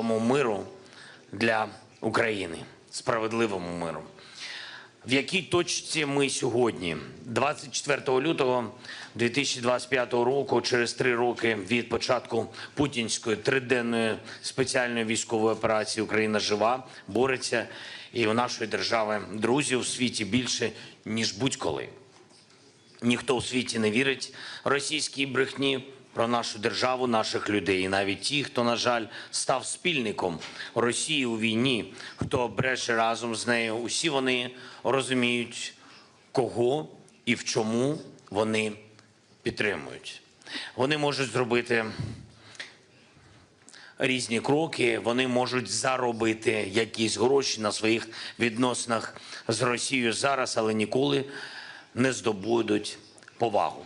миру для України, справедливому миру. В якій точці ми сьогодні? 24 лютого 2025 року, через 3 роки від початку путінської триденної спеціальної військової операції «Україна жива», бореться, і у нашої держави друзів у світі більше, ніж будь-коли. Ніхто у світі не вірить російській брехні про нашу державу, наших людей. І навіть ті, хто, на жаль, став спільником Росії у війні, хто бреше разом з нею, усі вони розуміють, кого і в чому вони підтримують. Вони можуть зробити різні кроки, вони можуть заробити якісь гроші на своїх відносинах з Росією зараз, але ніколи не здобудуть повагу.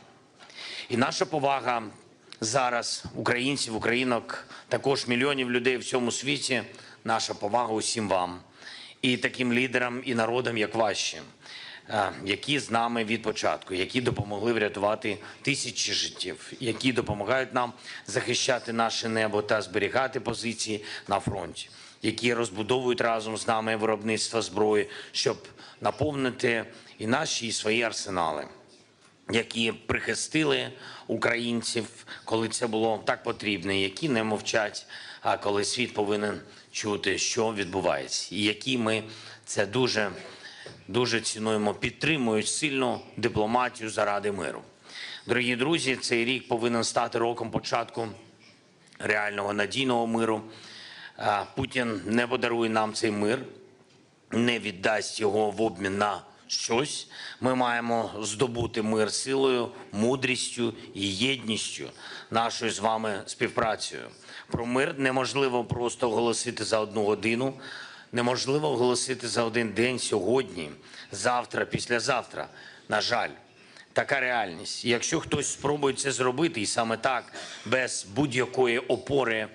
І наша повага зараз українців, українок, також мільйонів людей в всьому світі, наша повага усім вам. І таким лідерам і народам, як ваші, які з нами від початку, які допомогли врятувати тисячі життів, які допомагають нам захищати наше небо та зберігати позиції на фронті, які розбудовують разом з нами виробництво зброї, щоб наповнити і наші, і свої арсенали, які прихистили українців, коли це було так потрібно, які не мовчать, а коли світ повинен чути, що відбувається, і які ми це дуже цінуємо, підтримують сильну дипломатію заради миру. Дорогі друзі, цей рік повинен стати роком початку реального надійного миру. Путін не подарує нам цей мир, не віддасть його в обмін на щось. Ми маємо здобути мир силою, мудрістю і єдністю, нашою з вами співпрацею. Про мир неможливо просто оголосити за 1 годину, неможливо оголосити за 1 день сьогодні, завтра, післязавтра. На жаль, така реальність. І якщо хтось спробує це зробити, і саме так, без будь-якої опори,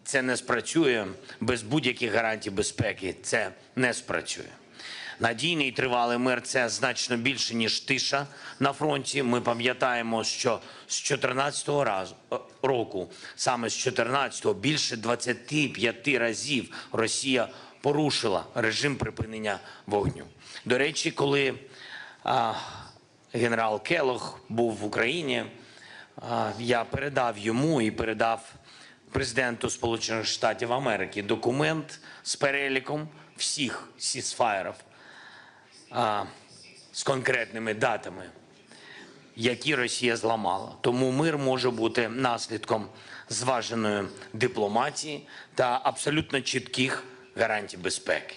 це не спрацює, без будь-яких гарантій безпеки це не спрацює. Надійний і тривалий мир – це значно більше, ніж тиша на фронті. Ми пам'ятаємо, що з 2014 року, саме з 2014-го, більше 25 разів Росія порушила режим припинення вогню. До речі, коли генерал Келох був в Україні, я передав йому і передав президенту Сполучених Штатів Америки документ з переліком всіх сізфаєрів, з конкретними датами, які Росія зламала. Тому мир може бути наслідком зваженої дипломатії та абсолютно чітких гарантій безпеки.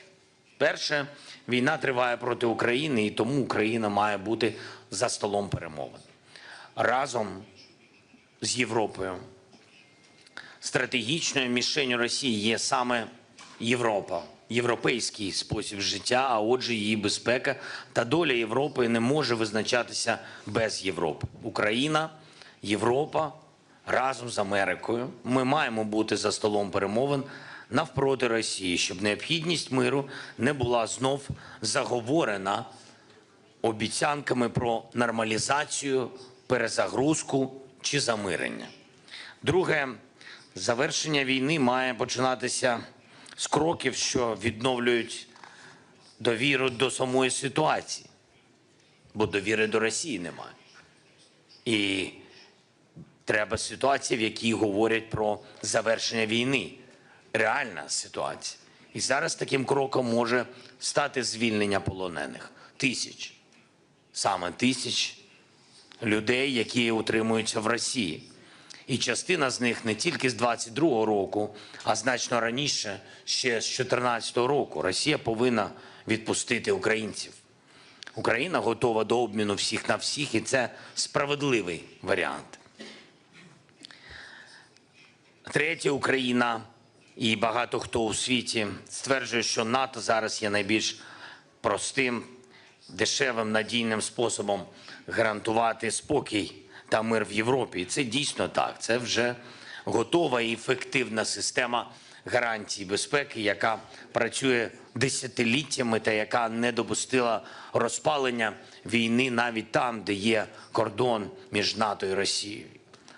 Перше, війна триває проти України, і тому Україна має бути за столом перемовин. Разом з Європою. Стратегічною мішенью Росії є саме Європа. Європейський спосіб життя, а отже її безпека та доля Європи не може визначатися без Європи. Україна, Європа разом з Америкою. Ми маємо бути за столом перемовин навпроти Росії, щоб необхідність миру не була знов заговорена обіцянками про нормалізацію, перезагрузку чи замирення. Друге, завершення війни має починатися з кроків, що відновлюють довіру до самої ситуації, бо довіри до Росії немає. І треба ситуація, в якій говорять про завершення війни, реальна ситуація. І зараз таким кроком може стати звільнення полонених. Саме тисяч людей, які утримуються в Росії. І частина з них не тільки з 22-го року, а значно раніше, ще з 14-го року. Росія повинна відпустити українців. Україна готова до обміну всіх на всіх, і це справедливий варіант. Третє, Україна і багато хто у світі стверджує, що НАТО зараз є найбільш простим, дешевим, надійним способом гарантувати спокій та мир в Європі. І це дійсно так. Це вже готова і ефективна система гарантій безпеки, яка працює десятиліттями та яка не допустила розпалення війни навіть там, де є кордон між НАТО і Росією.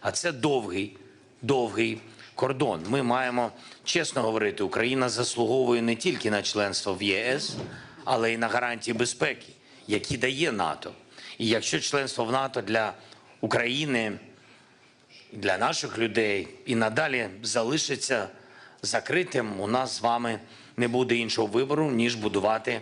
А це довгий кордон. Ми маємо чесно говорити, Україна заслуговує не тільки на членство в ЄС, але й на гарантії безпеки, які дає НАТО. І якщо членство в НАТО для України, для наших людей і надалі залишиться закритим, у нас з вами не буде іншого вибору, ніж будувати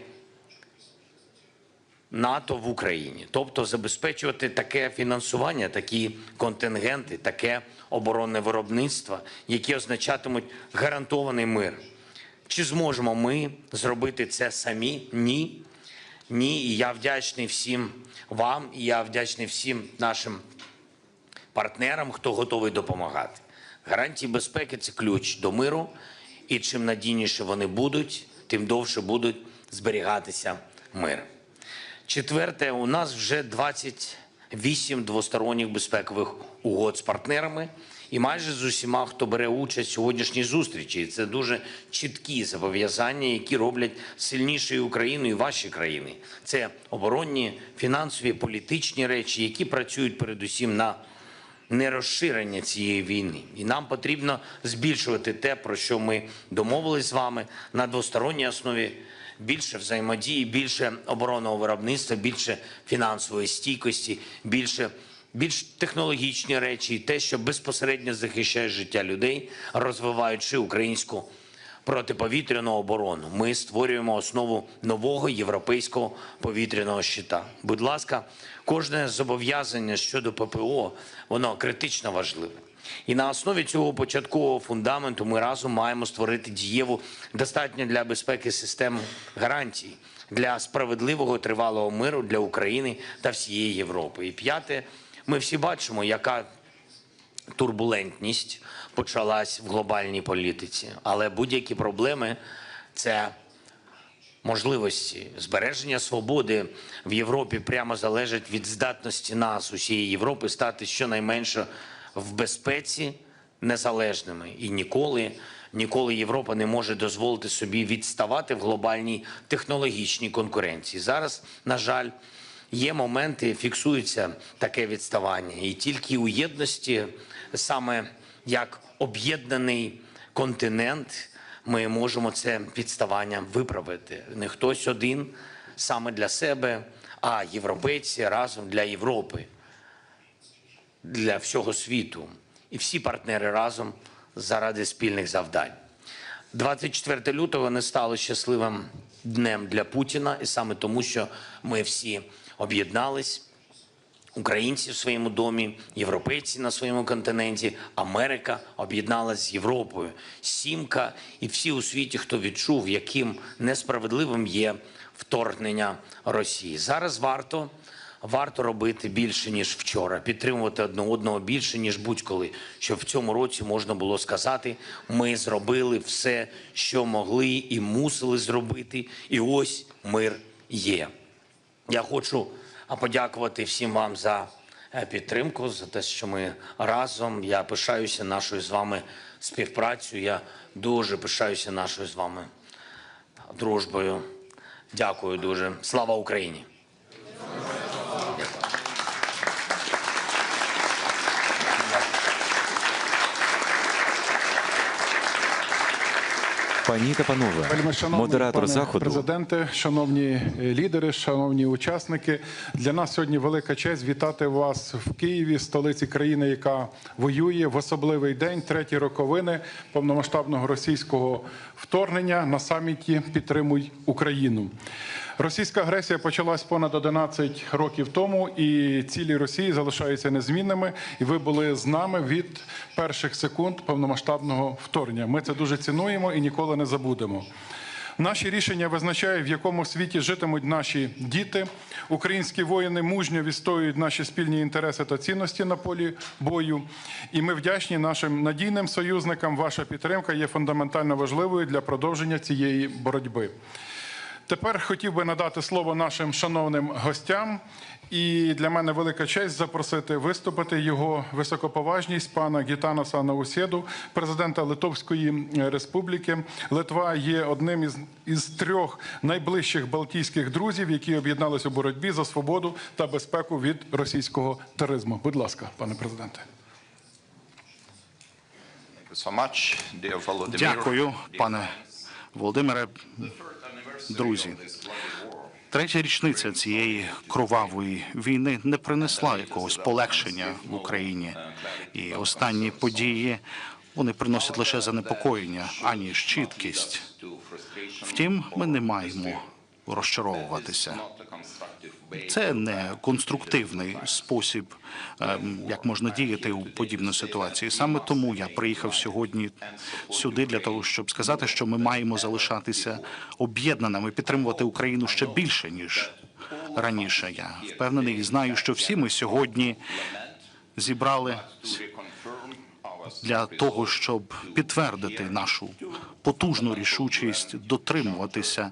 НАТО в Україні. Тобто забезпечувати таке фінансування, такі контингенти, таке оборонне виробництво, які означатимуть гарантований мир. Чи зможемо ми зробити це самі? Ні. Ні. І я вдячний всім вам, і я вдячний всім нашим партнерам, хто готовий допомагати. Гарантії безпеки – це ключ до миру, і чим надійніше вони будуть, тим довше будуть зберігатися мир. Четверте, у нас вже 28 двосторонніх безпекових угод з партнерами і майже з усіма, хто бере участь в сьогоднішній зустрічі. І це дуже чіткі зобов'язання, які роблять сильнішою Україну і ваші країни. Це оборонні, фінансові, політичні речі, які працюють передусім на нерозширення цієї війни. І нам потрібно збільшувати те, про що ми домовились з вами на двосторонній основі. Більше взаємодії, більше оборонного виробництва, більше фінансової стійкості, більш технологічні речі і те, що безпосередньо захищає життя людей, розвиваючи українську протиповітряну оборону. Ми створюємо основу нового європейського повітряного щита. Будь ласка, кожне зобов'язання щодо ППО, воно критично важливе. І на основі цього початкового фундаменту ми разом маємо створити дієву, достатньо для безпеки систему гарантій, для справедливого тривалого миру для України та всієї Європи. І п'яте, ми всі бачимо, яка турбулентність почалась в глобальній політиці. Але будь-які проблеми – це можливості. Збереження свободи в Європі прямо залежить від здатності нас, усієї Європи, стати щонайменше в безпеці незалежними. І ніколи Європа не може дозволити собі відставати в глобальній технологічній конкуренції. Зараз, на жаль, є моменти, фіксується таке відставання. І тільки у єдності, саме як об'єднаний континент, ми можемо це відставання виправити. Не хтось один саме для себе, а європейці разом для Європи, для всього світу. І всі партнери разом заради спільних завдань. 24 лютого не стало щасливим днем для Путіна, і саме тому, що ми всі об'єднались. Українці в своєму домі, європейці на своєму континенті, Америка об'єдналась з Європою. Сімка і всі у світі, хто відчув, яким несправедливим є вторгнення Росії. Зараз варто робити більше, ніж вчора, підтримувати одне одного більше, ніж будь-коли, щоб в цьому році можна було сказати, ми зробили все, що могли і мусили зробити, і ось мир є. Я хочу подякувати всім вам за підтримку, за те, що ми разом. Я пишаюся нашою з вами співпрацею, я дуже пишаюся нашою з вами дружбою. Дякую дуже. Слава Україні! Пані та панове, модератор заходу. Президенте, шановні лідери, шановні учасники, для нас сьогодні велика честь вітати вас в Києві, столиці країни, яка воює в особливий день, треті роковини повномасштабного російського вторгнення на саміті «Підтримуй Україну». Російська агресія почалась понад 11 років тому, і цілі Росії залишаються незмінними. І ви були з нами від перших секунд повномасштабного вторгнення. Ми це дуже цінуємо і ніколи не забудемо. Наші рішення визначають, в якому світі житимуть наші діти. Українські воїни мужньо відстоюють наші спільні інтереси та цінності на полі бою. І ми вдячні нашим надійним союзникам. Ваша підтримка є фундаментально важливою для продовження цієї боротьби. Тепер хотів би надати слово нашим шановним гостям. І для мене велика честь запросити виступити його високоповажність пана Гітанаса Наусєду, президента Литовської Республіки. Литва є одним із трьох найближчих балтійських друзів, які об'єдналися у боротьбі за свободу та безпеку від російського тероризму. Будь ласка, пане президенте. Дякую, пане Володимире. Друзі, третя річниця цієї кровавої війни не принесла якогось полегшення в Україні. І останні події, вони приносять лише занепокоєння, аніж чіткість. Втім, ми не маємо розчаровуватися. Це не конструктивний спосіб, як можна діяти у подібній ситуації. Саме тому я приїхав сьогодні сюди для того, щоб сказати, що ми маємо залишатися об'єднаними, підтримувати Україну ще більше, ніж раніше. Я впевнений і знаю, що всі ми сьогодні зібрали для того, щоб підтвердити нашу потужну рішучість дотримуватися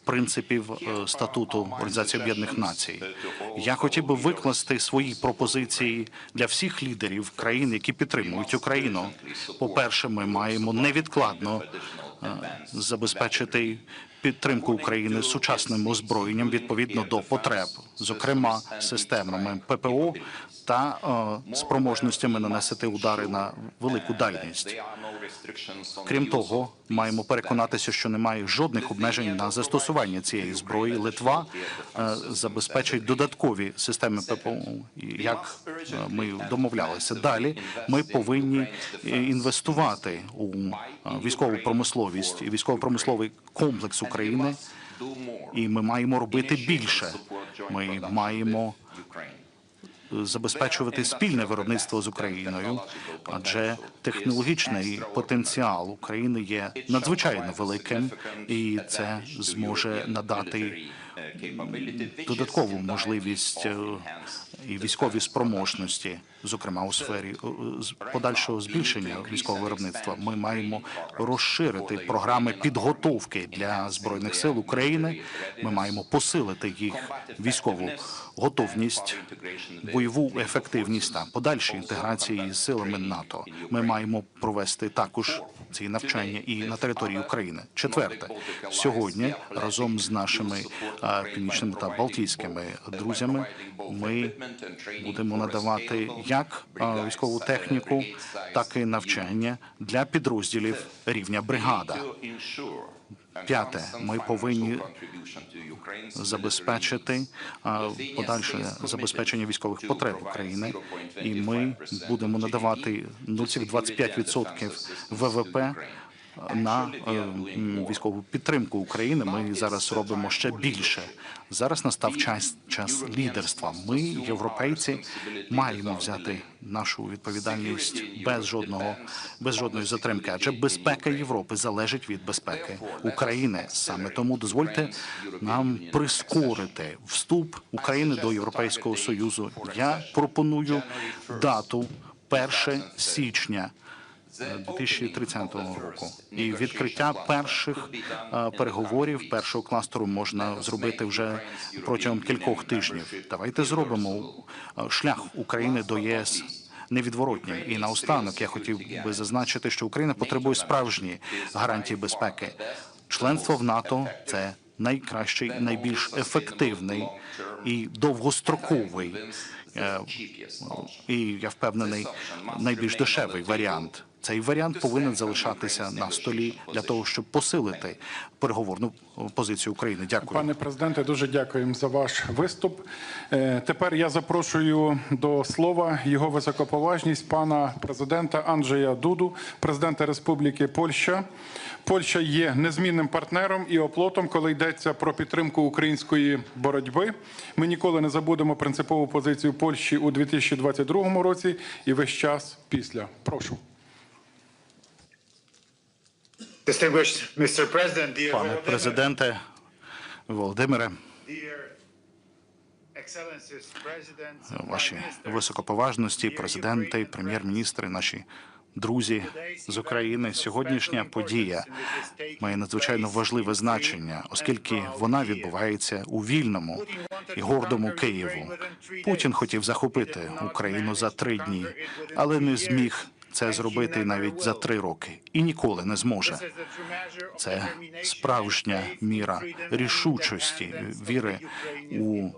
принципів статуту Організації Об'єднаних Націй. Я хотів би викласти свої пропозиції для всіх лідерів країн, які підтримують Україну. По-перше, ми маємо невідкладно забезпечити підтримку України сучасним озброєнням відповідно до потреб, зокрема системами ППО та спроможностями нанести удари на велику дальність. Крім того, маємо переконатися, що немає жодних обмежень на застосування цієї зброї. Литва забезпечить додаткові системи ППО, як ми домовлялися. Далі ми повинні інвестувати у військову промисловість і військово-промисловий комплекс України, і ми маємо робити більше. Ми маємо забезпечувати спільне виробництво з Україною, адже технологічний потенціал України є надзвичайно великим, і це зможе надати додаткову можливість і військові спроможності, зокрема у сфері подальшого збільшення військового виробництва. Ми маємо розширити програми підготовки для Збройних сил України. Ми маємо посилити їх військову готовність, бойову ефективність та подальші інтеграції з силами НАТО. Ми маємо провести також ці навчання і на території України. Четверте, сьогодні разом з нашими північними та балтійськими друзями ми будемо надавати як військову техніку, так і навчання для підрозділів рівня бригада. П'яте, ми повинні забезпечити подальше забезпечення військових потреб України, і ми будемо надавати 0,25% ВВП на військову підтримку України. Ми зараз робимо ще більше. Зараз настав час лідерства. Ми, європейці, маємо взяти нашу відповідальність без жодної затримки, адже безпека Європи залежить від безпеки України. Саме тому дозвольте нам прискорити вступ України до Європейського Союзу. Я пропоную дату 1 січня 2030 року. І відкриття перших переговорів, першого кластеру можна зробити вже протягом кількох тижнів. Давайте зробимо шлях України до єС невідворотнім. І наостанок я хотів би зазначити, що Україна потребує справжні гарантії безпеки. Членство в НАТО – це найкращий, найбільш ефективний і довгостроковий, і, я впевнений, найбільш дешевий варіант. Цей варіант повинен залишатися на столі для того, щоб посилити переговорну позицію України. Дякую. Пане президенте, дуже дякуємо за ваш виступ. Тепер я запрошую до слова його високоповажність пана президента Анджея Дуду, президента Республіки Польща. Польща є незмінним партнером і оплотом, коли йдеться про підтримку української боротьби. Ми ніколи не забудемо принципову позицію Польщі у 2022 році і весь час після. Прошу. Пане президенте Володимире, ваші високоповажності, президенти, прем'єр-міністри, наші друзі з України, сьогоднішня подія має надзвичайно важливе значення, оскільки вона відбувається у вільному і гордому Києву. Путін хотів захопити Україну за 3 дні, але не зміг це зробити навіть за 3 роки і ніколи не зможе. Це справжня міра рішучості, віри у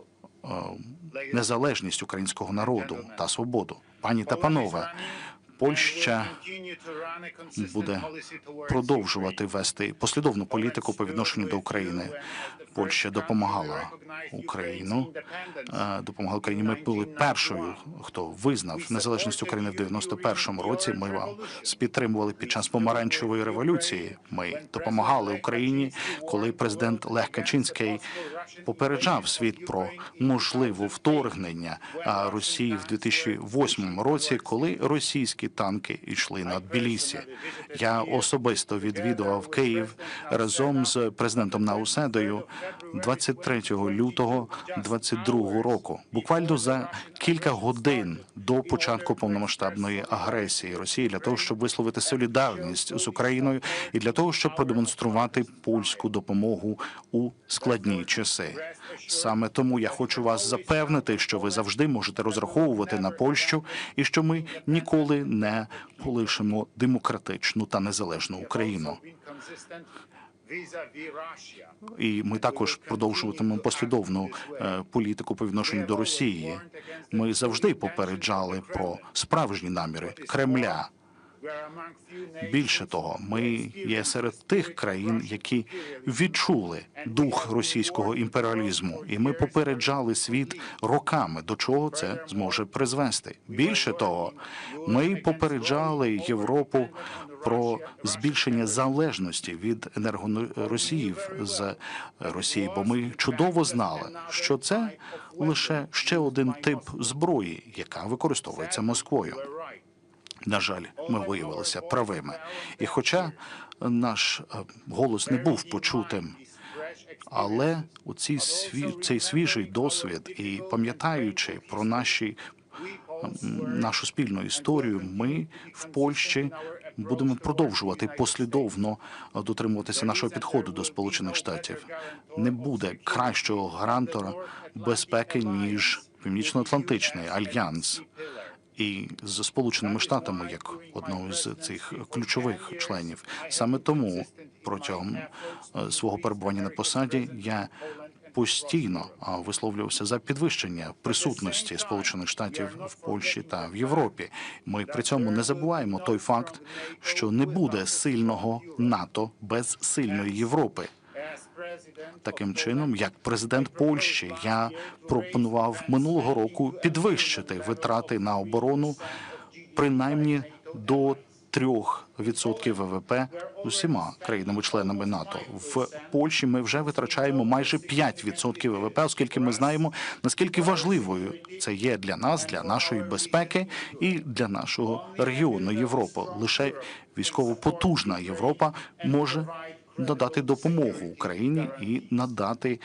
незалежність українського народу та свободу. Пані та панове, Польща буде продовжувати вести послідовну політику по відношенню до України. Польща допомагала Україні. Ми були першою, хто визнав незалежність України в 91-му році. Ми вас підтримували під час помаранчевої революції. Ми допомагали Україні, коли президент Лех Качинський попереджав світ про можливе вторгнення Росії в 2008 році, коли російські танки йшли на Тбілісі. Я особисто відвідував Київ разом з президентом Науседою 23 лютого 2022 року. Буквально за кілька годин до початку повномасштабної агресії Росії для того, щоб висловити солідарність з Україною і для того, щоб продемонструвати польську допомогу у складні часи. Саме тому я хочу вас запевнити, що ви завжди можете розраховувати на Польщу і що ми ніколи не полишимо демократичну та незалежну Україну. І ми також продовжуватимемо послідовну політику по відношенню до Росії. Ми завжди попереджали про справжні наміри Кремля. Більше того, ми є серед тих країн, які відчули дух російського імперіалізму, і ми попереджали світ роками, до чого це зможе призвести. Більше того, ми попереджали Європу про збільшення залежності від енергоносіїв з Росії, бо ми чудово знали, що це лише ще один тип зброї, яка використовується Москвою. На жаль, ми виявилися правими. І хоча наш голос не був почутим, але цей свіжий досвід і пам'ятаючи про нашу спільну історію, ми в Польщі будемо продовжувати послідовно дотримуватися нашого підходу до Сполучених Штатів. Не буде кращого гарантора безпеки, ніж Північно-Атлантичний альянс. І з Сполученими Штатами як одного з цих ключових членів. Саме тому протягом свого перебування на посаді я постійно висловлювався за підвищення присутності Сполучених Штатів в Польщі та в Європі. Ми при цьому не забуваємо той факт, що не буде сильного НАТО без сильної Європи. Таким чином, як президент Польщі, я пропонував минулого року підвищити витрати на оборону принаймні до 3% ВВП усіма країнами-членами НАТО. В Польщі ми вже витрачаємо майже 5% ВВП, оскільки ми знаємо, наскільки важливою це є для нас, для нашої безпеки і для нашого регіону Європи. Лише військово потужна Європа може надати допомогу Україні і надати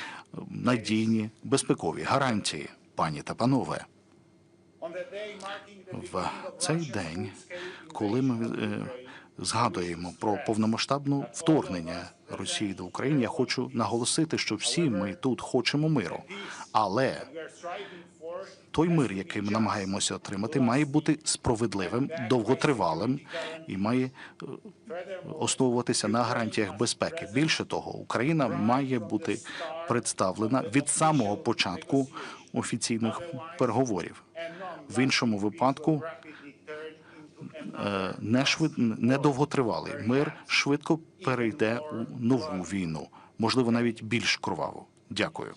надійні безпекові гарантії. Пані та панове, в цей день, коли ми згадуємо про повномасштабне вторгнення Росії до України, я хочу наголосити, що всі ми тут хочемо миру. Але той мир, який ми намагаємося отримати, має бути справедливим, довготривалим і має основуватися на гарантіях безпеки. Більше того, Україна має бути представлена від самого початку офіційних переговорів. В іншому випадку недовготривалий мир швидко перейде у нову війну, можливо, навіть більш кроваву. Дякую.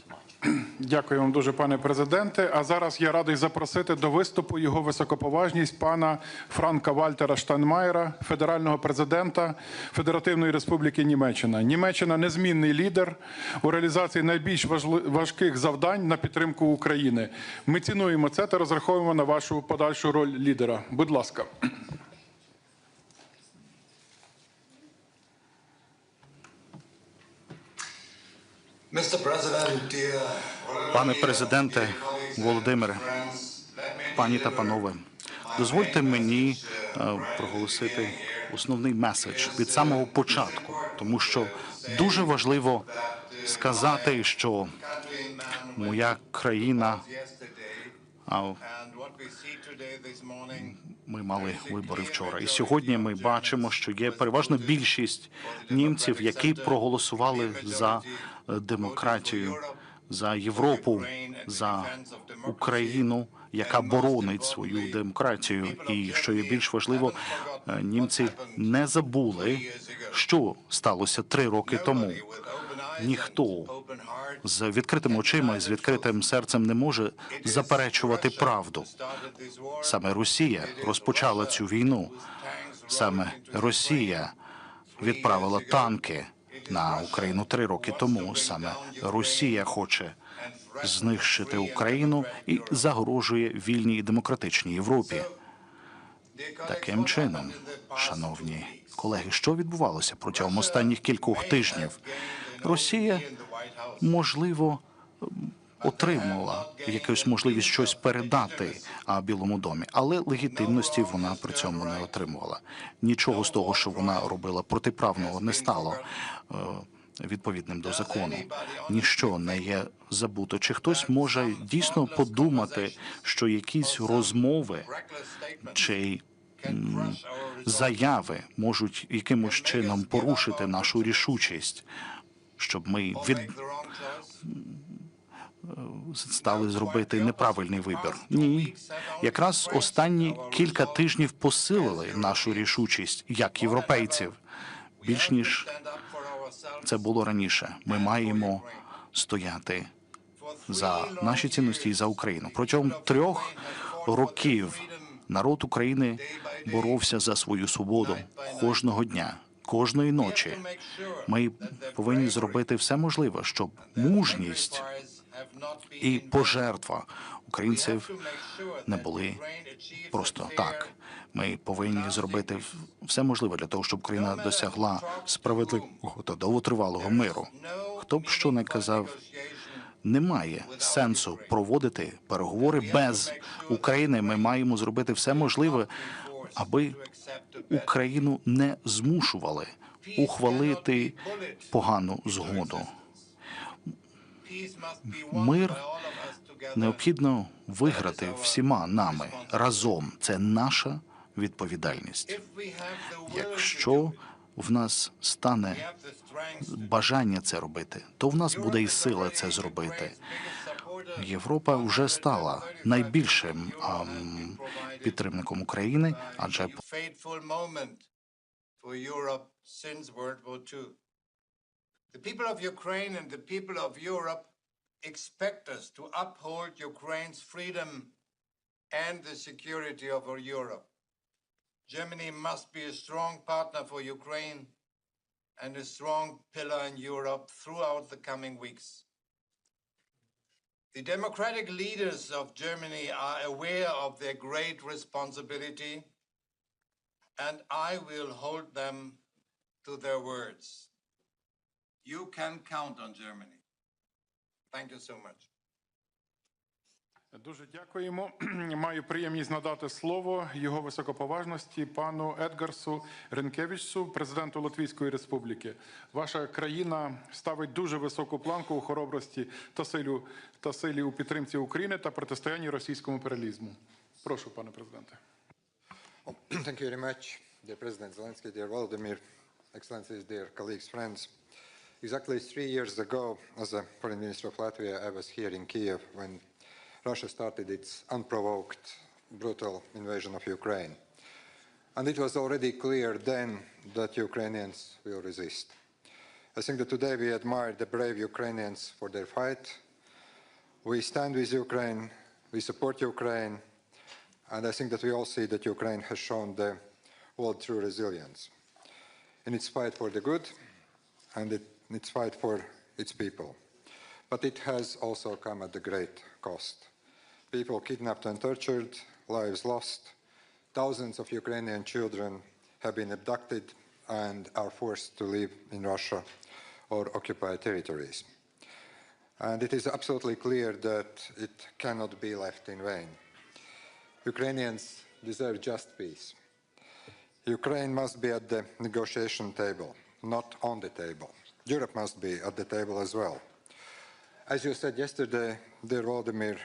Дякую вам дуже, пане президенте. А зараз я радий запросити до виступу його високоповажність пана Франка Вальтера Штайнмаєра, федерального президента Федеративної Республіки Німеччина. Німеччина – незмінний лідер у реалізації найбільш важких завдань на підтримку України. Ми цінуємо це та розраховуємо на вашу подальшу роль лідера. Будь ласка. Пане президенте Володимире, пані та панове, дозвольте мені проголосити основний меседж від самого початку, тому що дуже важливо сказати, що моя країна, ми мали вибори вчора, і сьогодні ми бачимо, що є переважна більшість німців, які проголосували за демократію, за Європу, за Україну яка боронить свою демократію. І, що є більш важливо, німці не забули, що сталося 3 роки тому. Ніхто з відкритими очима і з відкритим серцем не може заперечувати правду. Саме Росія розпочала цю війну. Саме Росія відправила танки на Україну 3 роки тому. Саме Росія хоче знищити Україну і загрожує вільній і демократичній Європі. Таким чином, шановні колеги, що відбувалося протягом останніх кількох тижнів? Росія, можливо, отримала якусь можливість щось передати Білому домі, але легітимності вона при цьому не отримувала. Нічого з того, що вона робила протиправного, не стало відповідним до закону. Ніщо не є забуто. Чи хтось може дійсно подумати, що якісь розмови чи заяви можуть якимось чином порушити нашу рішучість, щоб ми стали зробити неправильний вибір? Ні. Якраз останні кілька тижнів посилили нашу рішучість як європейців, більш ніж це було раніше. Ми маємо стояти за наші цінності і за Україну. Протягом 3 років народ України боровся за свою свободу кожного дня, кожної ночі. Ми повинні зробити все можливе, щоб мужність і пожертва українців не були просто так. Ми повинні зробити все можливе для того, щоб Україна досягла справедливого та довготривалого миру. Хто б що не казав, немає сенсу проводити переговори без України. Ми маємо зробити все можливе, аби Україну не змушували ухвалити погану згоду. Мир необхідно виграти всіма нами разом. Це наша відповідальність. Якщо в нас стане бажання це робити, то в нас буде і сила це зробити. Європа вже стала найбільшим підтримником України, адже the people of Ukraine and the people of Europe expect us to uphold Ukraine's freedom and the security of Europe. Germany must be a strong partner for Ukraine and a strong pillar in Europe throughout the coming weeks. The democratic leaders of Germany are aware of their great responsibility, and I will hold them to their words. You can count on Germany. Thank you so much. Дуже дякуємо. Маю приємність надати слово його високоповажності пану Едгарсу Ренкевичсу, президенту Латвійської Республіки. Ваша країна ставить дуже високу планку у хоробрості та силі у підтримці України та протистоянні російському імперіалізму. Прошу, пане президенте. Thank you very much, dear President Zelenskyy, dear Volodymyr, Excellencies, dear colleagues, friends. Exactly 3 years ago, as a Foreign Minister of Latvia, I was here in Kyiv when Russia started its unprovoked, brutal invasion of Ukraine. And it was already clear then that Ukrainians will resist. I think that today we admire the brave Ukrainians for their fight. We stand with Ukraine, we support Ukraine, and I think that we all see that Ukraine has shown the world true resilience in its fight for the good and in its fight for its people. But it has also come at a great cost. People kidnapped and tortured, lives lost. Thousands of Ukrainian children have been abducted and are forced to live in Russia or occupied territories. And it is absolutely clear that it cannot be left in vain. Ukrainians deserve just peace. Ukraine must be at the negotiation table, not on the table. Europe must be at the table as well. As you said yesterday, dear Volodymyr,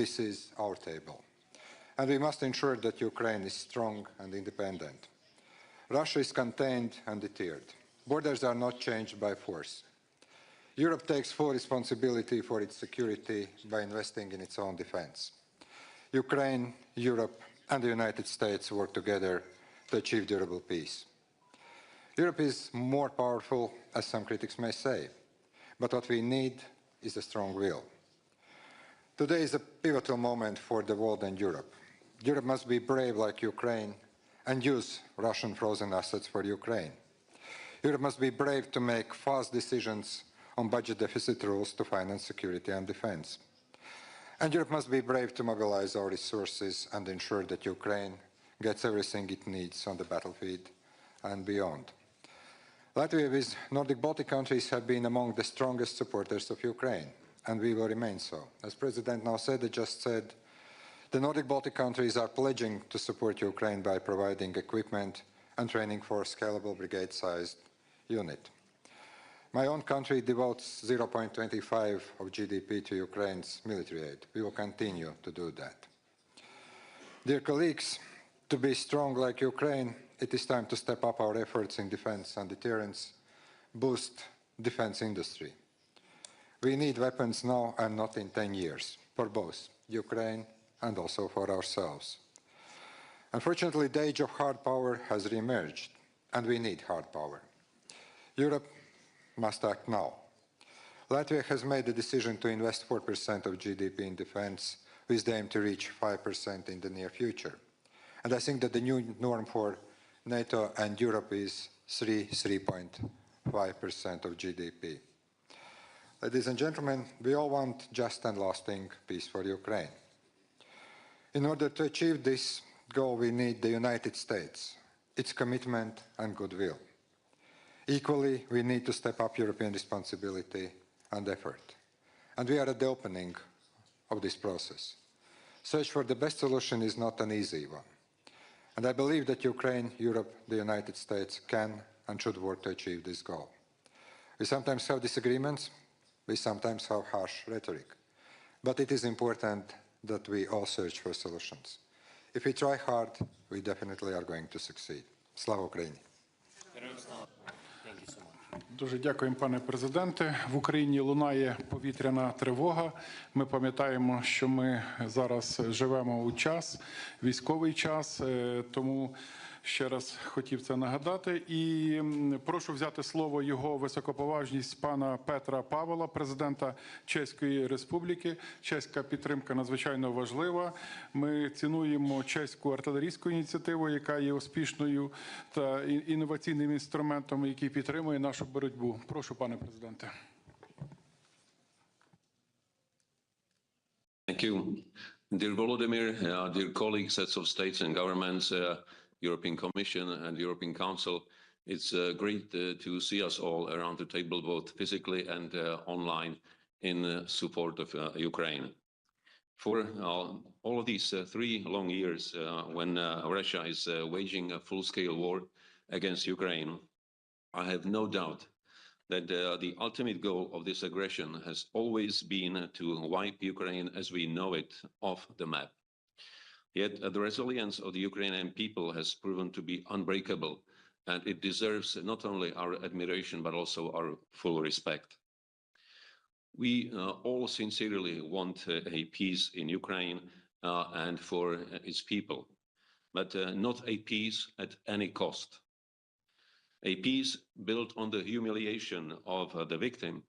this is our table. And we must ensure that Ukraine is strong and independent. Russia is contained and deterred. Borders are not changed by force. Europe takes full responsibility for its security by investing in its own defense. Ukraine, Europe, and the United States work together to achieve durable peace. Europe is more powerful, as some critics may say, but what we need is a strong will. Today is a pivotal moment for the world and Europe. Europe must be brave like Ukraine and use Russian frozen assets for Ukraine. Europe must be brave to make fast decisions on budget deficit rules to finance security and defense. And Europe must be brave to mobilize our resources and ensure that Ukraine gets everything it needs on the battlefield and beyond. Latvia, with Nordic Baltic countries, have been among the strongest supporters of Ukraine, and we will remain so. As President Nausėda just said, the Nordic Baltic countries are pledging to support Ukraine by providing equipment and training for a scalable brigade-sized unit. My own country devotes 0.25% of GDP to Ukraine's military aid. We will continue to do that. Dear colleagues, to be strong like Ukraine, it is time to step up our efforts in defense and deterrence, boost defense industry. We need weapons now and not in 10 years, for both Ukraine and also for ourselves. Unfortunately, the age of hard power has re-emerged, and we need hard power. Europe must act now. Latvia has made the decision to invest 4% of GDP in defense, with the aim to reach 5% in the near future. And I think that the new norm for NATO and Europe is 3.5% of GDP. Ladies and gentlemen, we all want just and lasting peace for Ukraine. In order to achieve this goal, we need the United States, its commitment and goodwill. Equally, we need to step up European responsibility and effort. And we are at the opening of this process. Search for the best solution is not an easy one. And I believe that Ukraine, Europe, the United States can and should work to achieve this goal. We sometimes have disagreements, we sometimes have harsh rhetoric, but it is important that we all search for solutions. If we try hard, we definitely are going to succeed. Slava Ukraini! Дуже дякуємо, пане президенте. В Україні лунає повітряна тривога. Ми пам'ятаємо, що ми зараз живемо у час, військовий час, тому ще раз хотів це нагадати. І прошу взяти слово його високоповажність пана Петра Павла, президента Чеської Республіки. Чеська підтримка надзвичайно важлива. Ми цінуємо чеську артилерійську ініціативу, яка є успішною та інноваційним інструментом, який підтримує нашу боротьбу. Прошу, пане президенте. Thank you. Dear Volodymyr, dear colleagues, heads of states and governments, European Commission and European Council, it's great to see us all around the table, both physically and online, in support of Ukraine. For all of these 3 long years, when Russia is waging a full-scale war against Ukraine, I have no doubt that the ultimate goal of this aggression has always been to wipe Ukraine as we know it off the map. Yet the resilience of the Ukrainian people has proven to be unbreakable, and it deserves not only our admiration, but also our full respect. We all sincerely want a peace in Ukraine and for its people, but not a peace at any cost. A peace built on the humiliation of the victim,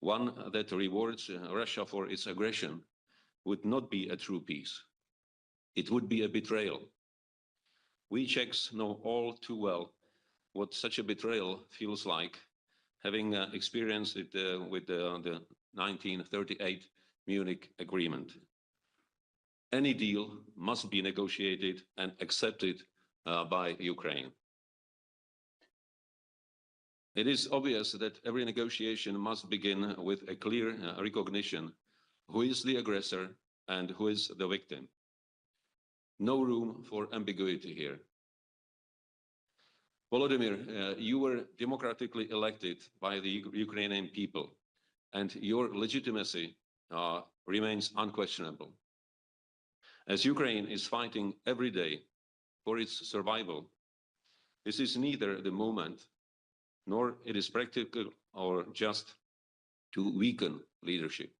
one that rewards Russia for its aggression, would not be a true peace. It would be a betrayal. We Czechs know all too well what such a betrayal feels like, having experienced it with the 1938 Munich Agreement. Any deal must be negotiated and accepted by Ukraine. It is obvious that every negotiation must begin with a clear recognition who is the aggressor and who is the victim. No room for ambiguity here. Volodymyr, you were democratically elected by the Ukrainian people, and your legitimacy remains unquestionable. As Ukraine is fighting every day for its survival, this is neither the moment nor it is practical or just to weaken leadership,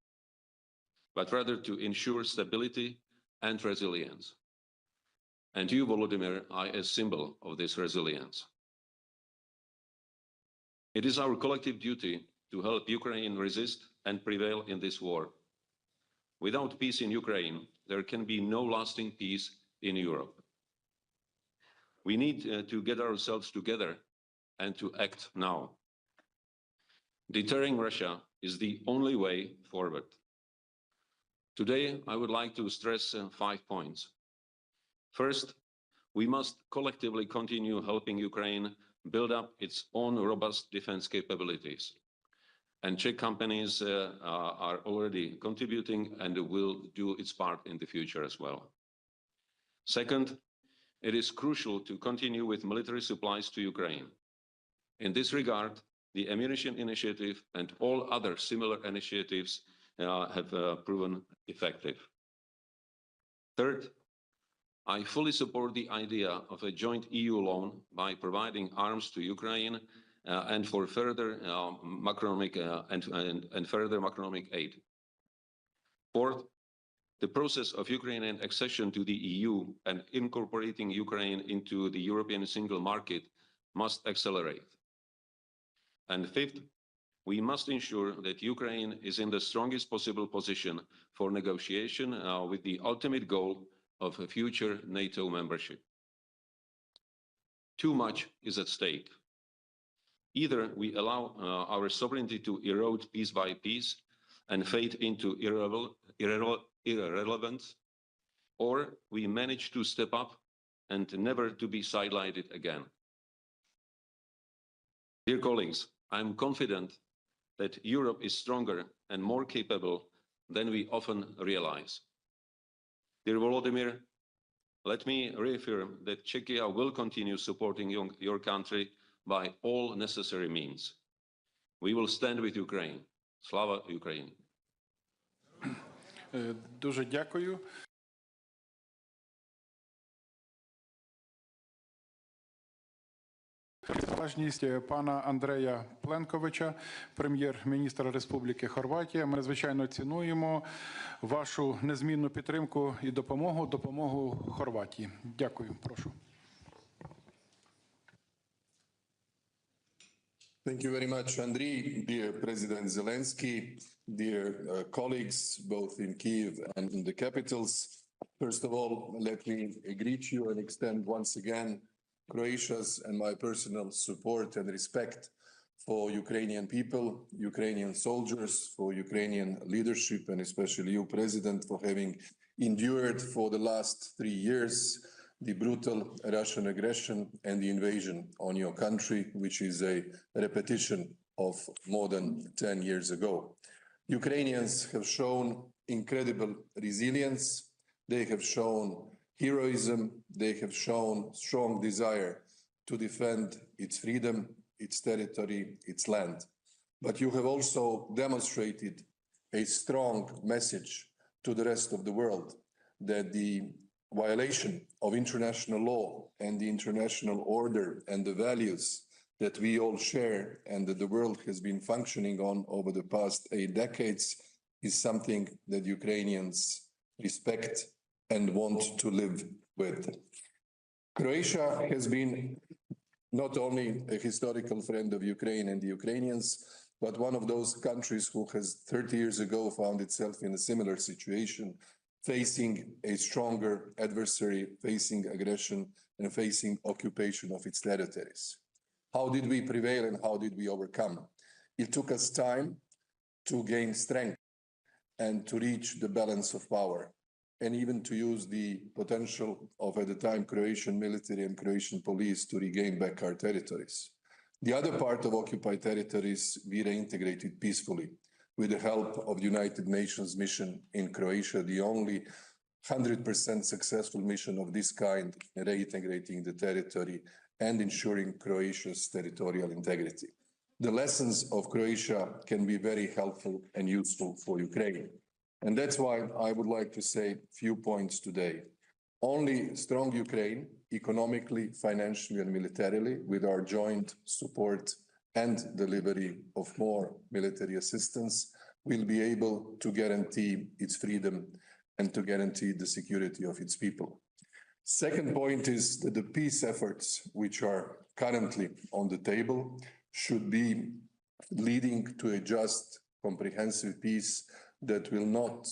but rather to ensure stability and resilience. And you, Volodymyr, are a symbol of this resilience. It is our collective duty to help Ukraine resist and prevail in this war. Without peace in Ukraine, there can be no lasting peace in Europe. We need to get ourselves together and to act now. Deterring Russia is the only way forward. Today, I would like to stress 5 points. First, we must collectively continue helping Ukraine build up its own robust defense capabilities. And Czech companies are already contributing and will do its part in the future as well. Second, it is crucial to continue with military supplies to Ukraine. In this regard, the ammunition initiative and all other similar initiatives have proven effective. Third, I fully support the idea of a joint EU loan by providing arms to Ukraine and for further macroeconomic and further macroeconomic aid. Fourth, the process of Ukrainian accession to the EU and incorporating Ukraine into the European single market must accelerate. And fifth, we must ensure that Ukraine is in the strongest possible position for negotiation with the ultimate goal of a future NATO membership. Too much is at stake. Either we allow our sovereignty to erode piece by piece and fade into irrelevance, or we manage to step up and never to be sidelined again. Dear colleagues, I'm confident that Europe is stronger and more capable than we often realize. Dear Volodymyr, let me reaffirm that Czechia will continue supporting your country by all necessary means. We will stand with Ukraine. Slava Ukraine. Дуже дякую. Важність пана Андрея Пленковича, прем'єр-міністра Республіки Хорватія. Ми, звичайно, цінуємо вашу незмінну підтримку і допомогу Хорватії. Дякую. Прошу. Thank you very much, Andriy. Dear President Zelensky, dear colleagues, both in Kyiv and in the capitals. First of all, let me greet you and extend once again Croatia's and my personal support and respect for Ukrainian people, Ukrainian soldiers, for Ukrainian leadership, and especially you, President, for having endured for the last 3 years the brutal Russian aggression and the invasion on your country, which is a repetition of more than 10 years ago. Ukrainians have shown incredible resilience. They have shown heroism. They have shown strong desire to defend its freedom, its territory, its land. But you have also demonstrated a strong message to the rest of the world that the violation of international law and the international order and the values that we all share and that the world has been functioning on over the past 8 decades is something that Ukrainians respect and want to live with. Croatia has been not only a historical friend of Ukraine and the Ukrainians, but one of those countries who has 30 years ago found itself in a similar situation, facing a stronger adversary, facing aggression, and facing occupation of its territories. How did we prevail and how did we overcome? It took us time to gain strength and to reach the balance of power, and even to use the potential of, at the time, Croatian military and Croatian police to regain back our territories. The other part of occupied territories we reintegrated peacefully with the help of the United Nations mission in Croatia, the only 100% successful mission of this kind, reintegrating the territory and ensuring Croatia's territorial integrity. The lessons of Croatia can be very helpful and useful for Ukraine. And that's why I would like to say a few points today. Only strong Ukraine, economically, financially, and militarily, with our joint support and delivery of more military assistance, will be able to guarantee its freedom and to guarantee the security of its people. Second point is that the peace efforts which are currently on the table should be leading to a just, comprehensive peace that will not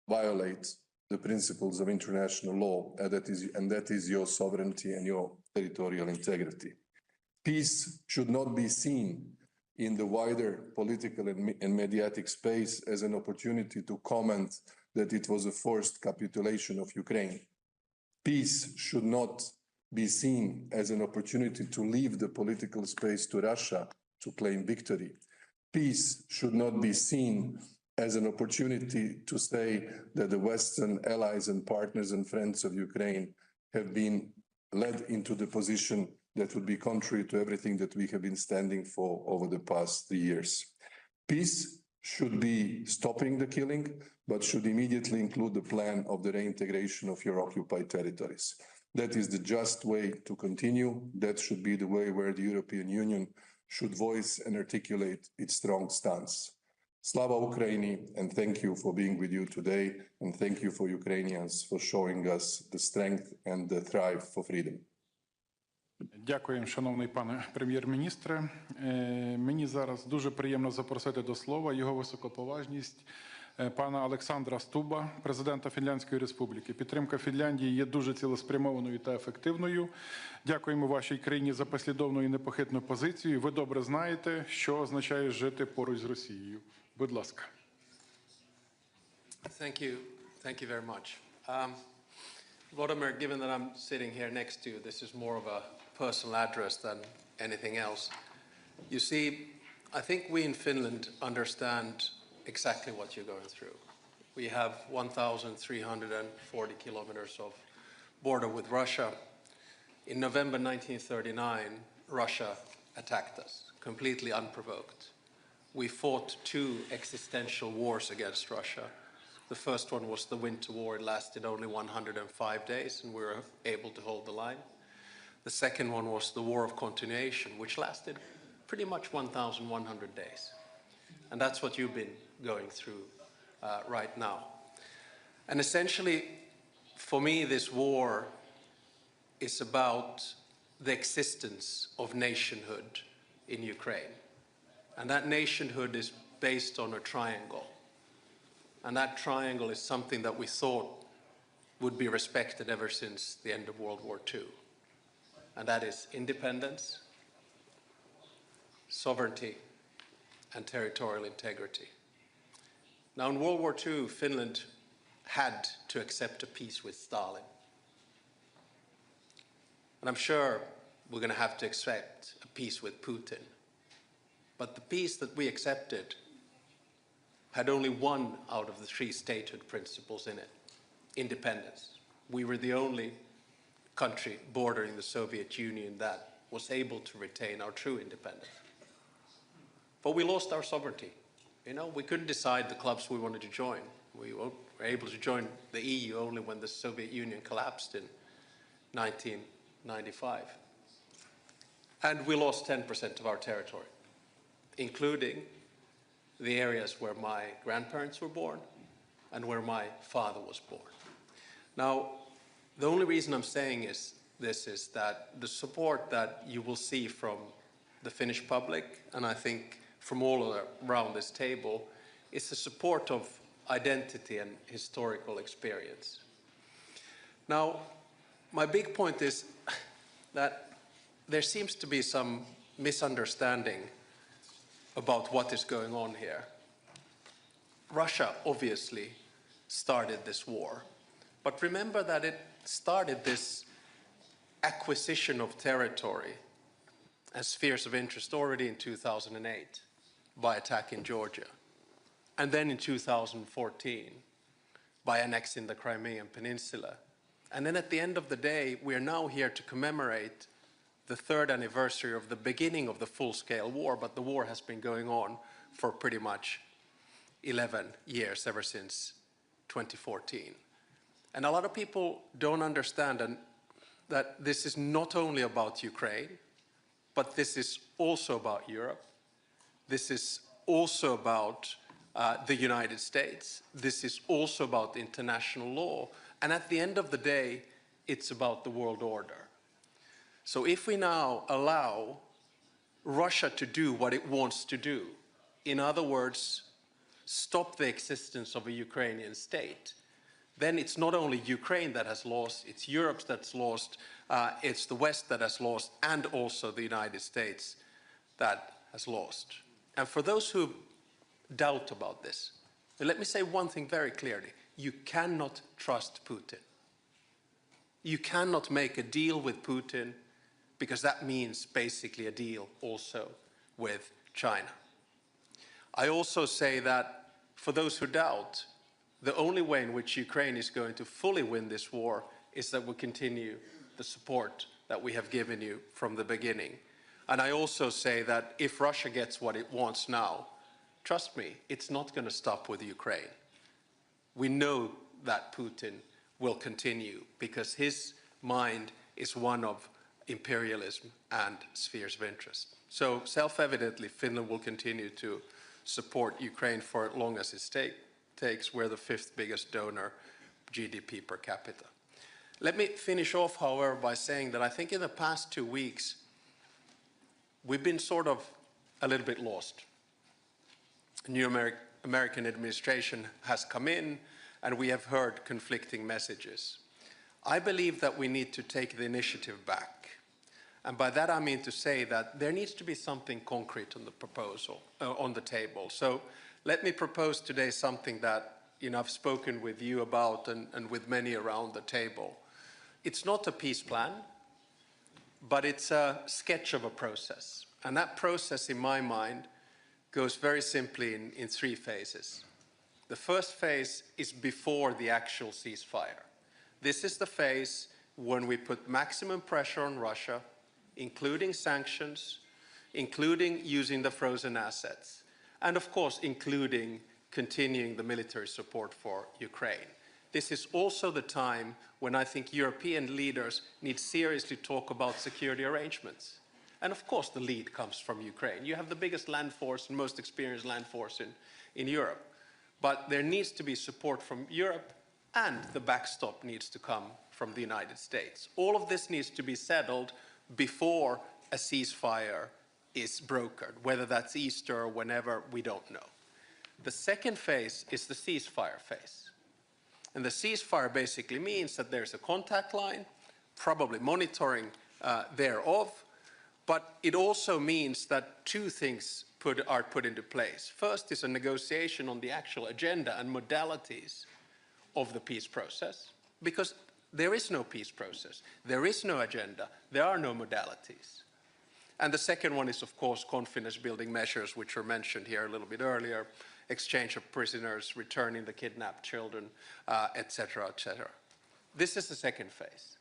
violate the principles of international law, and that is your sovereignty and your territorial integrity. Peace should not be seen in the wider political and mediatic space as an opportunity to comment that it was a forced capitulation of Ukraine. Peace should not be seen as an opportunity to leave the political space to Russia to claim victory. Peace should not be seen as an opportunity to say that the Western allies and partners and friends of Ukraine have been led into the position that would be contrary to everything that we have been standing for over the past 3 years. Peace should be stopping the killing, but should immediately include the plan of the reintegration of your occupied territories. That is the just way to continue. That should be the way where the European Union should voice and articulate its strong stance. Slava Ukraini, and thank you for being with you today, and thank you for Ukrainians for showing us the strength and the thrive for freedom. Дякуємо, шановний пане прем'єр-міністре. Мені зараз дуже приємно запросити до слова його високоповажність пана Олександра Стуба, президента Фінляндської Республіки. Підтримка Фінляндії є дуже цілеспрямованою та ефективною. Дякуємо вашій країні за послідовну і непохитну позицію. Ви добре знаєте, що означає жити поруч з Росією. Будь ласка. Thank you very much. Volodymyr, given that I'm sitting here next to you, this is more of a personal address than anything else. You see, I think we in Finland understand exactly what you're going through. We have 1,340 kilometers of border with Russia. In November 1939, Russia attacked us, completely unprovoked. We fought 2 existential wars against Russia. The first one was the Winter War. It lasted only 105 days, and we were able to hold the line. The second one was the War of Continuation, which lasted pretty much 1,100 days. And that's what you've been going through right now. And essentially, for me, this war is about the existence of nationhood in Ukraine. And that nationhood is based on a triangle. And that triangle is something that we thought would be respected ever since the end of World War II. And that is independence, sovereignty, and territorial integrity. Now, in World War II, Finland had to accept a peace with Stalin. And I'm sure we're going to have to accept a peace with Putin. But the peace that we accepted had only one out of the 3 statehood principles in it: independence. We were the only country bordering the Soviet Union that was able to retain our true independence. But we lost our sovereignty. You know, we couldn't decide the clubs we wanted to join. We were able to join the EU only when the Soviet Union collapsed in 1995. And we lost 10% of our territory, including the areas where my grandparents were born and where my father was born. Now, the only reason I'm saying this is that the support that you will see from the Finnish public, and I think from all around this table, is the support of identity and historical experience. Now, my big point is that there seems to be some misunderstanding about what is going on here. Russia obviously started this war, but remember that it started this acquisition of territory and spheres of interest already in 2008 by attacking Georgia, and then in 2014 by annexing the Crimean Peninsula. And then at the end of the day, we are now here to commemorate the 3rd anniversary of the beginning of the full-scale war, but the war has been going on for pretty much 11 years, ever since 2014. And a lot of people don't understand that this is not only about Ukraine, but this is also about Europe. This is also about the United States. This is also about international law. And at the end of the day, it's about the world order. So if we now allow Russia to do what it wants to do, in other words, stop the existence of a Ukrainian state, then it's not only Ukraine that has lost, it's Europe that's lost, it's the West that has lost, and also the United States that has lost. And for those who doubt about this, let me say one thing very clearly. You cannot trust Putin. You cannot make a deal with Putin because that means basically a deal also with China. I also say that for those who doubt, the only way in which Ukraine is going to fully win this war is that we continue the support that we have given you from the beginning. And I also say that if Russia gets what it wants now, trust me, it's not going to stop with Ukraine. We know that Putin will continue because his mind is one of imperialism and spheres of interest. So self-evidently, Finland will continue to support Ukraine for as long as it takes. We're the 5th biggest donor, GDP per capita. Let me finish off, however, by saying that I think in the past 2 weeks, we've been sort of a little bit lost. A new American administration has come in, and we have heard conflicting messages. I believe that we need to take the initiative back. And by that I mean to say that there needs to be something concrete on the proposal, on the table. So let me propose today something that I've spoken with you about and with many around the table. It's not a peace plan, but it's a sketch of a process. And that process, in my mind, goes very simply in 3 phases. The first phase is before the actual ceasefire. This is the phase when we put maximum pressure on Russia, including sanctions, including using the frozen assets, and of course, including continuing the military support for Ukraine. This is also the time when I think European leaders need seriously talk about security arrangements. And of course, the lead comes from Ukraine. You have the biggest land force and most experienced land force in Europe. But there needs to be support from Europe, and the backstop needs to come from the United States. All of this needs to be settled before a ceasefire is brokered, whether that's Easter or whenever, we don't know. The second phase is the ceasefire phase. And the ceasefire basically means that there's a contact line, probably monitoring thereof, but it also means that 2 things are put into place. First is a negotiation on the actual agenda and modalities of the peace process, because there is no peace process, there is no agenda, there are no modalities. And the second one is, of course, confidence-building measures, which were mentioned here a little bit earlier, exchange of prisoners, returning the kidnapped children, etc., etc. This is the second phase.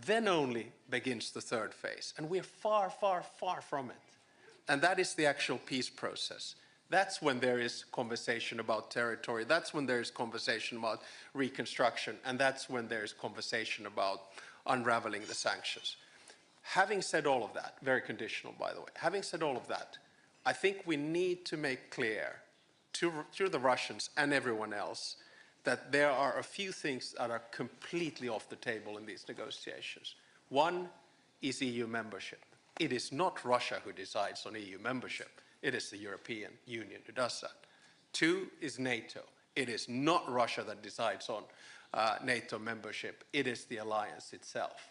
Then only begins the third phase, and we're far, far, far from it. And that is the actual peace process. That's when there is conversation about territory, that's when there is conversation about reconstruction, and that's when there is conversation about unraveling the sanctions. Having said all of that, very conditional by the way, having said all of that, I think we need to make clear to the Russians and everyone else that there are a few things that are completely off the table in these negotiations. One is EU membership. It is not Russia who decides on EU membership. It is the European Union who does that. 2 is NATO. It is not Russia that decides on NATO membership. It is the alliance itself.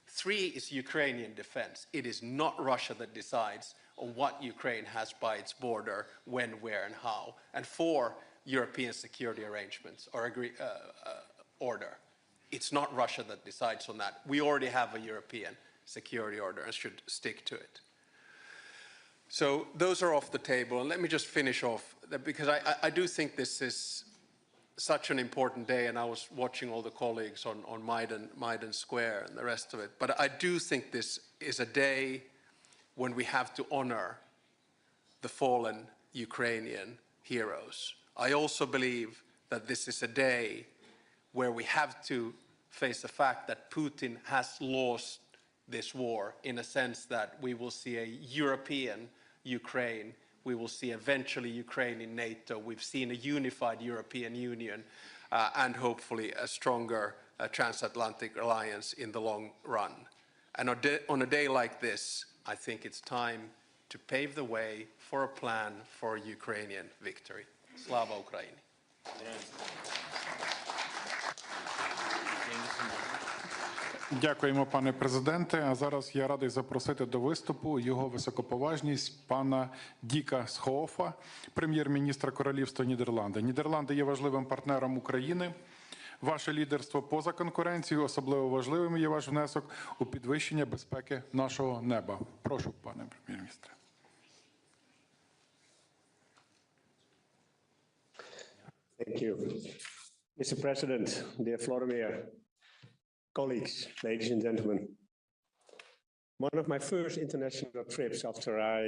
3 is Ukrainian defense. It is not Russia that decides on what Ukraine has by its border, when, where, and how. And 4, European security arrangements or order. It's not Russia that decides on that. We already have a European security order and should stick to it. So those are off the table. And let me just finish off, because I do think this is such an important day, and I was watching all the colleagues on Maidan Square and the rest of it. But I do think this is a day when we have to honor the fallen Ukrainian heroes. I also believe that this is a day where we have to face the fact that Putin has lost this war, in a sense that we will see a European Ukraine We will see eventually Ukraine in NATO. We've seen a unified European Union and hopefully a stronger transatlantic alliance in the long run. And on a day like this, I think it's time to pave the way for a plan for Ukrainian victory. Slava Ukraini. Дякуємо, пане президенте. А зараз я радий запросити до виступу його високоповажність пана Діка Схоофа, прем'єр-міністра Королівства Нідерланди. Нідерланди є важливим партнером України. Ваше лідерство поза конкуренцією, особливо важливим є ваш внесок у підвищення безпеки нашого неба. Прошу, пане прем'єр-міністре. Thank you. Mr. President, dear Volodymyr, colleagues, ladies and gentlemen. One of my first international trips after I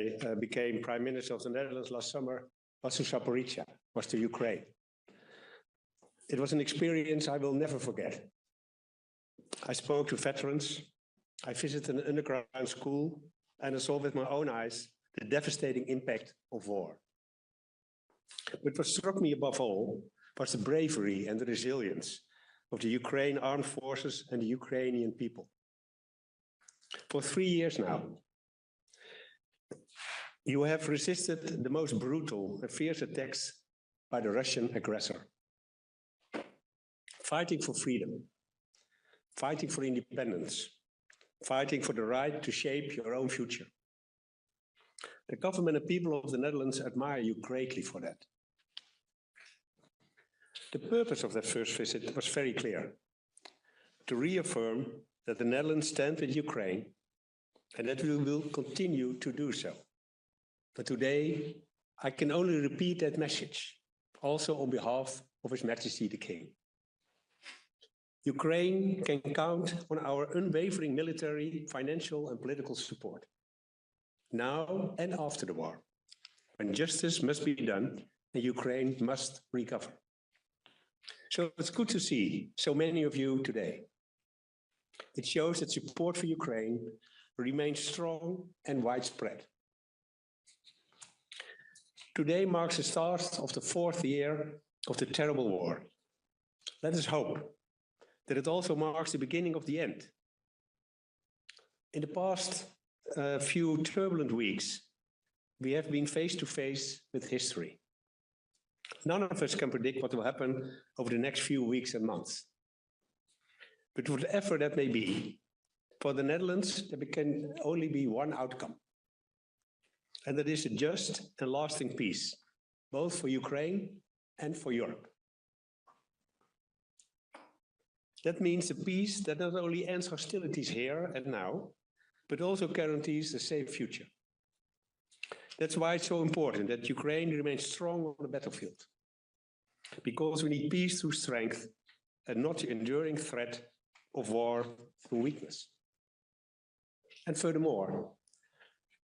became Prime Minister of the Netherlands last summer was to Zaporizhzhia, was to Ukraine. It was an experience I will never forget. I spoke to veterans, I visited an underground school, and I saw with my own eyes the devastating impact of war. But what struck me above all was the bravery and the resilience of the Ukraine armed forces and the Ukrainian people. For 3 years now, you have resisted the most brutal and fierce attacks by the Russian aggressor. Fighting for freedom, fighting for independence, fighting for the right to shape your own future. The government and people of the Netherlands admire you greatly for that. The purpose of that first visit was very clear: to reaffirm that the Netherlands stand with Ukraine and that we will continue to do so. But today, I can only repeat that message, also on behalf of His Majesty the King. Ukraine can count on our unwavering military, financial, and political support, now and after the war, when justice must be done and Ukraine must recover. So it's good to see so many of you today. It shows that support for Ukraine remains strong and widespread. Today marks the start of the 4th year of the terrible war. Let us hope that it also marks the beginning of the end. In the past few turbulent weeks, we have been face to face with history. None of us can predict what will happen over the next few weeks and months. But whatever that may be, for the Netherlands, there can only be one outcome. And that is a just and lasting peace, both for Ukraine and for Europe. That means a peace that not only ends hostilities here and now, but also guarantees a safe future. That's why it's so important that Ukraine remains strong on the battlefield. Because we need peace through strength and not the enduring threat of war through weakness. And furthermore,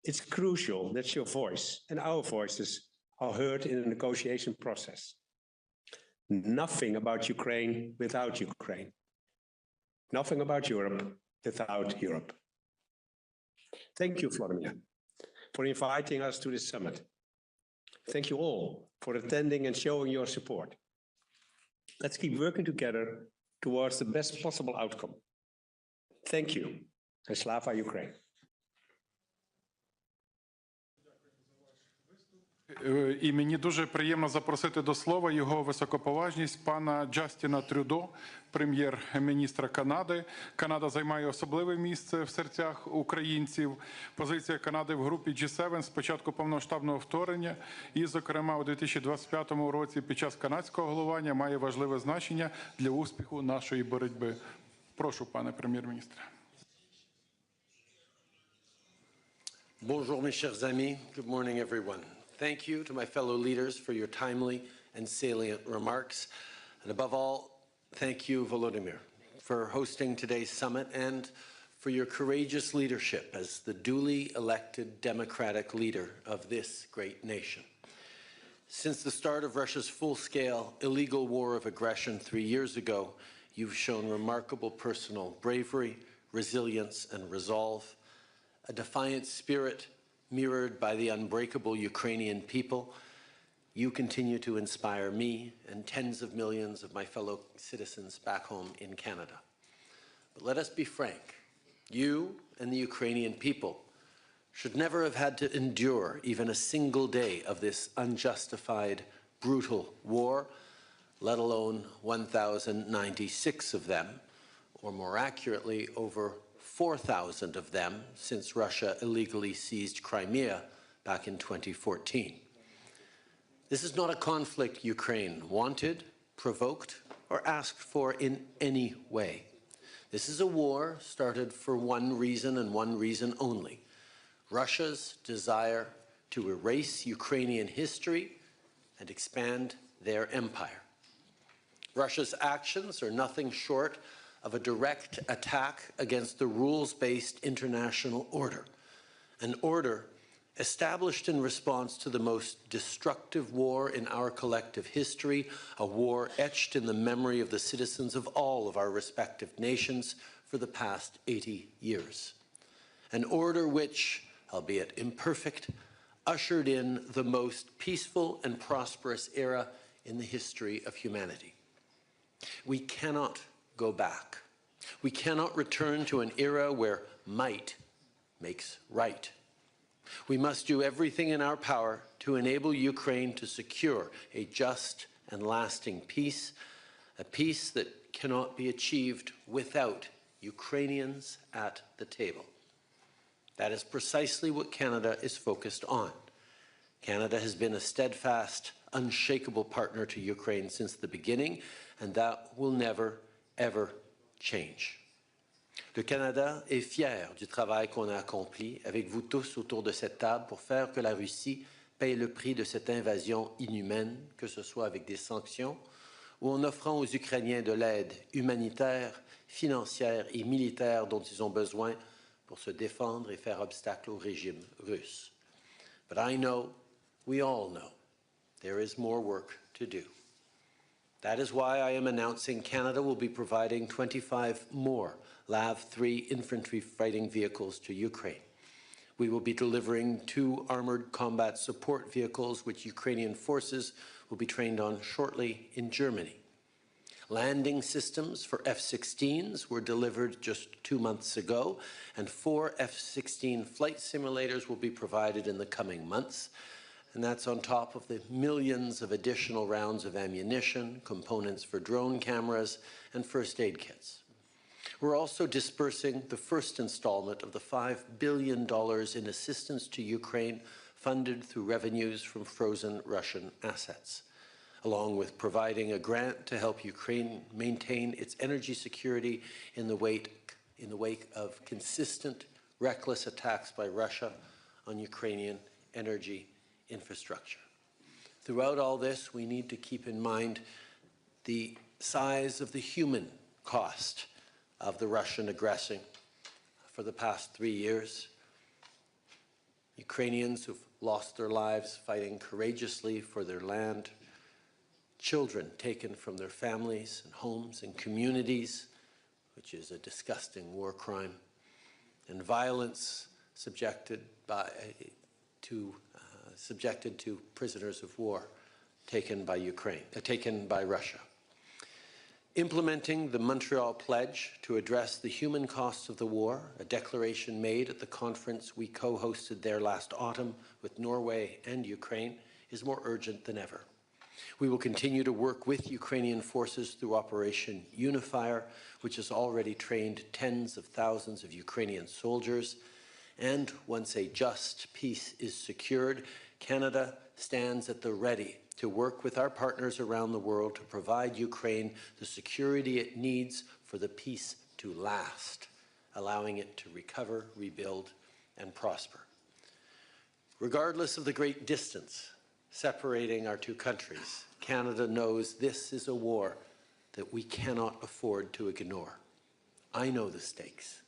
it's crucial that your voice and our voices are heard in the negotiation process. Nothing about Ukraine without Ukraine. Nothing about Europe without Europe. Thank you, Volodymyr, for inviting us to this summit. Thank you all for attending and showing your support. Let's keep working together towards the best possible outcome. Thank you, and Slava Ukraine. І мені дуже приємно запросити до слова його високоповажність пана Джастіна Трюдо, прем'єр-міністра Канади. Канада займає особливе місце в серцях українців. Позиція Канади в групі G7 з початку повномасштабного вторгнення і, зокрема, у 2025 році під час канадського головування має важливе значення для успіху нашої боротьби. Прошу, пане прем'єр-міністре. Bonjour, mes chers amis. Good morning, everyone. Thank you to my fellow leaders for your timely and salient remarks. And above all, thank you, Volodymyr, for hosting today's summit and for your courageous leadership as the duly elected democratic leader of this great nation. Since the start of Russia's full-scale illegal war of aggression 3 years ago, you've shown remarkable personal bravery, resilience, and resolve, a defiant spirit, mirrored by the unbreakable Ukrainian people, you continue to inspire me and tens of millions of my fellow citizens back home in Canada. But let us be frank, you and the Ukrainian people should never have had to endure even a single day of this unjustified, brutal war, let alone 1,096 of them, or more accurately, over 4,000 of them since Russia illegally seized Crimea back in 2014. This is not a conflict Ukraine wanted, provoked, or asked for in any way. This is a war started for one reason and one reason only: Russia's desire to erase Ukrainian history and expand their empire. Russia's actions are nothing short of a direct attack against the rules-based international order, an order established in response to the most destructive war in our collective history, a war etched in the memory of the citizens of all of our respective nations for the past 80 years. An order which, albeit imperfect, ushered in the most peaceful and prosperous era in the history of humanity. We cannot go back. We cannot return to an era where might makes right. We must do everything in our power to enable Ukraine to secure a just and lasting peace, a peace that cannot be achieved without Ukrainians at the table. That is precisely what Canada is focused on. Canada has been a steadfast, unshakable partner to Ukraine since the beginning, and that will never, ever change. Le Canada est fier du travail qu'on a accompli avec vous tous autour de cette table pour faire que la Russie paye le prix de cette invasion inhumaine, que ce soit avec des sanctions ou en offrant aux Ukrainiens de l'aide humanitaire, financière et militaire dont ils ont besoin pour se défendre et faire obstacle au régime russe. But I know, we all know, there is more work to do. That is why I am announcing Canada will be providing 25 more LAV-3 infantry fighting vehicles to Ukraine. We will be delivering 2 armored combat support vehicles which Ukrainian forces will be trained on shortly in Germany. Landing systems for F-16s were delivered just 2 months ago, and 4 F-16 flight simulators will be provided in the coming months. And that's on top of the millions of additional rounds of ammunition, components for drone cameras, and first aid kits. We're also dispersing the first installment of the $5 billion in assistance to Ukraine funded through revenues from frozen Russian assets, along with providing a grant to help Ukraine maintain its energy security in the wake of consistent, reckless attacks by Russia on Ukrainian energy infrastructure. Throughout all this, we need to keep in mind the size of the human cost of the Russian aggression for the past 3 years. Ukrainians who've lost their lives fighting courageously for their land, children taken from their families and homes and communities, which is a disgusting war crime, and violence subjected to prisoners of war taken by Russia. Implementing the Montreal Pledge to address the human costs of the war, a declaration made at the conference we co-hosted there last autumn with Norway and Ukraine, is more urgent than ever. We will continue to work with Ukrainian forces through Operation Unifier, which has already trained tens of thousands of Ukrainian soldiers. And once a just peace is secured, Canada stands at the ready to work with our partners around the world to provide Ukraine the security it needs for the peace to last, allowing it to recover, rebuild, and prosper. Regardless of the great distance separating our two countries, Canada knows this is a war that we cannot afford to ignore. I know the stakes.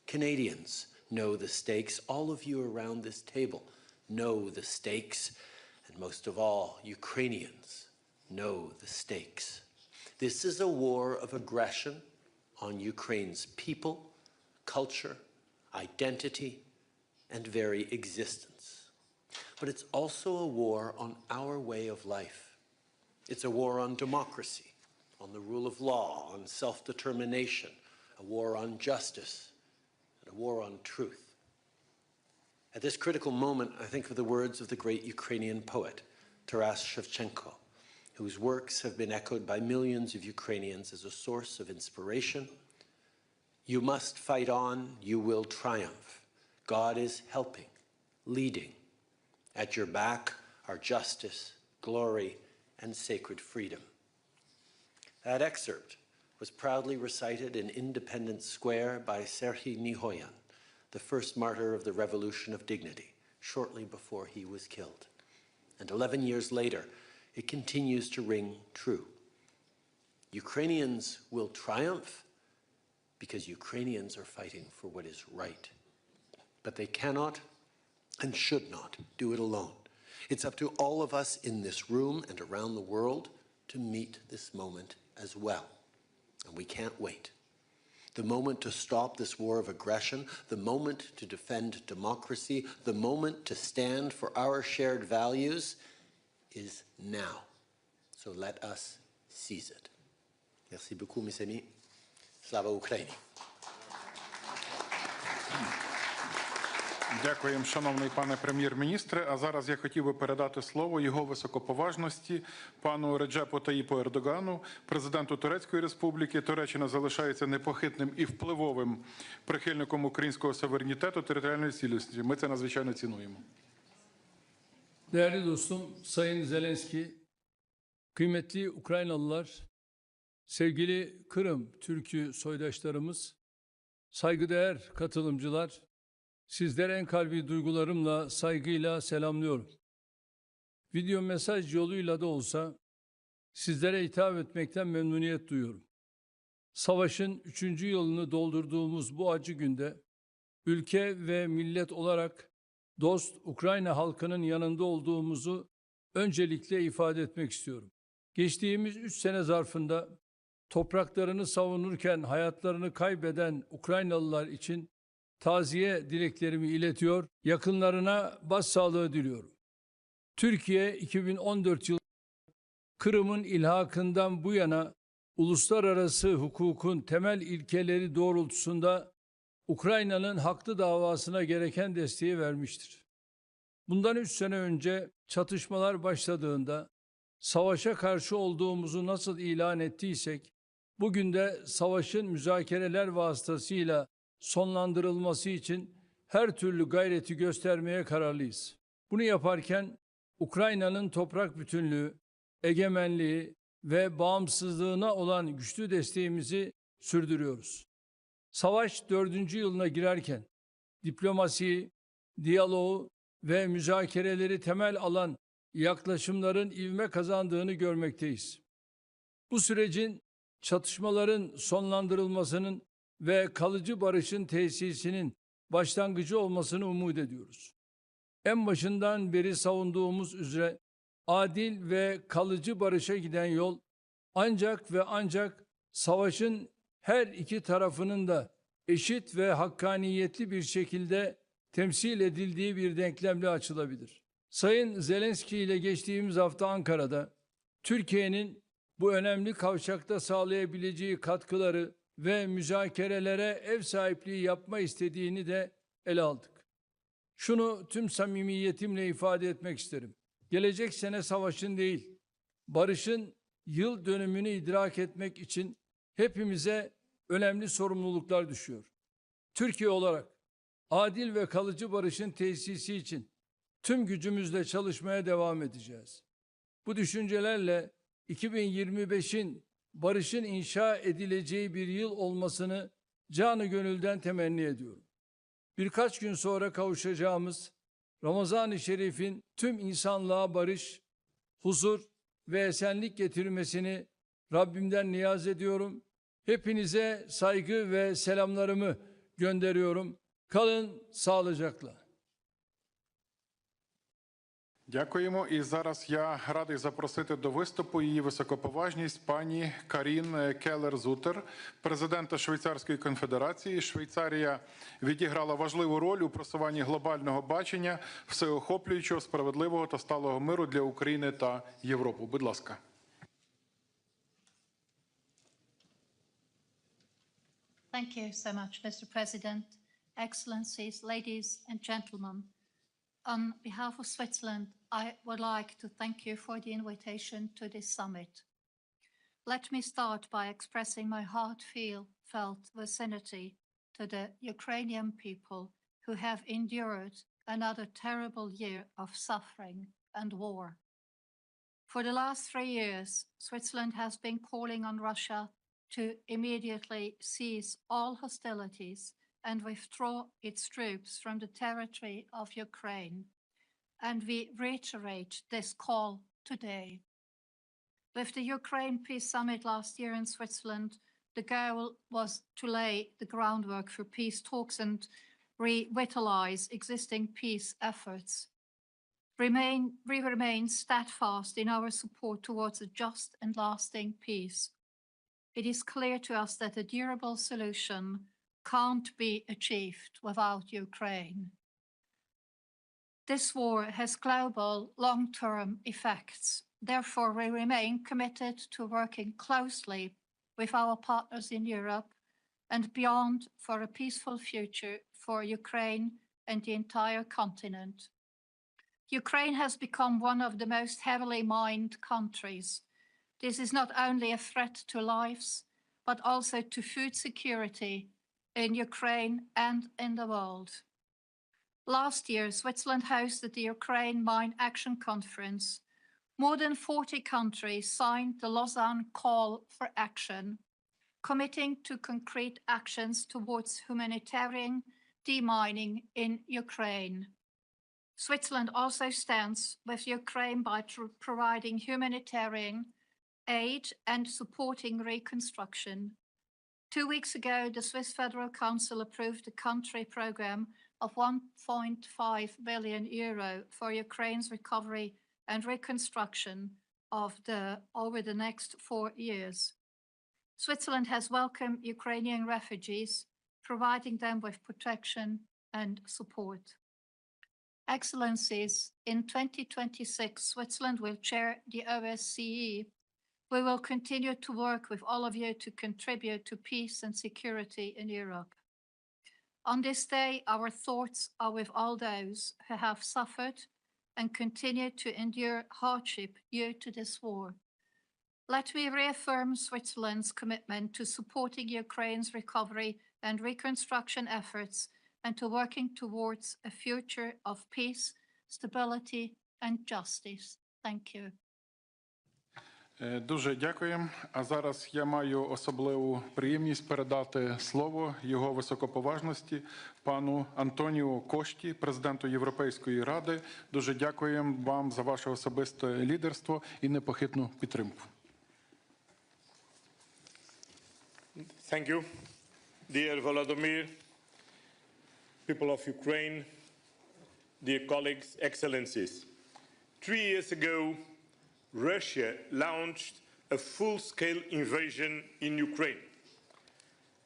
Canadians know the stakes. All of you around this table know the stakes. And most of all, Ukrainians know the stakes. This is a war of aggression on Ukraine's people, culture, identity, and very existence. but it's also a war on our way of life. It's a war on democracy, on the rule of law, on self-determination, a war on justice, and a war on truth. At this critical moment, I think of the words of the great Ukrainian poet, Taras Shevchenko, whose works have been echoed by millions of Ukrainians as a source of inspiration. You must fight on, you will triumph. God is helping, leading. At your back are justice, glory, and sacred freedom. That excerpt was proudly recited in Independence Square by Serhiy Nihoyan, the first martyr of the Revolution of Dignity, shortly before he was killed. And 11 years later, it continues to ring true. Ukrainians will triumph because Ukrainians are fighting for what is right. But they cannot and should not do it alone. It's up to all of us in this room and around the world to meet this moment as well. And we can't wait. The moment to stop this war of aggression, the moment to defend democracy, the moment to stand for our shared values is now. So let us seize it. Merci beaucoup, mes amis. Slava Ukraini. Дякуємо, шановний пане прем'єр-міністре. А зараз я хотів би передати слово його високоповажності пану Реджепу Таїпу Ердогану, президенту Турецької Республіки. Туреччина залишається непохитним і впливовим прихильником українського суверенітету, територіальної цілісності. Ми це надзвичайно цінуємо. Değerli dostum, Sayın Zelenskiy, kıymetli Ukraynalılar, sevgili Kırım Türk'ü soydaşlarımız, saygıdeğer katılımcılar, sizlere en kalbi duygularımla, saygıyla selamlıyorum. Video mesaj yoluyla da olsa sizlere hitap etmekten memnuniyet duyuyorum. Savaşın 3. yılını doldurduğumuz bu acı günde ülke ve millet olarak dost Ukrayna halkının yanında olduğumuzu öncelikle ifade etmek istiyorum. Geçtiğimiz 3 sene zarfında topraklarını savunurken hayatlarını kaybeden Ukraynalılar için taziye dileklerimi iletiyor, yakınlarına başsağlığı diliyorum. Türkiye 2014 yılında Kırım'ın ilhakından bu yana uluslararası hukukun temel ilkeleri doğrultusunda Ukrayna'nın haklı davasına gereken desteği vermiştir. Bundan 3 sene önce çatışmalar başladığında savaşa karşı olduğumuzu nasıl ilan ettiysek, bugün de savaşın müzakereler vasıtasıyla sonlandırılması için her türlü gayreti göstermeye kararlıyız. Bunu yaparken Ukrayna'nın toprak bütünlüğü, egemenliği ve bağımsızlığına olan güçlü desteğimizi sürdürüyoruz. Savaş 4. yılına girerken diplomasiyi, diyaloğu ve müzakereleri temel alan yaklaşımların ivme kazandığını görmekteyiz. Bu sürecin çatışmaların sonlandırılmasının ve kalıcı barışın tesisinin başlangıcı olmasını umut ediyoruz. En başından beri savunduğumuz üzere adil ve kalıcı barışa giden yol ancak ve ancak savaşın her iki tarafının da eşit ve hakkaniyetli bir şekilde temsil edildiği bir denklemle açılabilir. Sayın Zelenskiy ile geçtiğimiz hafta Ankara'da Türkiye'nin bu önemli kavşakta sağlayabileceği katkıları ve müzakerelere ev sahipliği yapma istediğini de ele aldık. Şunu tüm samimiyetimle ifade etmek isterim. Gelecek sene savaşın değil, barışın yıl dönümünü idrak etmek için hepimize önemli sorumluluklar düşüyor. Türkiye olarak adil ve kalıcı barışın tesisi için tüm gücümüzle çalışmaya devam edeceğiz. Bu düşüncelerle 2025'in barışın inşa edileceği bir yıl olmasını canı gönülden temenni ediyorum. Birkaç gün sonra kavuşacağımız Ramazan-ı Şerif'in tüm insanlığa barış, huzur ve esenlik getirmesini Rabbimden niyaz ediyorum. Hepinize saygı ve selamlarımı gönderiyorum. Kalın sağlıcakla. Дякуємо. І зараз я радий запросити до виступу її високоповажність пані Карін Келлер-Зутер, президента Швейцарської конфедерації. Швейцарія відіграла важливу роль у просуванні глобального бачення всеохоплюючого, справедливого та сталого миру для України та Європи. Будь ласка. Thank you so much, Mr. President, Excellencies, ladies and gentlemen. On behalf of Switzerland, I would like to thank you for the invitation to this summit. Let me start by expressing my heartfelt vicinity to the Ukrainian people who have endured another terrible year of suffering and war. For the last 3 years, Switzerland has been calling on Russia to immediately cease all hostilities and withdraw its troops from the territory of Ukraine. And we reiterate this call today. With the Ukraine Peace Summit last year in Switzerland, the goal was to lay the groundwork for peace talks and revitalize existing peace efforts. We remain steadfast in our support towards a just and lasting peace. It is clear to us that a durable solution can't be achieved without Ukraine. This war has global long-term effects. Therefore, we remain committed to working closely with our partners in Europe and beyond for a peaceful future for Ukraine and the entire continent. Ukraine has become one of the most heavily mined countries. This is not only a threat to lives, but also to food security in Ukraine and in the world. Last year, Switzerland hosted the Ukraine Mine Action Conference. More than 40 countries signed the Lausanne Call for Action, committing to concrete actions towards humanitarian demining in Ukraine. Switzerland also stands with Ukraine by providing humanitarian aid and supporting reconstruction. 2 weeks ago, the Swiss Federal Council approved a country program of 1.5 billion euro for Ukraine's recovery and reconstruction over the next 4 years. Switzerland has welcomed Ukrainian refugees, providing them with protection and support. Excellencies, in 2026, Switzerland will chair the OSCE. We will continue to work with all of you to contribute to peace and security in Europe. On this day, our thoughts are with all those who have suffered and continue to endure hardship due to this war. Let me reaffirm Switzerland's commitment to supporting Ukraine's recovery and reconstruction efforts and to working towards a future of peace, stability and justice. Thank you. Дуже дякуємо. А зараз я маю особливу приємність передати слово його високоповажності пану Антоніо Кошті, президенту Європейської ради. Дуже дякуємо вам за ваше особисте лідерство і непохитну підтримку. Thank you, dear Volodymyr, people of Ukraine, dear colleagues, excellencies. 3 years ago, Russia launched a full-scale invasion in Ukraine,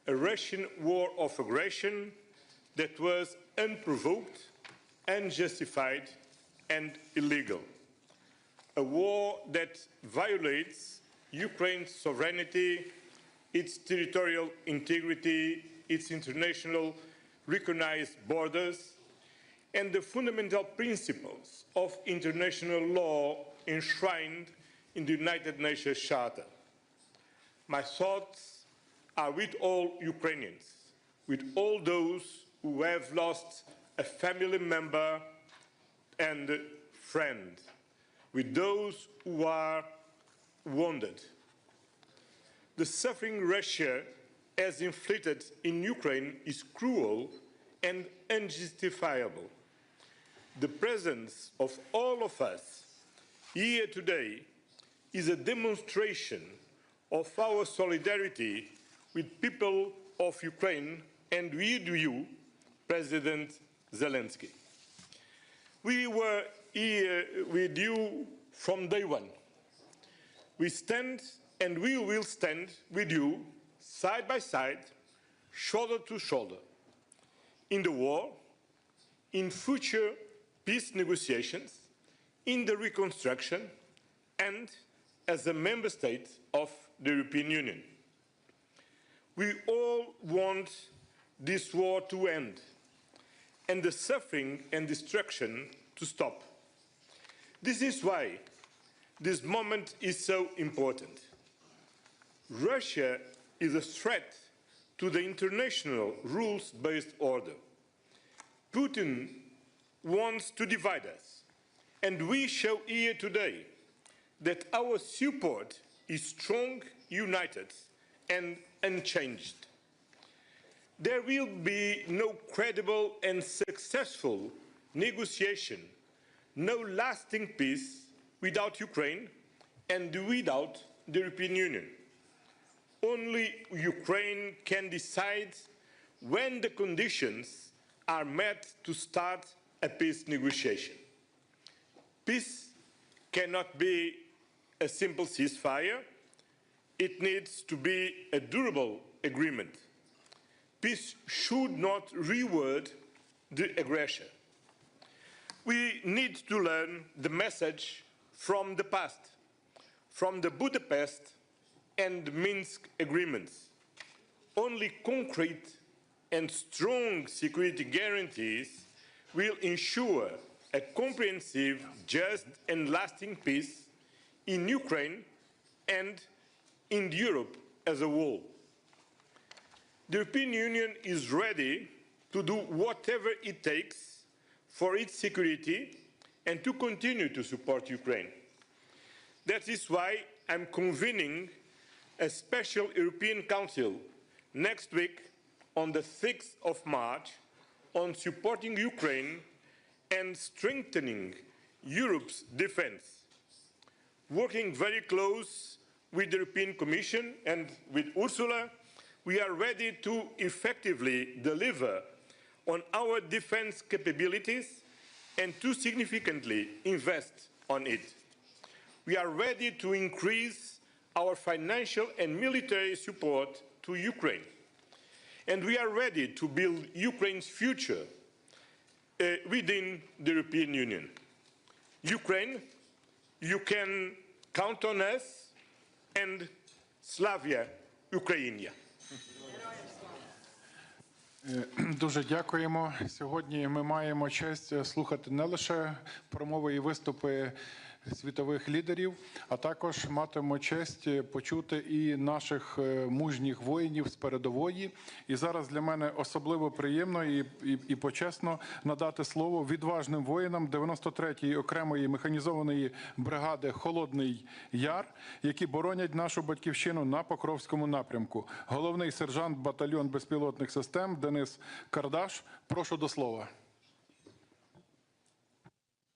a Russian war of aggression that was unprovoked, unjustified, and illegal. A war that violates Ukraine's sovereignty, its territorial integrity, its international recognized borders, and the fundamental principles of international law enshrined in the United Nations Charter. My thoughts are with all Ukrainians, with all those who have lost a family member and friend, with those who are wounded. The suffering Russia has inflicted in Ukraine is cruel and unjustifiable. The presence of all of us here today is a demonstration of our solidarity with people of Ukraine and with you, President Zelensky. We were here with you from day one. We stand and we will stand with you side by side, shoulder to shoulder, in the war, in future peace negotiations, in the reconstruction, and as a member state of the European Union. We all want this war to end and the suffering and destruction to stop. This is why this moment is so important. Russia is a threat to the international rules-based order. Putin wants to divide us, and we show here today that our support is strong, united, and unchanged. There will be no credible and successful negotiation, no lasting peace without Ukraine and without the European Union. Only Ukraine can decide when the conditions are met to start a peace negotiation. Peace cannot be a simple ceasefire. It needs to be a durable agreement. Peace should not reward the aggression. We need to learn the message from the past, from the Budapest and Minsk agreements. Only concrete and strong security guarantees will ensure a comprehensive, just and lasting peace in Ukraine and in Europe as a whole. The European Union is ready to do whatever it takes for its security and to continue to support Ukraine. That is why I'm convening a special European Council next week on the 6th of March on supporting Ukraine and strengthening Europe's defense. Working very close with the European Commission and with Ursula, we are ready to effectively deliver on our defense capabilities and to significantly invest on it. We are ready to increase our financial and military support to Ukraine. And we are ready to build Ukraine's future within the European Union. Ukraine, you can count on us, and Slavia Ukrainia. Дуже дякуємо. Сьогодні ми маємо честь слухати не лише промови і виступи світових лідерів, а також матимемо честь почути і наших мужніх воїнів з передової. І зараз для мене особливо приємно і почесно надати слово відважним воїнам 93-ї окремої механізованої бригади «Холодний Яр», які боронять нашу батьківщину на Покровському напрямку. Головний сержант батальйон безпілотних систем Денис Кардаш. Прошу до слова.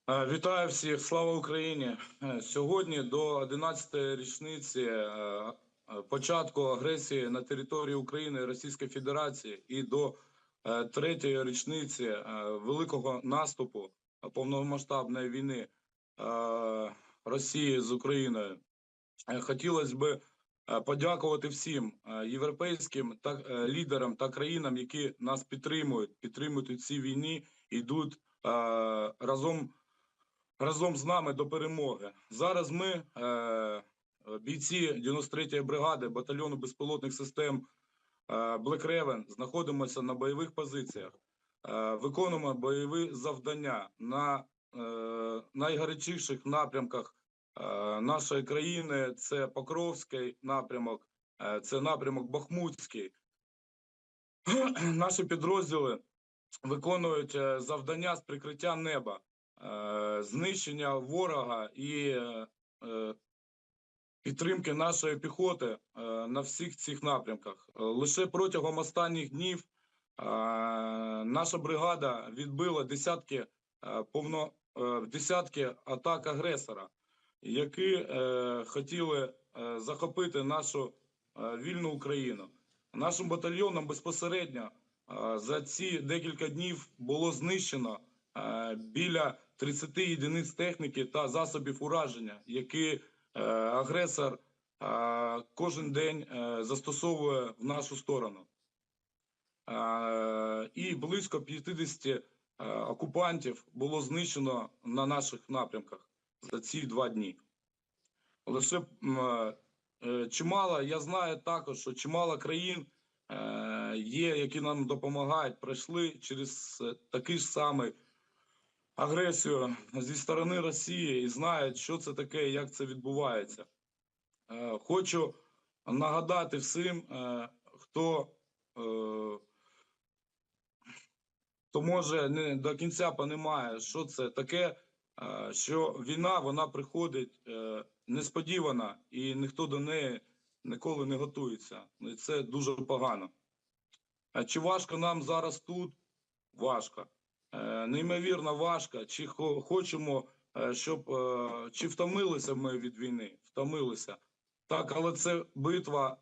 Вітаю всіх, слава Україні! Сьогодні до 11-ї річниці початку агресії на території України Російської Федерації і до 3-ї річниці великого наступу повномасштабної війни Росії з Україною. Хотілося б подякувати всім європейським лідерам та країнам, які нас підтримують у цій війні, йдуть разом з нами до перемоги. Зараз ми, бійці 93-ї бригади батальйону безпілотних систем Black Raven, знаходимося на бойових позиціях, виконуємо бойові завдання на найгарячіших напрямках нашої країни. Це Покровський напрямок, це напрямок Бахмутський. Наші підрозділи виконують завдання з прикриття неба, знищення ворога і підтримки нашої піхоти на всіх цих напрямках. Лише протягом останніх днів наша бригада відбила десятки атак агресора, які хотіли захопити нашу вільну Україну. Нашим батальйоном безпосередньо за ці декілька днів було знищено біля 30 єдиниць техніки та засобів ураження, які агресор кожен день застосовує в нашу сторону. І близько 50 окупантів було знищено на наших напрямках за ці 2 дні. Лише чимало, я знаю також, що чимало країн є, які нам допомагають, пройшли через такий ж самий агресію зі сторони Росії і знають, що це таке і як це відбувається. Хочу нагадати всім, хто може не до кінця розуміє, що це таке, що війна, вона приходить несподівано і ніхто до неї ніколи не готується. І це дуже погано. Чи важко нам зараз тут? Важко. Неймовірно важко. Чи хочемо, чи втомилися ми від війни? Втомилися. Так, але це битва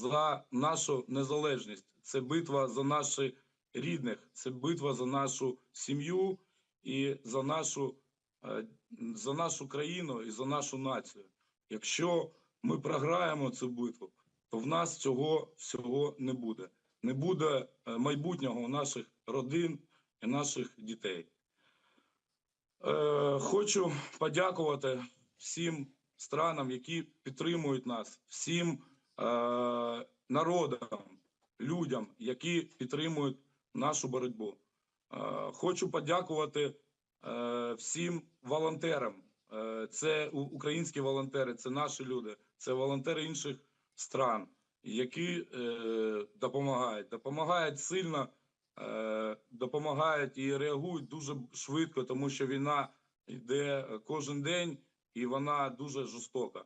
за нашу незалежність. Це битва за наших рідних. Це битва за нашу сім'ю і за нашу країну і за нашу націю. Якщо ми програємо цю битву, то в нас цього всього не буде. Не буде майбутнього наших родин і наших дітей. Хочу подякувати всім странам, які підтримують нас, всім народам, людям, які підтримують нашу боротьбу. Хочу подякувати всім волонтерам. Це українські волонтери, це наші люди, це волонтери інших стран, які допомагають сильно, допомагають і реагують дуже швидко, тому що війна йде кожен день і вона дуже жорстока.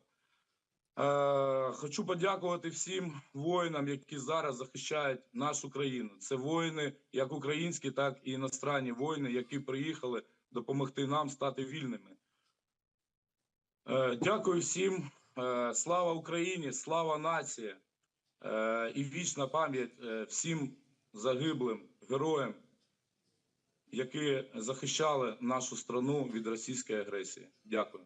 Хочу подякувати всім воїнам, які зараз захищають нашу країну. Це воїни, як українські, так і іностранні воїни, які приїхали допомогти нам стати вільними. Дякую всім. Слава Україні, слава нації і вічна пам'ять всім загиблим героям, які захищали нашу страну від російської агресії. Дякую.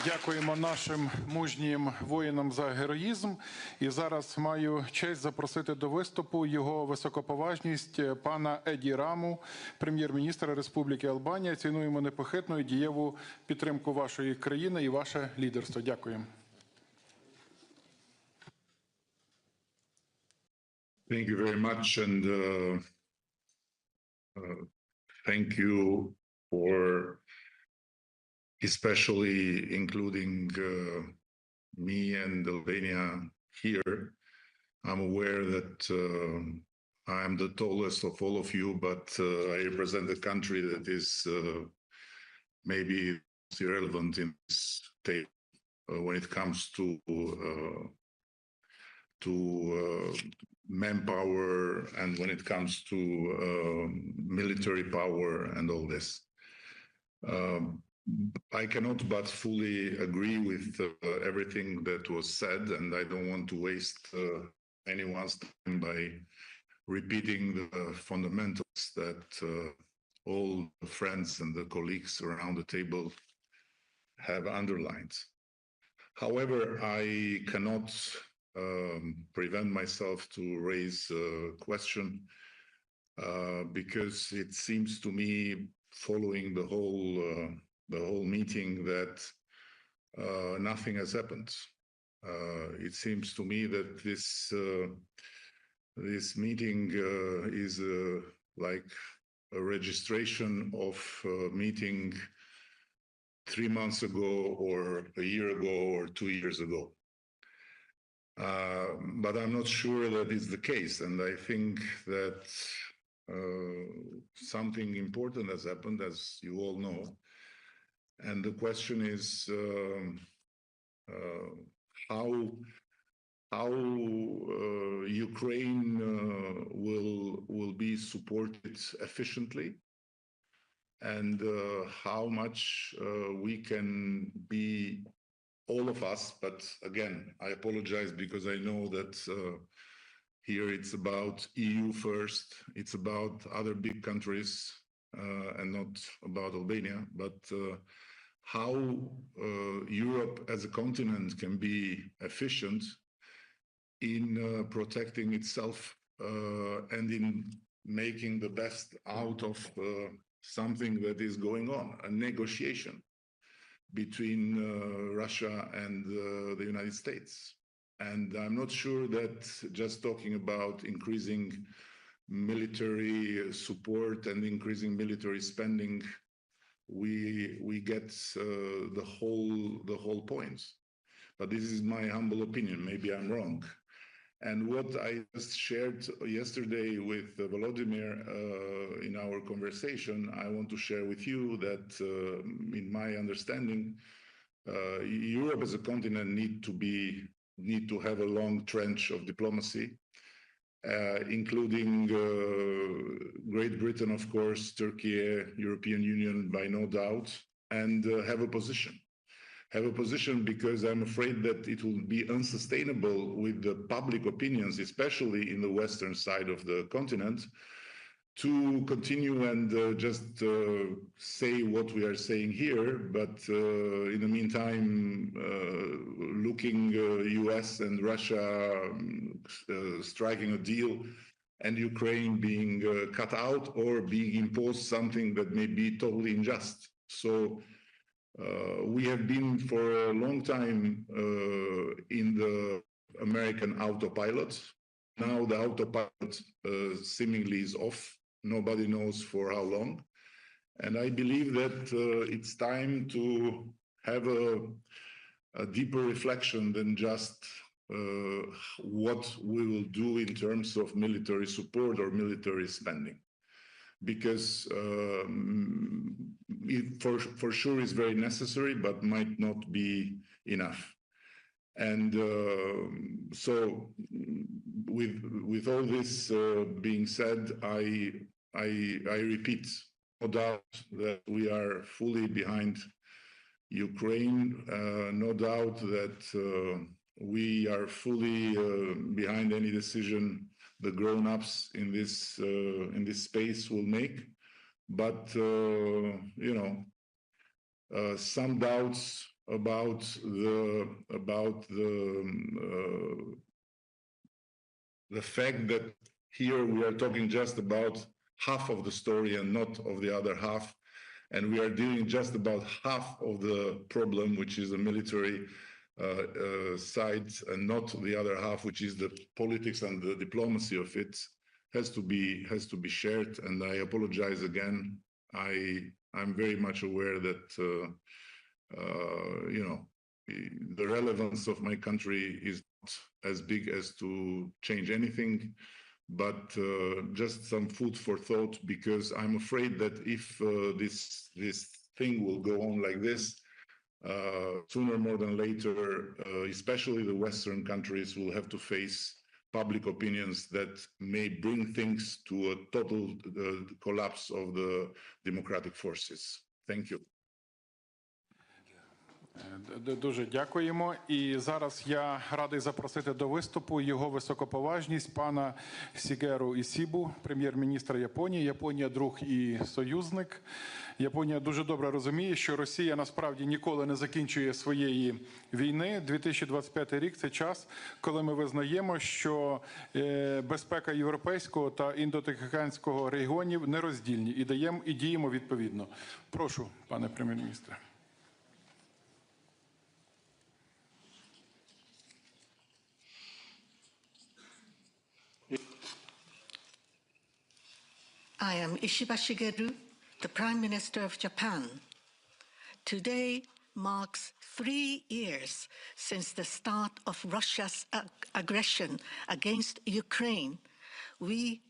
Дякуємо нашим мужнім воїнам за героїзм. І зараз маю честь запросити до виступу його високоповажність пана Еді Раму, прем'єр-міністра Республіки Албанія. Цінуємо непохитну і дієву підтримку вашої країни і ваше лідерство. Дякуємо. Thank you very much, and thank you for especially including me and Albania here. I'm aware that I am the tallest of all of you, but I represent a country that is maybe irrelevant in this state when it comes to manpower and when it comes to military power and all this. I cannot but fully agree with everything that was said, and I don't want to waste anyone's time by repeating the fundamentals that all the friends and the colleagues around the table have underlined. However, I cannot prevent myself to raise a question because it seems to me, following the whole meeting, that nothing has happened. It seems to me that this meeting is like a registration of a meeting 3 months ago, or a year ago, or 2 years ago. But I'm not sure that is the case, and I think that something important has happened, as you all know. And the question is how Ukraine will be supported efficiently, and how much we can be, all of us. But again, I apologize because I know that Here it's about EU first, it's about other big countries and not about Albania, but how Europe as a continent can be efficient in protecting itself and in making the best out of something that is going on, a negotiation between Russia and the United States. And I'm not sure that just talking about increasing military support and increasing military spending, we get the whole point. But this is my humble opinion. Maybe I'm wrong. And what I just shared yesterday with Volodymyr in our conversation, I want to share with you that, in my understanding, Europe as a continent need to have a long trench of diplomacy, including Great Britain, of course, Turkey, European Union, by no doubt, and have a position. Have a position because I'm afraid that it will be unsustainable with the public opinions, especially in the western side of the continent, to continue and just say what we are saying here, but in the meantime, looking US and Russia striking a deal and Ukraine being cut out or being imposed something that may be totally unjust. So we have been for a long time in the American autopilot. Now the autopilot seemingly is off. Nobody knows for how long. And I believe that it's time to have a deeper reflection than just what we will do in terms of military support or military spending. Because it for sure is very necessary, but might not be enough. And so with all this being said, I repeat, no doubt that we are fully behind Ukraine, no doubt that we are fully behind any decision the grown-ups in this space will make, but you know, some doubts about the fact that here we are talking just about half of the story and not of the other half, and we are dealing just about half of the problem, which is the military side, and not the other half, which is the politics and the diplomacy of it, has to be shared. And I apologize again. I'm very much aware that you know, the relevance of my country is not as big as to change anything, but just some food for thought, because I'm afraid that if this thing will go on like this, sooner more than later, especially the Western countries will have to face public opinions that may bring things to a total collapse of the democratic forces. Thank you. Дуже дякуємо. І зараз я радий запросити до виступу його високоповажність пана Сігеру Ісібу, прем'єр-міністра Японії. Японія – друг і союзник. Японія дуже добре розуміє, що Росія насправді ніколи не закінчує своєї війни. 2025 рік – це час, коли ми визнаємо, що безпека європейського та індотихоокеанського регіонів нероздільні і діємо відповідно. Прошу, пане прем'єр-міністре. I am Ishiba Shigeru, the Prime Minister of Japan. Today marks 3 years since the start of Russia's aggression against Ukraine. We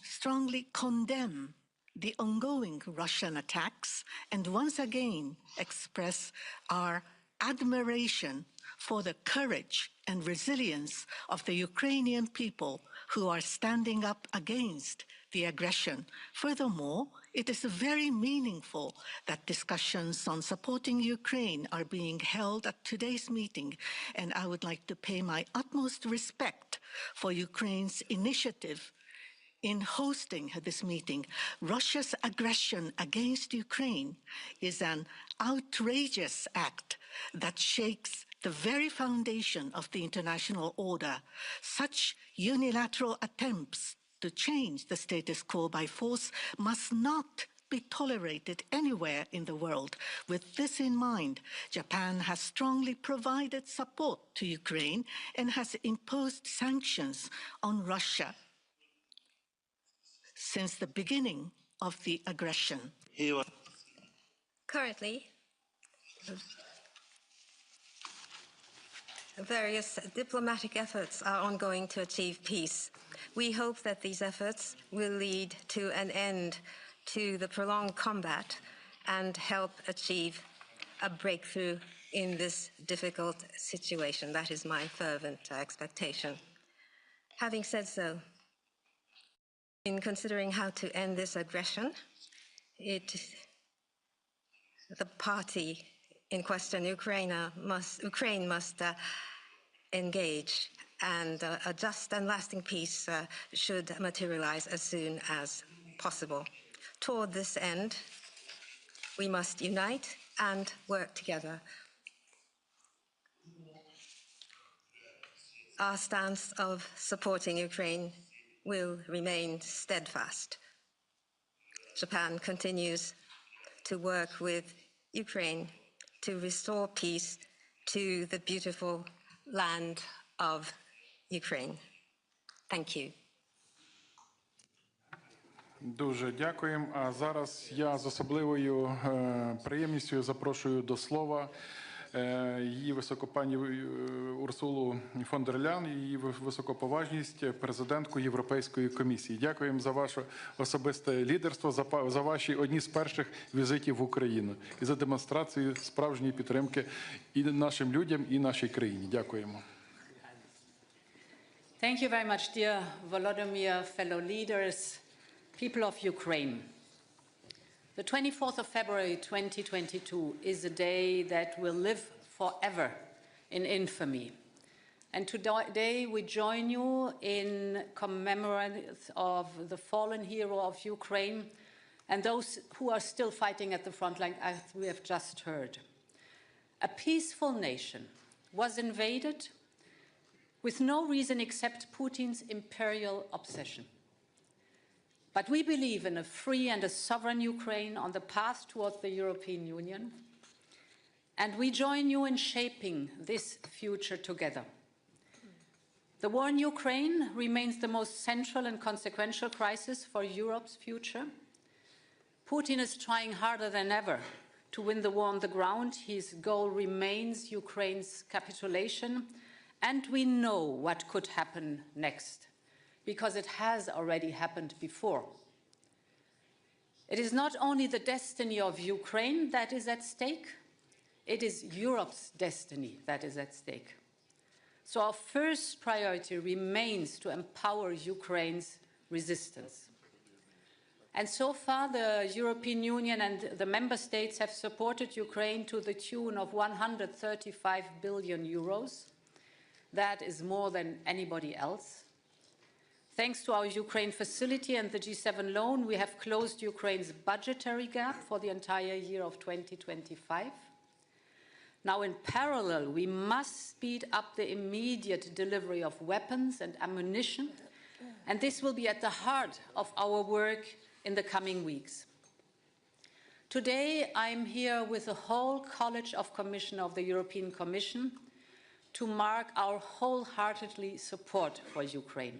strongly condemn the ongoing Russian attacks and once again express our admiration for the courage and resilience of the Ukrainian people who are standing up against the aggression. Furthermore, it is very meaningful that discussions on supporting Ukraine are being held at today's meeting, and I would like to pay my utmost respect for Ukraine's initiative in hosting this meeting. Russia's aggression against Ukraine is an outrageous act that shakes the very foundation of the international order. Such unilateral attempts to change the status quo by force must not be tolerated anywhere in the world. With this in mind, Japan has strongly provided support to Ukraine and has imposed sanctions on Russia since the beginning of the aggression. Currently, various diplomatic efforts are ongoing to achieve peace. We hope that these efforts will lead to an end to the prolonged combat and help achieve a breakthrough in this difficult situation. That is my fervent expectation. Having said so, in considering how to end this aggression, the party in question, Ukraine must engage, and a just and lasting peace should materialize as soon as possible. Toward this end, we must unite and work together. Our stance of supporting Ukraine will remain steadfast. Japan continues to work with Ukraine to restore peace to the beautiful land of Ukraine. Thank you. Дуже дякуємо. А зараз я з особливою приємністю запрошую до слова її високопані Урсулу фон дер Ляйен, її високоповажність, президентку Європейської комісії. Дякуємо за ваше особисте лідерство, за ваші одні з перших візитів в Україну і за демонстрацію справжньої підтримки і нашим людям, і нашій країні. Дякуємо. Thank you very much, dear Volodymyr, fellow leaders, people of Ukraine. The 24th of February 2022 is a day that will live forever in infamy. And today we join you in commemoration of the fallen hero of Ukraine and those who are still fighting at the front line, as we have just heard. A peaceful nation was invaded with no reason except Putin's imperial obsession. But we believe in a free and a sovereign Ukraine on the path towards the European Union, and we join you in shaping this future together. The war in Ukraine remains the most central and consequential crisis for Europe's future. Putin is trying harder than ever to win the war on the ground. His goal remains Ukraine's capitulation, and we know what could happen next, because it has already happened before. It is not only the destiny of Ukraine that is at stake, it is Europe's destiny that is at stake. So our first priority remains to empower Ukraine's resistance. And so far, the European Union and the member states have supported Ukraine to the tune of 135 billion euros. That is more than anybody else. Thanks to our Ukraine facility and the G7 loan, we have closed Ukraine's budgetary gap for the entire year of 2025. Now, in parallel, we must speed up the immediate delivery of weapons and ammunition, and this will be at the heart of our work in the coming weeks. Today, I'm here with the whole College of Commissioners of the European Commission to mark our wholeheartedly support for Ukraine.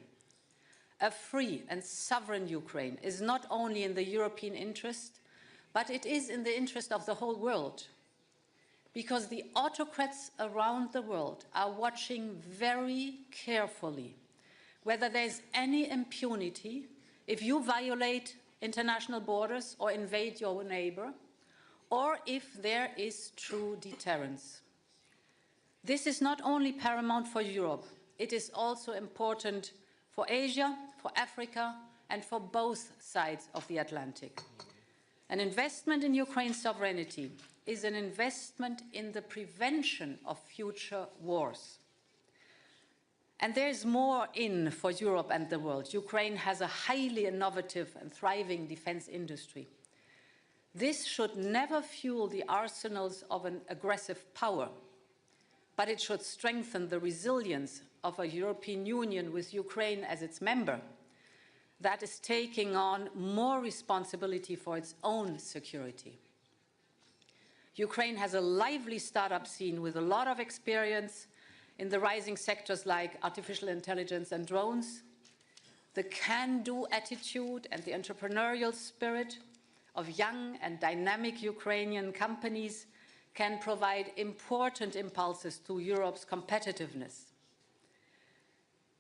A free and sovereign Ukraine is not only in the European interest, but it is in the interest of the whole world, because the autocrats around the world are watching very carefully whether there's any impunity if you violate international borders or invade your neighbor, or if there is true deterrence. This is not only paramount for Europe, it is also important for Asia, for Africa, and for both sides of the Atlantic. An investment in Ukraine's sovereignty is an investment in the prevention of future wars. And there's more in for Europe and the world. Ukraine has a highly innovative and thriving defense industry. This should never fuel the arsenals of an aggressive power, but it should strengthen the resilience of a European Union with Ukraine as its member that is taking on more responsibility for its own security. Ukraine has a lively startup scene with a lot of experience in the rising sectors like artificial intelligence and drones. The can-do attitude and the entrepreneurial spirit of young and dynamic Ukrainian companies can provide important impulses to Europe's competitiveness.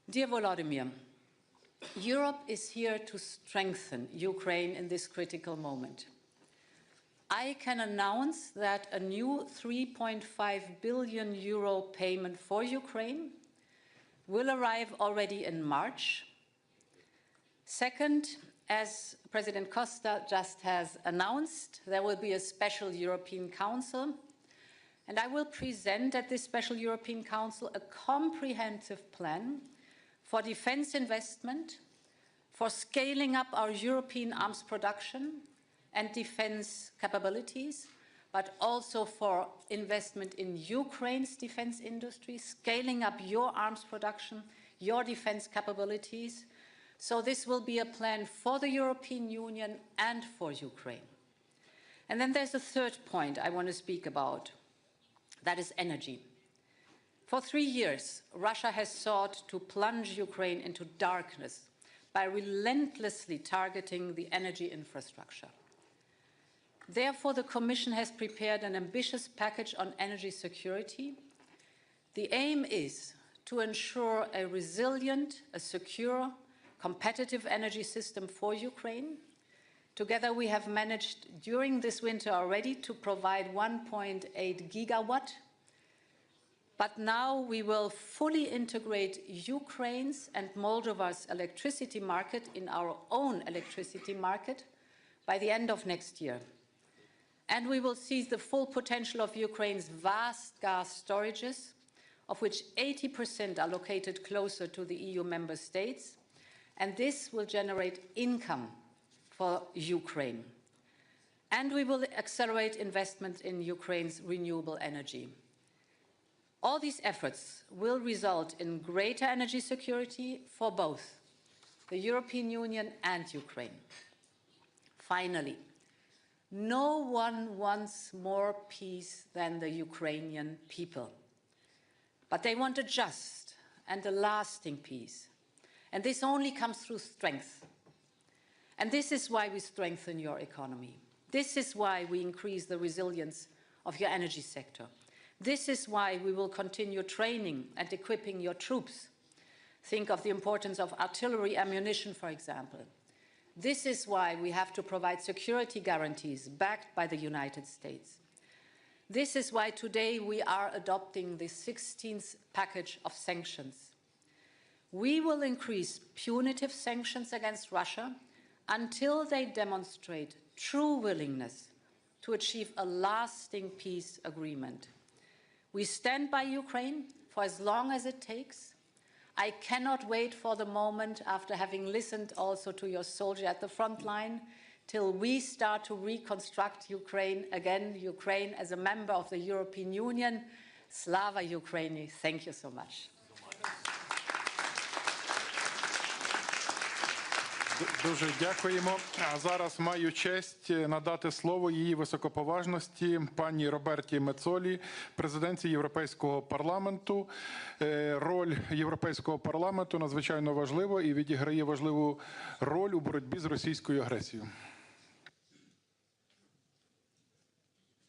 Dear Volodymyr, Europe is here to strengthen Ukraine in this critical moment. I can announce that a new 3.5 billion euro payment for Ukraine will arrive already in March. Second, as President Costa just has announced, there will be a special European Council, and I will present at this special European Council a comprehensive plan for defense investment, for scaling up our European arms production and defense capabilities, but also for investment in Ukraine's defense industry, scaling up your arms production, your defense capabilities. So this will be a plan for the European Union and for Ukraine. And then there's a third point I want to speak about. That is energy. For 3 years, Russia has sought to plunge Ukraine into darkness by relentlessly targeting the energy infrastructure. Therefore, the Commission has prepared an ambitious package on energy security. The aim is to ensure a resilient, a secure, competitive energy system for Ukraine. Together, we have managed during this winter already to provide 1.8 gigawatt. But now we will fully integrate Ukraine's and Moldova's electricity market in our own electricity market by the end of next year. And we will seize the full potential of Ukraine's vast gas storages, of which 80% are located closer to the EU member states. And this will generate income for Ukraine. And we will accelerate investment in Ukraine's renewable energy. All these efforts will result in greater energy security for both the European Union and Ukraine. Finally, no one wants more peace than the Ukrainian people. But they want a just and a lasting peace. And this only comes through strength. And this is why we strengthen your economy. This is why we increase the resilience of your energy sector. This is why we will continue training and equipping your troops. Think of the importance of artillery ammunition, for example. This is why we have to provide security guarantees backed by the United States. This is why today we are adopting the 16th package of sanctions. We will increase punitive sanctions against Russia until they demonstrate true willingness to achieve a lasting peace agreement. We stand by Ukraine for as long as it takes. I cannot wait for the moment, after having listened also to your soldier at the front line, till we start to reconstruct Ukraine again, Ukraine as a member of the European Union. Slava Ukraini. Thank you so much. Дуже дякуємо. А зараз маю честь надати слово її високоповажності пані Роберті Мецолі, президентці Європейського парламенту. Роль Європейського парламенту надзвичайно важлива і відіграє важливу роль у боротьбі з російською агресією.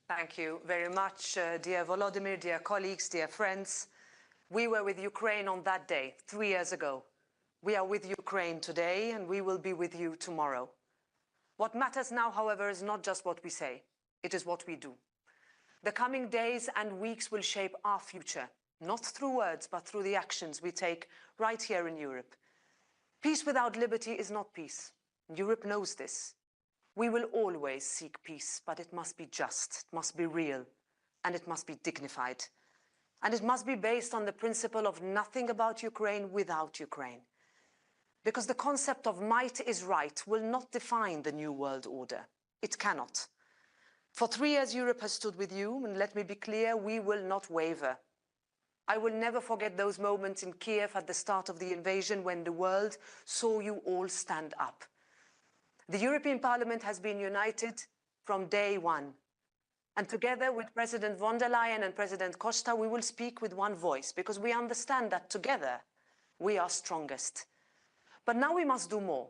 Thank you very much, dear Volodymyr, dear colleagues, dear friends. We were with Ukraine on that day, 3 years ago. We are with Ukraine today, and we will be with you tomorrow. What matters now, however, is not just what we say. It is what we do. The coming days and weeks will shape our future, not through words, but through the actions we take right here in Europe. Peace without liberty is not peace. Europe knows this. We will always seek peace, but it must be just, it must be real, and it must be dignified. And it must be based on the principle of nothing about Ukraine without Ukraine. Because the concept of might is right will not define the new world order. It cannot. For 3 years, Europe has stood with you, and let me be clear, we will not waver. I will never forget those moments in Kyiv at the start of the invasion when the world saw you all stand up. The European Parliament has been united from day one. And together with President von der Leyen and President Costa, we will speak with one voice because we understand that together we are strongest. But now we must do more.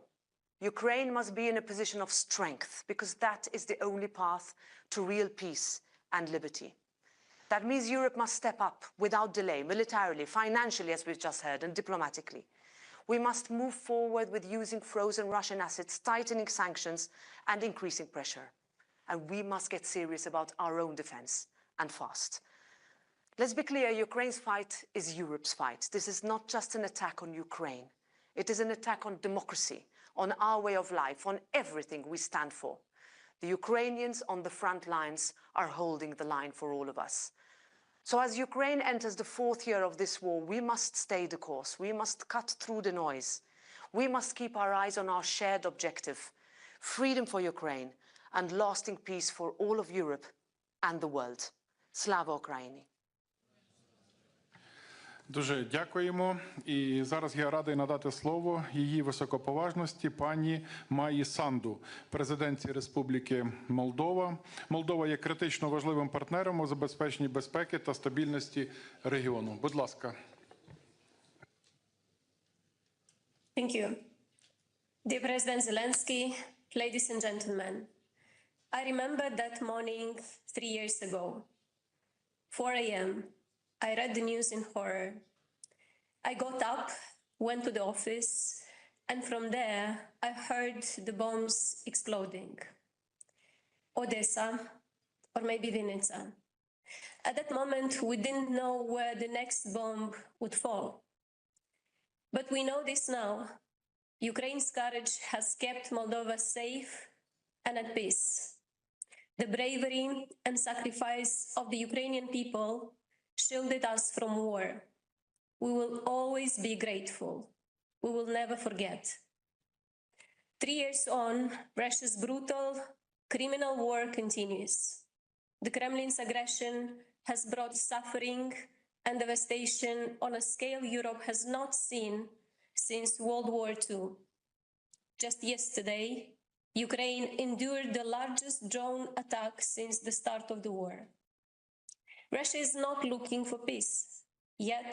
Ukraine must be in a position of strength because that is the only path to real peace and liberty. That means Europe must step up without delay, militarily, financially, as we've just heard, and diplomatically. We must move forward with using frozen Russian assets, tightening sanctions, and increasing pressure. And we must get serious about our own defense, and fast. Let's be clear, Ukraine's fight is Europe's fight. This is not just an attack on Ukraine. It is an attack on democracy, on our way of life, on everything we stand for. The Ukrainians on the front lines are holding the line for all of us. So as Ukraine enters the 4th year of this war, we must stay the course. We must cut through the noise. We must keep our eyes on our shared objective, freedom for Ukraine and lasting peace for all of Europe and the world. Slava Ukraini! Дуже дякуємо. І зараз я радий надати слово її високоповажності пані Майі Санду, президентці Республіки Молдова. Молдова є критично важливим партнером у забезпеченні безпеки та стабільності регіону. Будь ласка. Thank you. Dear President Zelensky, ladies and gentlemen, I remember that morning 3 years ago, 4 a.m., I read the news in horror. I got up, went to the office, and from there, I heard the bombs exploding. Odessa, or maybe Vinica. At that moment, we didn't know where the next bomb would fall. But we know this now. Ukraine's courage has kept Moldova safe and at peace. The bravery and sacrifice of the Ukrainian people shielded us from war. We will always be grateful. We will never forget. 3 years on, Russia's brutal criminal war continues. The Kremlin's aggression has brought suffering and devastation on a scale Europe has not seen since World War II. Just yesterday, Ukraine endured the largest drone attack since the start of the war. Russia is not looking for peace, yet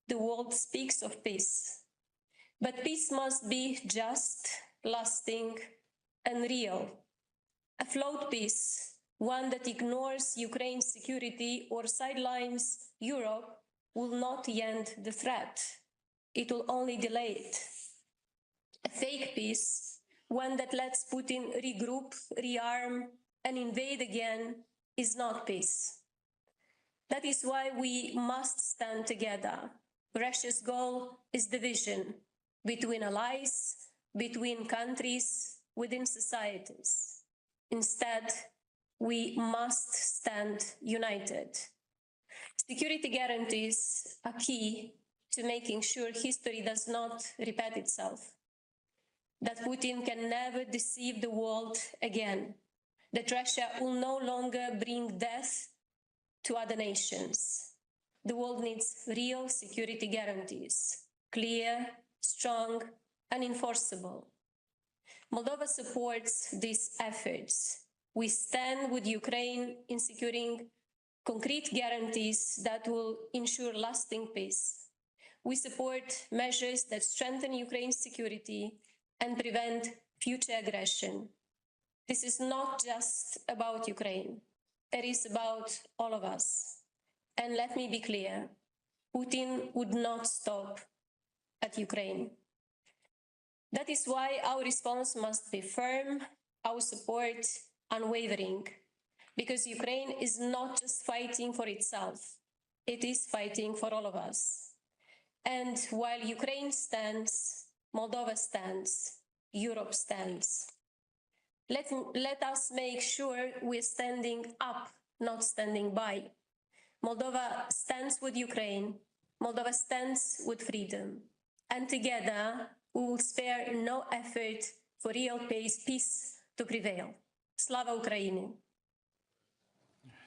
the world speaks of peace. But peace must be just, lasting, and real. A flawed peace, one that ignores Ukraine's security or sidelines Europe, will not end the threat. It will only delay it. A fake peace, one that lets Putin regroup, rearm, and invade again, is not peace. That is why we must stand together. Russia's goal is division between allies, between countries, within societies. Instead, we must stand united. Security guarantees are key to making sure history does not repeat itself, that Putin can never deceive the world again, that Russia will no longer bring death to other nations. The world needs real security guarantees, clear, strong, and enforceable. Moldova supports these efforts. We stand with Ukraine in securing concrete guarantees that will ensure lasting peace. We support measures that strengthen Ukraine's security and prevent future aggression. This is not just about Ukraine. It is about all of us. And let me be clear, Putin would not stop at Ukraine. That is why our response must be firm, our support unwavering, because Ukraine is not just fighting for itself, it is fighting for all of us. And while Ukraine stands, Moldova stands, Europe stands. Let us make sure we're standing up, not standing by. Moldova stands with Ukraine. Moldova stands with freedom. And together, we will spare no effort for real peace to prevail. Slava Ukraini!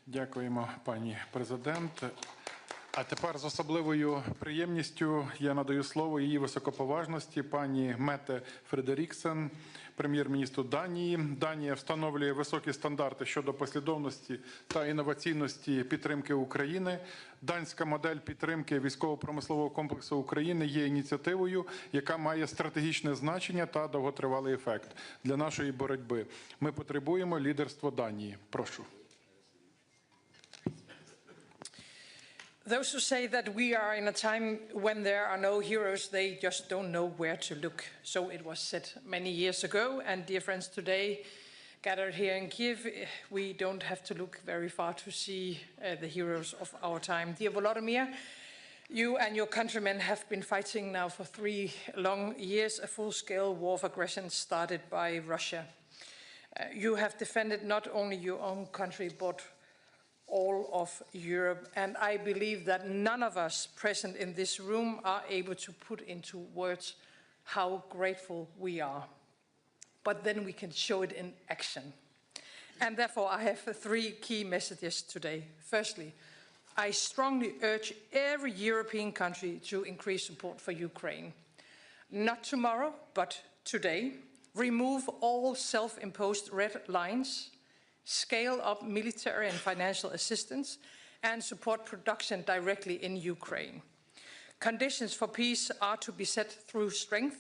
Дякуємо, пані президент. А тепер з особливою приємністю я надаю слово її високоповажності пані Мете Фредеріксен, прем'єр-міністру Данії. Данія встановлює високі стандарти щодо послідовності та інноваційності підтримки України. Данська модель підтримки військово-промислового комплексу України є ініціативою, яка має стратегічне значення та довготривалий ефект для нашої боротьби. Ми потребуємо лідерства Данії. Прошу. Those who say that we are in a time when there are no heroes, they just don't know where to look. So it was said many years ago, and dear friends, today gathered here in Kyiv, we don't have to look very far to see the heroes of our time. Dear Volodymyr, you and your countrymen have been fighting now for 3 long years, a full-scale war of aggression started by Russia. You have defended not only your own country, but all of Europe, and I believe that none of us present in this room are able to put into words how grateful we are. But then we can show it in action. And therefore, I have 3 key messages today. Firstly, I strongly urge every European country to increase support for Ukraine. Not tomorrow, but today. Remove all self-imposed red lines, scale up military and financial assistance, and support production directly in Ukraine. Conditions for peace are to be set through strength,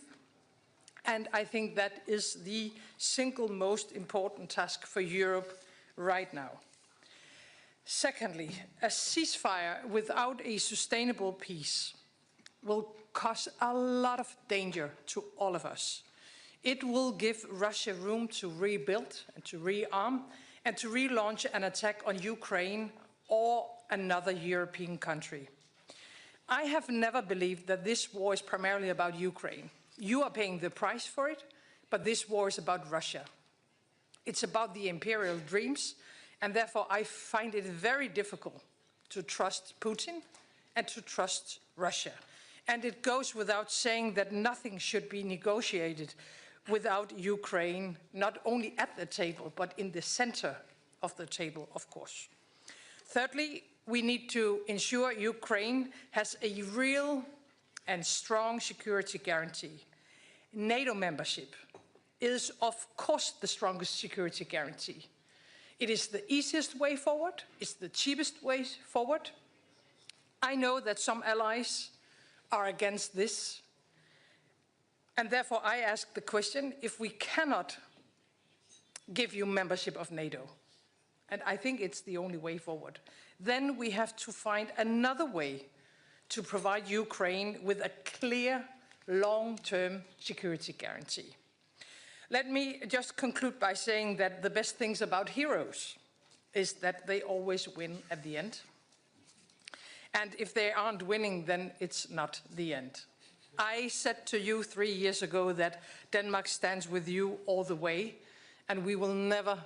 and I think that is the single most important task for Europe right now. Secondly, a ceasefire without a sustainable peace will cause a lot of danger to all of us. It will give Russia room to rebuild and to rearm and to relaunch an attack on Ukraine or another European country. I have never believed that this war is primarily about Ukraine. You are paying the price for it, but this war is about Russia. It's about the imperial dreams, and therefore I find it very difficult to trust Putin and to trust Russia. And it goes without saying that nothing should be negotiated without Ukraine, not only at the table, but in the center of the table, of course. Thirdly, we need to ensure Ukraine has a real and strong security guarantee. NATO membership is, of course, the strongest security guarantee. It is the easiest way forward. It's the cheapest way forward. I know that some allies are against this. And therefore, I ask the question, if we cannot give you membership of NATO, and I think it's the only way forward, then we have to find another way to provide Ukraine with a clear, long-term security guarantee. Let me just conclude by saying that the best things about heroes is that they always win at the end. And if they aren't winning, then it's not the end. I said to you 3 years ago that Denmark stands with you all the way, and we will never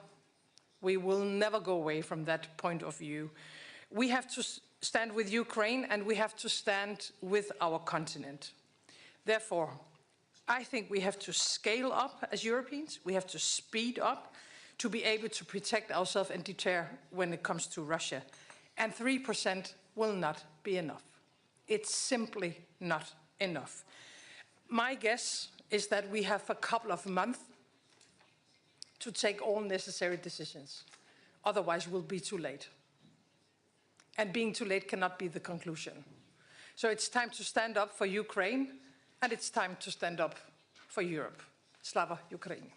go away from that point of view. We have to stand with Ukraine, and we have to stand with our continent. Therefore, I think we have to scale up as Europeans. We have to speed up to be able to protect ourselves and deter when it comes to Russia. And 3% will not be enough. It's simply not enough. My guess is that we have a couple of months to take all necessary decisions. Otherwise, we'll be too late. And being too late cannot be the conclusion. So it's time to stand up for Ukraine, and it's time to stand up for Europe. Slava Ukraini.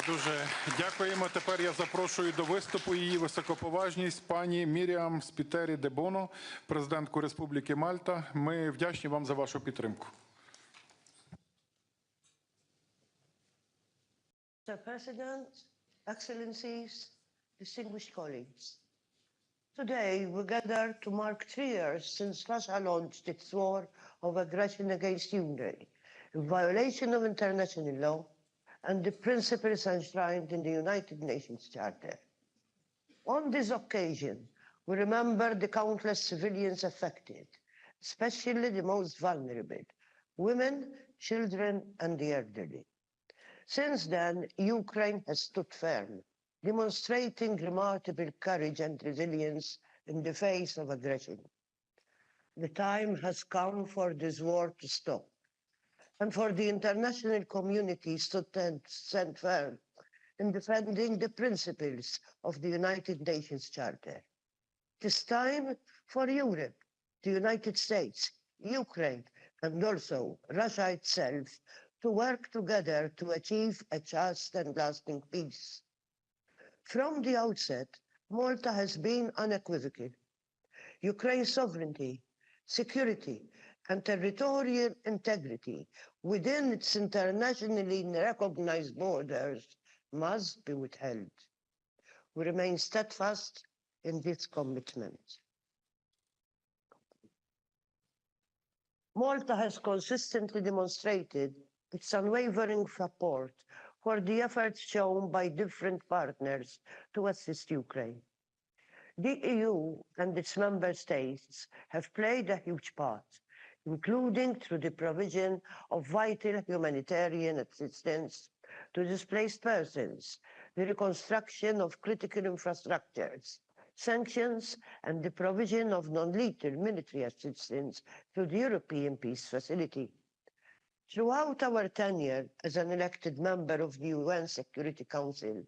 Дуже дякуємо. Тепер я запрошую до виступу її високоповажність пані Міріам Спітері де Боно, президентку Республіки Мальта. Ми вдячні вам за вашу підтримку. Mr. President, Excellencies, distinguished colleagues. Today, we gather to mark 3 years since Russia launched its war of aggression against Ukraine, in violation of international law and the principles enshrined in the United Nations Charter. On this occasion, we remember the countless civilians affected, especially the most vulnerable, women, children, and the elderly. Since then, Ukraine has stood firm, demonstrating remarkable courage and resilience in the face of aggression. The time has come for this war to stop, and for the international community to stand firm in defending the principles of the United Nations Charter. It is time for Europe, the United States, Ukraine, and also Russia itself to work together to achieve a just and lasting peace. From the outset, Malta has been unequivocal. Ukraine's sovereignty, security, and territorial integrity within its internationally recognized borders must be withheld. We remain steadfast in this commitment. Malta has consistently demonstrated its unwavering support for the efforts shown by different partners to assist Ukraine. The EU and its member states have played a huge part, including through the provision of vital humanitarian assistance to displaced persons, the reconstruction of critical infrastructures, sanctions, and the provision of non-lethal military assistance through the European Peace Facility. Throughout our tenure as an elected member of the UN Security Council,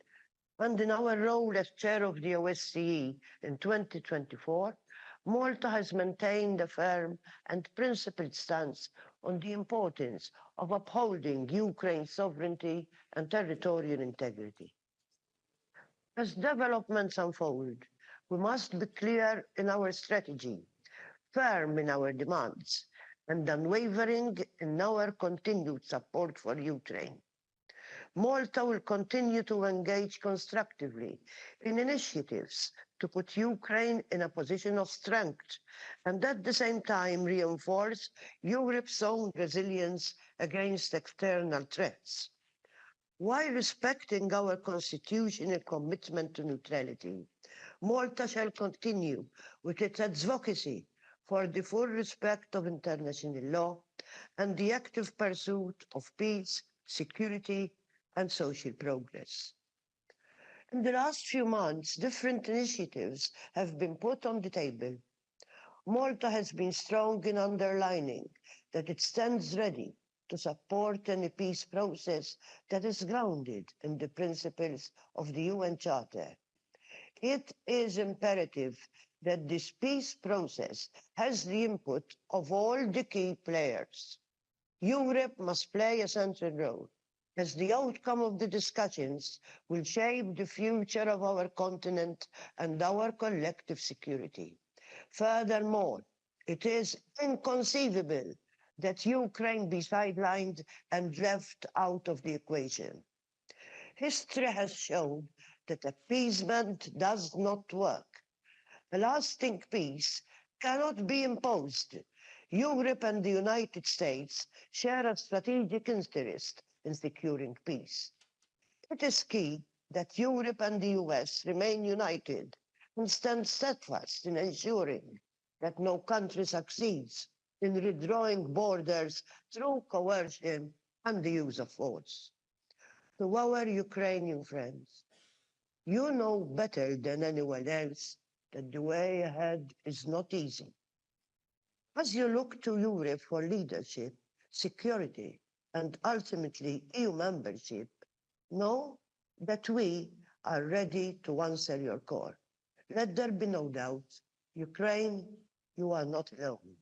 and in our role as chair of the OSCE in 2024, Malta has maintained a firm and principled stance on the importance of upholding Ukraine's sovereignty and territorial integrity. As developments unfold, we must be clear in our strategy, firm in our demands, and unwavering in our continued support for Ukraine. Malta will continue to engage constructively in initiatives to put Ukraine in a position of strength and at the same time reinforce Europe's own resilience against external threats. While respecting our constitutional commitment to neutrality, Malta shall continue with its advocacy for the full respect of international law and the active pursuit of peace, security, and social progress. In the last few months, different initiatives have been put on the table. Malta has been strong in underlining that it stands ready to support any peace process that is grounded in the principles of the UN Charter. It is imperative that this peace process has the input of all the key players. Europe must play a central role, as the outcome of the discussions will shape the future of our continent and our collective security. Furthermore, it is inconceivable that Ukraine be sidelined and left out of the equation. History has shown that appeasement does not work. A lasting peace cannot be imposed. Europe and the United States share a strategic interest in securing peace. It is key that Europe and the US remain united and stand steadfast in ensuring that no country succeeds in redrawing borders through coercion and the use of force. To our Ukrainian friends, you know better than anyone else that the way ahead is not easy. As you look to Europe for leadership, security, and ultimately EU membership, know that we are ready to answer your call. Let there be no doubt, Ukraine, you are not alone.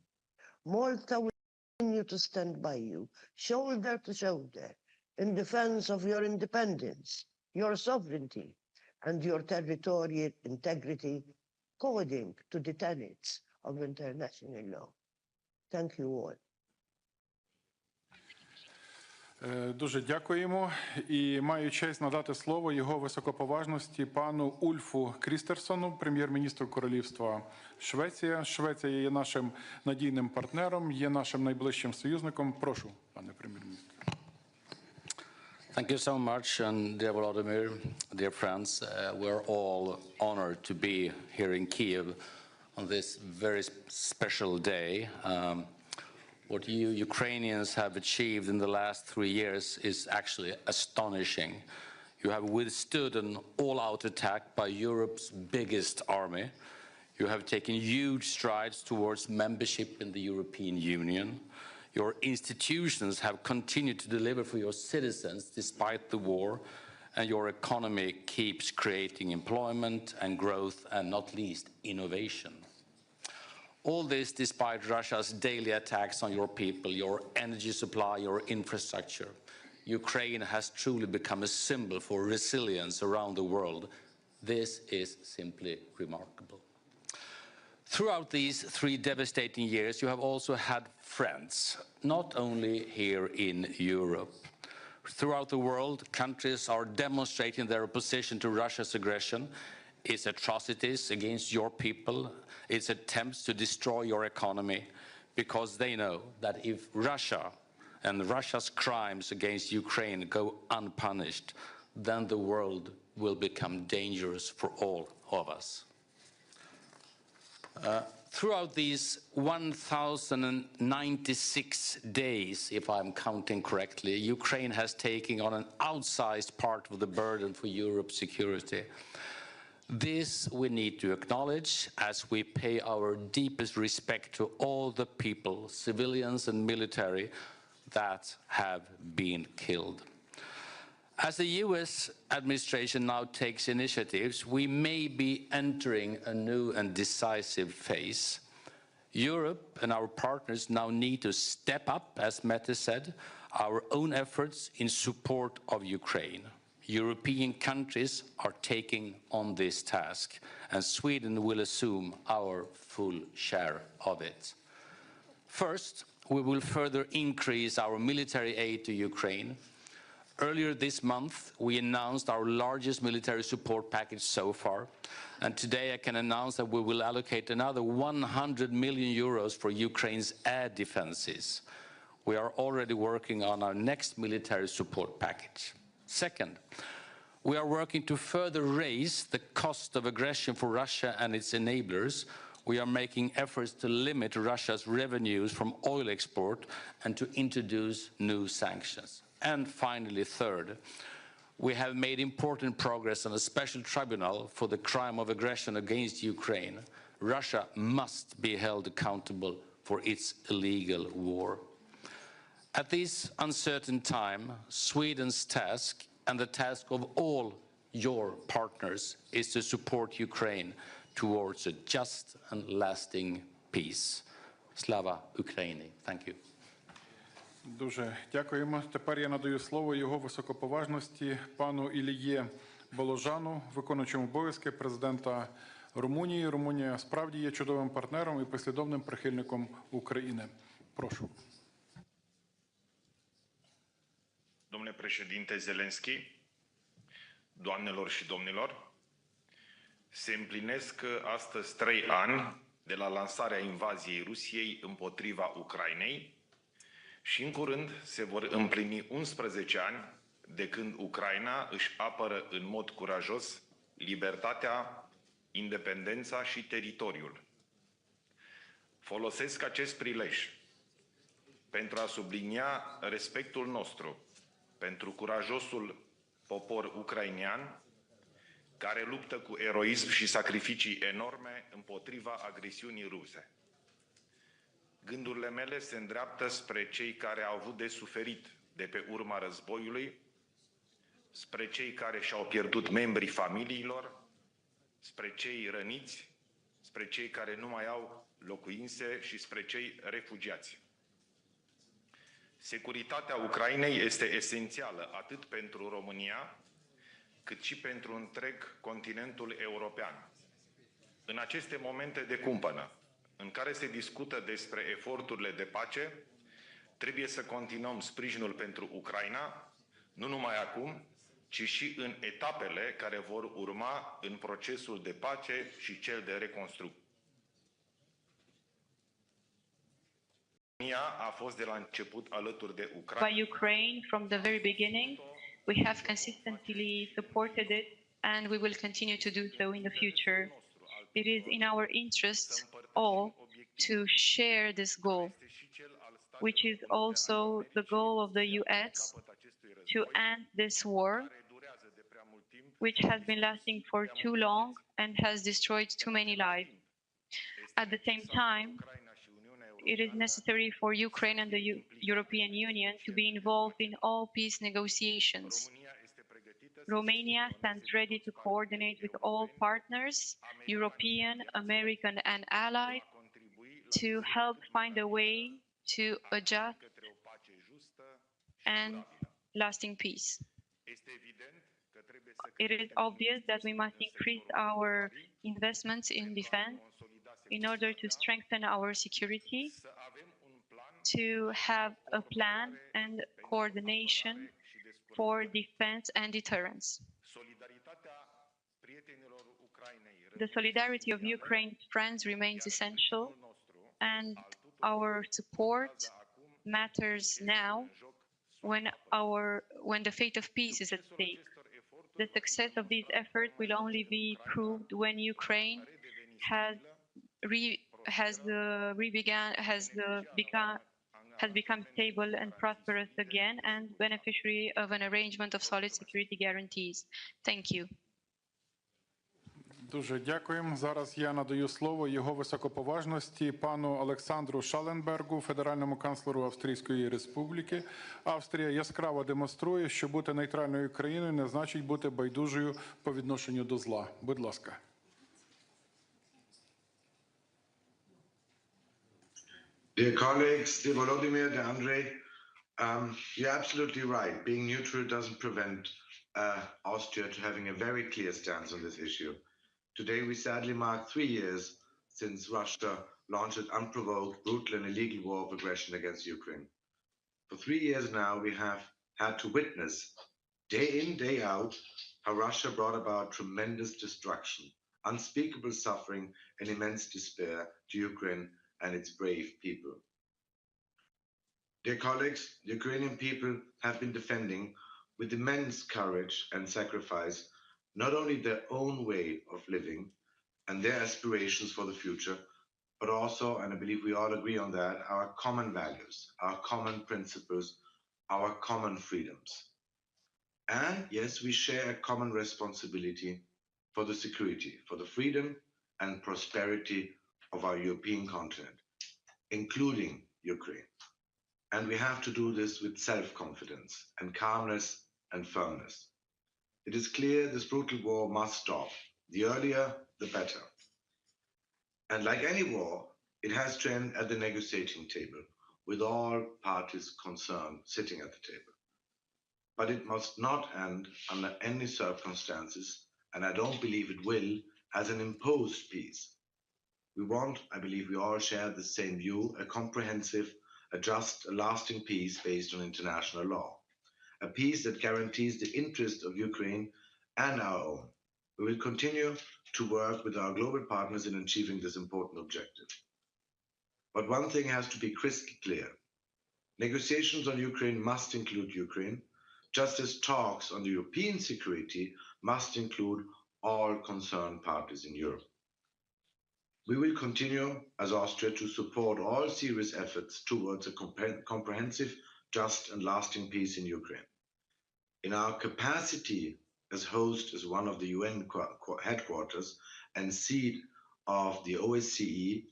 Malta will continue to stand by you, shoulder to shoulder, in defense of your independence, your sovereignty, and your territorial integrity, according to the tenets of international law. Thank you all. Дуже дякуємо і маю честь надати слово його високоповажності пану Ульфу Крістерсону, прем'єр-міністру Королівства Швеція. Швеція є нашим надійним партнером, є нашим найближчим союзником. Прошу, пане прем'єр-міністр. Thank you so much, and dear Volodymyr, dear friends, we're all honored to be here in Kyiv on this very special day. What you Ukrainians have achieved in the last 3 years is actually astonishing. You have withstood an all-out attack by Europe's biggest army. You have taken huge strides towards membership in the European Union. Your institutions have continued to deliver for your citizens despite the war, and your economy keeps creating employment and growth, and not least innovation. All this despite Russia's daily attacks on your people, your energy supply, your infrastructure. Ukraine has truly become a symbol for resilience around the world. This is simply remarkable. Throughout these 3 devastating years, you have also had friends, not only here in Europe. Throughout the world, countries are demonstrating their opposition to Russia's aggression, its atrocities against your people, its attempts to destroy your economy, because they know that if Russia and Russia's crimes against Ukraine go unpunished, then the world will become dangerous for all of us. Throughout these 1,096 days, if I'm counting correctly, Ukraine has taken on an outsized part of the burden for Europe's security. This we need to acknowledge as we pay our deepest respect to all the people, civilians and military, that have been killed. As the US administration now takes initiatives, we may be entering a new and decisive phase. Europe and our partners now need to step up, as Mette said, our own efforts in support of Ukraine. European countries are taking on this task, and Sweden will assume our full share of it. First, we will further increase our military aid to Ukraine. Earlier this month, we announced our largest military support package so far, and today I can announce that we will allocate another 100 million euros for Ukraine's air defenses. We are already working on our next military support package. Second, we are working to further raise the cost of aggression for Russia and its enablers. We are making efforts to limit Russia's revenues from oil export and to introduce new sanctions. And finally, third, we have made important progress on a special tribunal for the crime of aggression against Ukraine. Russia must be held accountable for its illegal war. At this uncertain time, Sweden's task and the task of all your partners is to support Ukraine towards a just and lasting peace. Slava Ukraini. Thank you. Дуже дякуємо. Тепер я надаю слово його високоповажності пану Іліє Боложану, виконуючому обов'язки президента Румунії. Румунія справді є чудовим партнером і послідовним прихильником України. Прошу. Domnule președinte Zelenskiy, doamnelor și domnilor, se împlinesc astăzi 3 ani de la lansarea invaziei Rusiei împotriva Ucrainei și în curând se vor împlini 11 ani de când Ucraina își apără în mod curajos libertatea, independența și teritoriul. Folosesc acest prilej pentru a sublinia respectul nostru pentru curajosul popor ucrainean care luptă cu eroism și sacrificii enorme împotriva agresiunii ruse. Gândurile mele se îndreaptă spre cei care au avut de suferit de pe urma războiului, spre cei care și-au pierdut membrii familiilor, spre cei răniți, spre cei care nu mai au locuințe și spre cei refugiați. Securitatea Ucrainei este esențială atât pentru România, cât și pentru întreg continentul european. În aceste momente de cumpănă, în care se discută despre eforturile de pace, Trebuie să continuăm sprijinul pentru Ucraina, nu numai acum, ci și în etapele care vor urma în procesul de pace și cel de reconstrucție. România a fost de la început alături de Ucraina. By Ukraine from the very beginning. We have consistently supported it and we will continue to do so in the future. It is in our interests all to share this goal, which is also the goal of the US to end this war, which has been lasting for too long and has destroyed too many lives. At the same time, it is necessary for Ukraine and the European Union to be involved in all peace negotiations. Romania stands ready to coordinate with all partners, European, American, and allies, to help find a way to a just and lasting peace. It is obvious that we must increase our investments in defense in order to strengthen our security, to have a plan and coordination for defense and deterrence. The solidarity of Ukraine's friends remains essential, and our support matters now when the fate of peace is at stake. The success of these efforts will only be proved when Ukraine has become stable and prosperous again and beneficiary of an arrangement of solid security guarantees. Thank you. Дуже дякуємо. Зараз я надаю слово його високоповажності пану Олександру Шаленбергу, федеральному канцлеру Австрійської Республіки. Австрія яскраво демонструє, що бути нейтральною країною не значить бути байдужою по відношенню до зла. Будь ласка. Dear colleagues, dear Volodymyr, dear Andrei, you're absolutely right. Being neutral doesn't prevent Austria to having a very clear stance on this issue. Today, we sadly mark 3 years since Russia launched an unprovoked, brutal and illegal war of aggression against Ukraine. For 3 years now, we have had to witness, day in, day out, how Russia brought about tremendous destruction, unspeakable suffering and immense despair to Ukraine and its brave people. Dear colleagues, the Ukrainian people have been defending with immense courage and sacrifice not only their own way of living and their aspirations for the future, but also, and I believe we all agree on that, our common values, our common principles, our common freedoms. And yes, we share a common responsibility for the security, for the freedom and prosperity of our European continent, including Ukraine. And we have to do this with self-confidence and calmness and firmness. It is clear this brutal war must stop. The earlier, the better. And like any war, it has to end at the negotiating table, with all parties concerned sitting at the table. But it must not end under any circumstances, and I don't believe it will, as an imposed peace. We want, I believe we all share the same view, a comprehensive, a just, a lasting peace based on international law. A peace that guarantees the interest of Ukraine and our own. We will continue to work with our global partners in achieving this important objective. But one thing has to be crystal clear. Negotiations on Ukraine must include Ukraine, just as talks on the European security must include all concerned parties in Europe. We will continue as Austria to support all serious efforts towards a comprehensive, just and lasting peace in Ukraine. In our capacity as host as one of the UN headquarters and seat of the OSCE,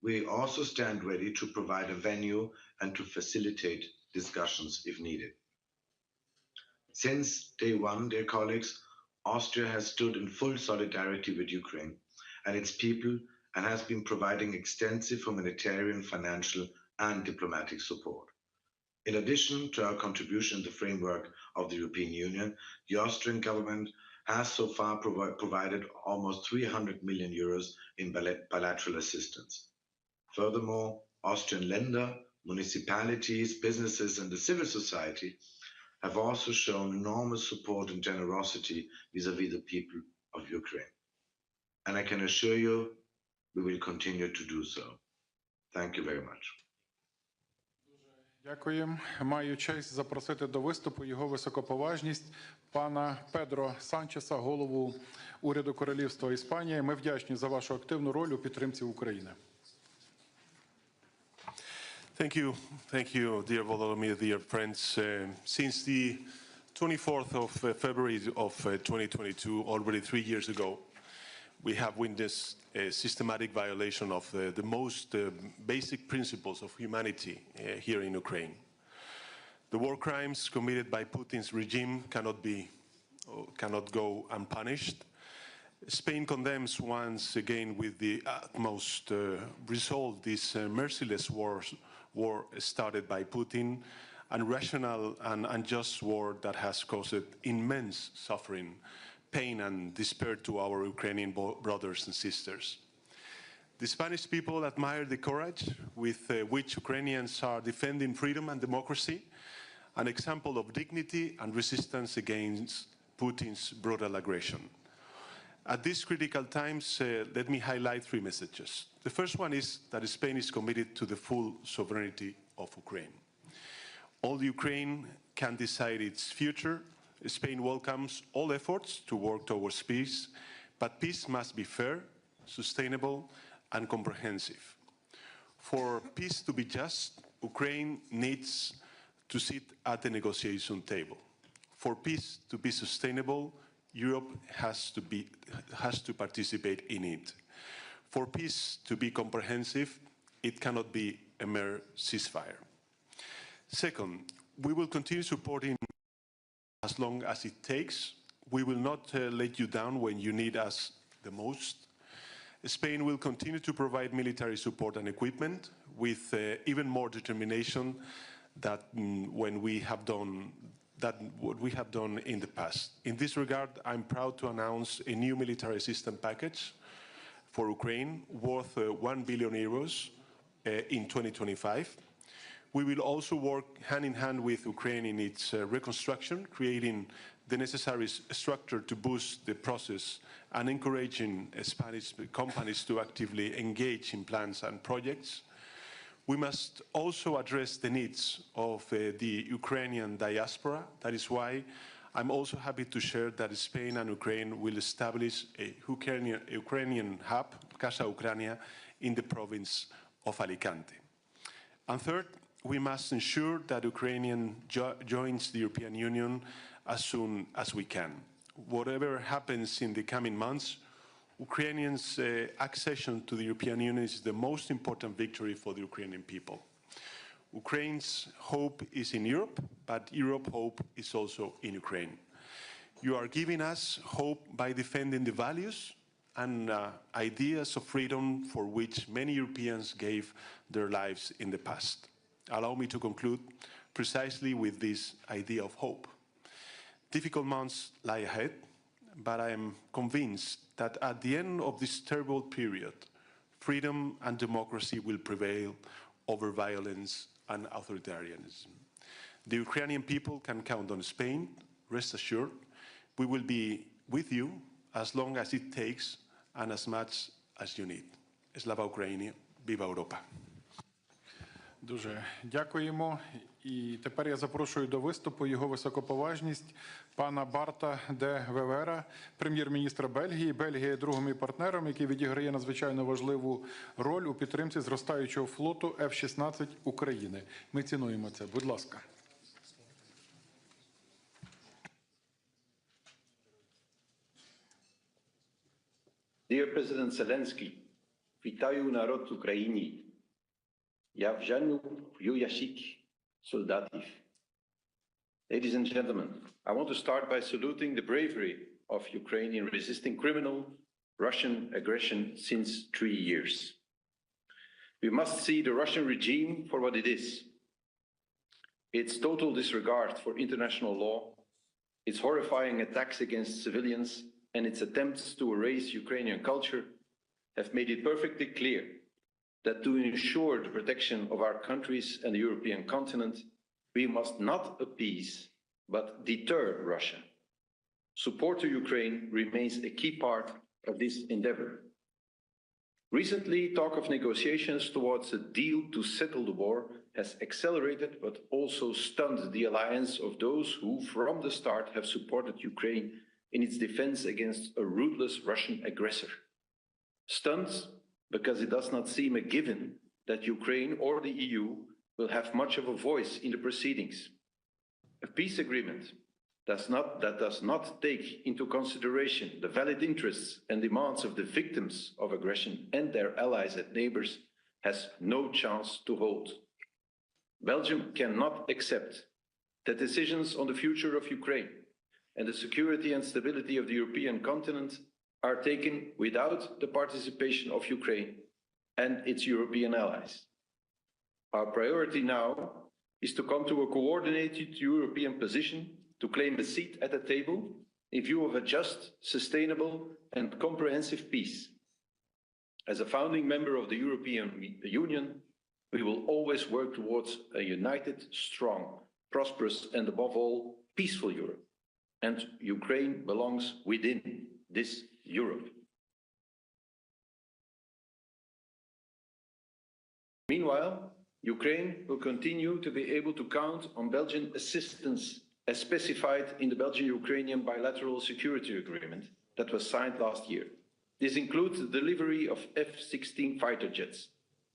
we also stand ready to provide a venue and to facilitate discussions if needed. Since day one, dear colleagues, Austria has stood in full solidarity with Ukraine and its people and has been providing extensive humanitarian, financial, and diplomatic support. In addition to our contribution in the framework of the European Union, the Austrian government has so far provided almost 300 million euros in bilateral assistance. Furthermore, Austrian lender municipalities, businesses, and the civil society have also shown enormous support and generosity vis-à-vis the people of Ukraine. And I can assure you, we will continue to do so. Thank you very much. Дякуємо. Маю честь запросити до виступу його високоповажність пана Педро Санчеса, голову уряду Королівства Іспанії. Ми вдячні за вашу активну роль у підтримці України. Thank you, dear Volodymyr, dear friends. Since the 24th of February of 2022, already 3 years ago, we have witnessed a systematic violation of the most basic principles of humanity here in Ukraine. The war crimes committed by Putin's regime cannot go unpunished. Spain condemns once again with the utmost resolve this merciless war started by Putin, irrational and unjust war that has caused immense suffering, pain and despair to our Ukrainian brothers and sisters. The Spanish people admire the courage with which Ukrainians are defending freedom and democracy, an example of dignity and resistance against Putin's brutal aggression. At these critical times, let me highlight 3 messages. The first one is that Spain is committed to the full sovereignty of Ukraine. All Ukraine can decide its future. Spain welcomes all efforts to work towards peace, but peace must be fair, sustainable, and comprehensive. For peace to be just, Ukraine needs to sit at the negotiation table. For peace to be sustainable, Europe has to participate in it. For peace to be comprehensive, it cannot be a mere ceasefire. Second, we will continue supporting as long as it takes. We will not let you down when you need us the most. Spain will continue to provide military support and equipment with even more determination than what we have done in the past. In this regard, I'm proud to announce a new military assistance package for Ukraine worth 1 billion euros in 2025. We will also work hand in hand with Ukraine in its reconstruction, creating the necessary structure to boost the process and encouraging Spanish companies to actively engage in plans and projects. We must also address the needs of the Ukrainian diaspora. That is why I'm also happy to share that Spain and Ukraine will establish a Ukrainian hub, Casa Ucrania, in the province of Alicante. And third, we must ensure that Ukraine joins the European Union as soon as we can. Whatever happens in the coming months, Ukrainians' accession to the European Union is the most important victory for the Ukrainian people. Ukraine's hope is in Europe, but Europe's hope is also in Ukraine. You are giving us hope by defending the values and ideas of freedom for which many Europeans gave their lives in the past. Allow me to conclude precisely with this idea of hope. Difficult months lie ahead, but I am convinced that at the end of this terrible period, freedom and democracy will prevail over violence and authoritarianism. The Ukrainian people can count on Spain. Rest assured, we will be with you as long as it takes and as much as you need. Slava Ukraini, viva Europa. Дуже дякуємо. І тепер я запрошую до виступу його високоповажність пана Барта де Вевера, прем'єр-міністра Бельгії. Бельгія є другим і партнером, який відіграє надзвичайно важливу роль у підтримці зростаючого флоту F-16 України. Ми цінуємо це. Будь ласка. Dear President Zelenskyy, вітаю народ України. Я вжену в ящик солдатів. Ladies and gentlemen, I want to start by saluting the bravery of Ukraine in resisting criminal Russian aggression since 3 years. We must see the Russian regime for what it is. Its total disregard for international law, its horrifying attacks against civilians, and its attempts to erase Ukrainian culture have made it perfectly clear that to ensure the protection of our countries and the European continent, we must not appease but deter Russia. Support to Ukraine remains a key part of this endeavor. Recently, talk of negotiations towards a deal to settle the war has accelerated but also stunned the alliance of those who, from the start, have supported Ukraine in its defense against a ruthless Russian aggressor. Stunned because it does not seem a given that Ukraine or the EU will have much of a voice in the proceedings. A peace agreement that does not take into consideration the valid interests and demands of the victims of aggression and their allies and neighbors has no chance to hold. Belgium cannot accept that decisions on the future of Ukraine and the security and stability of the European continent are taken without the participation of Ukraine and its European allies. Our priority now is to come to a coordinated European position to claim a seat at the table in view of a just, sustainable and comprehensive peace. As a founding member of the European Union, we will always work towards a united, strong, prosperous and above all, peaceful Europe. And Ukraine belongs within this Europe. Meanwhile, Ukraine will continue to be able to count on Belgian assistance as specified in the Belgian-Ukrainian bilateral security agreement that was signed last year. This includes the delivery of F-16 fighter jets,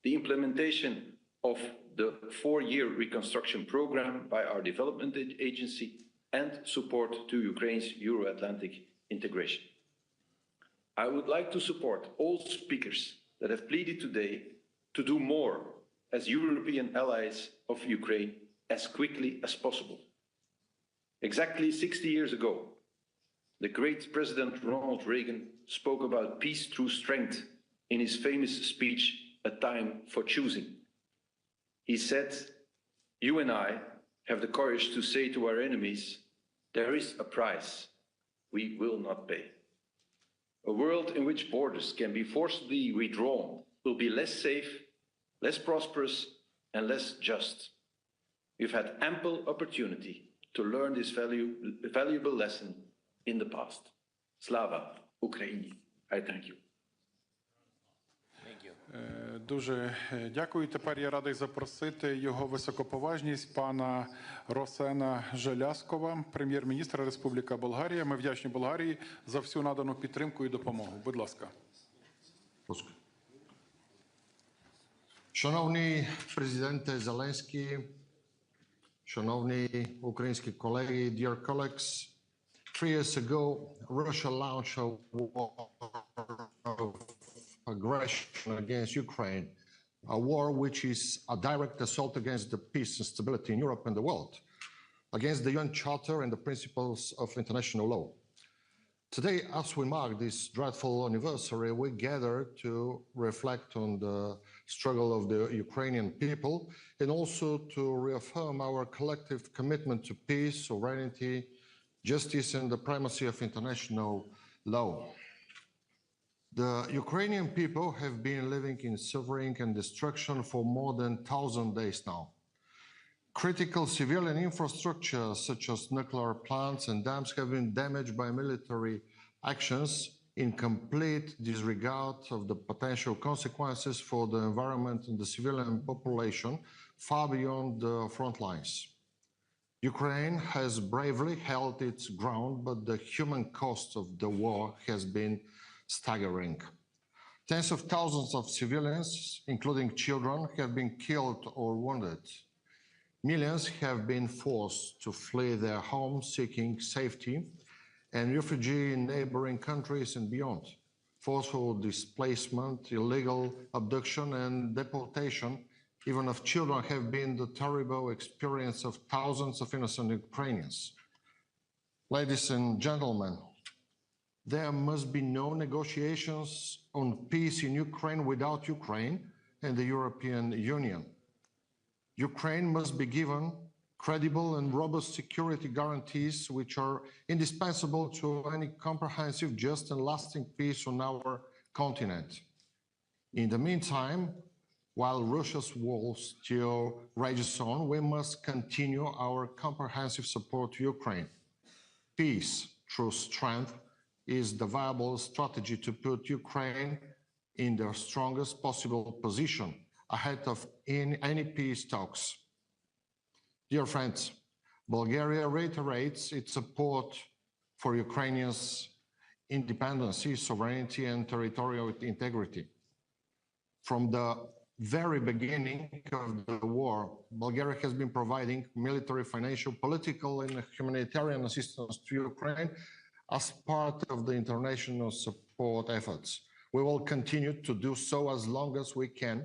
the implementation of the 4-year reconstruction program by our development agency, and support to Ukraine's Euro-Atlantic integration. I would like to support all speakers that have pleaded today to do more as European allies of Ukraine as quickly as possible. Exactly 60 years ago, the great President Ronald Reagan spoke about peace through strength in his famous speech, A Time for Choosing. He said, "You and I have the courage to say to our enemies, there is a price we will not pay. A world in which borders can be forcibly withdrawn will be less safe, less prosperous, and less just. We've had ample opportunity to learn this valuable lesson in the past. Slava Ukraini." I thank you. Дуже дякую. Тепер я радий запросити його високоповажність пана Росена Желязкова, прем'єр-міністра Республіка Болгарія. Ми вдячні Болгарії за всю надану підтримку і допомогу. Будь ласка. Шановний президенте Zelenskiy, шановні українські колеги, dear colleagues, 3 years ago, Russia launched a war of aggression against Ukraine, a war which is a direct assault against the peace and stability in Europe and the world, against the UN Charter and the principles of international law. Today, as we mark this dreadful anniversary, we gather to reflect on the struggle of the Ukrainian people and also to reaffirm our collective commitment to peace, sovereignty, justice, and the primacy of international law. The Ukrainian people have been living in suffering and destruction for more than 1,000 days now. Critical civilian infrastructure, such as nuclear plants and dams, have been damaged by military actions in complete disregard of the potential consequences for the environment and the civilian population far beyond the front lines. Ukraine has bravely held its ground, but the human cost of the war has been staggering. Tens of thousands of civilians, including children, have been killed or wounded. Millions have been forced to flee their homes seeking safety and refuge in neighboring countries and beyond. Forceful displacement, illegal abduction and deportation, even of children, have been the terrible experience of thousands of innocent Ukrainians. Ladies and gentlemen, there must be no negotiations on peace in Ukraine without Ukraine and the European Union. Ukraine must be given credible and robust security guarantees which are indispensable to any comprehensive, just and lasting peace on our continent. In the meantime, While Russia's war still rages on, we must continue our comprehensive support to Ukraine. Peace through strength is the viable strategy to put Ukraine in the strongest possible position ahead of any peace talks. Dear friends, Bulgaria reiterates its support for Ukrainians' independence, sovereignty, and territorial integrity. From the very beginning of the war, Bulgaria has been providing military, financial, political, and humanitarian assistance to Ukraine as part of the international support efforts. We will continue to do so as long as we can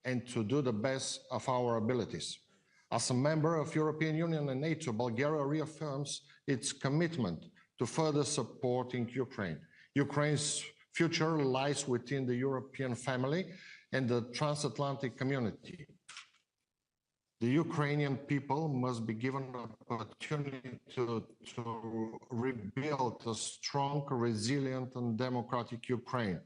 and to do the best of our abilities. As a member of European Union and NATO, Bulgaria reaffirms its commitment to further supporting Ukraine. Ukraine's future lies within the European family and the transatlantic community. The Ukrainian people must be given an opportunity to rebuild a strong, resilient, and democratic Ukraine.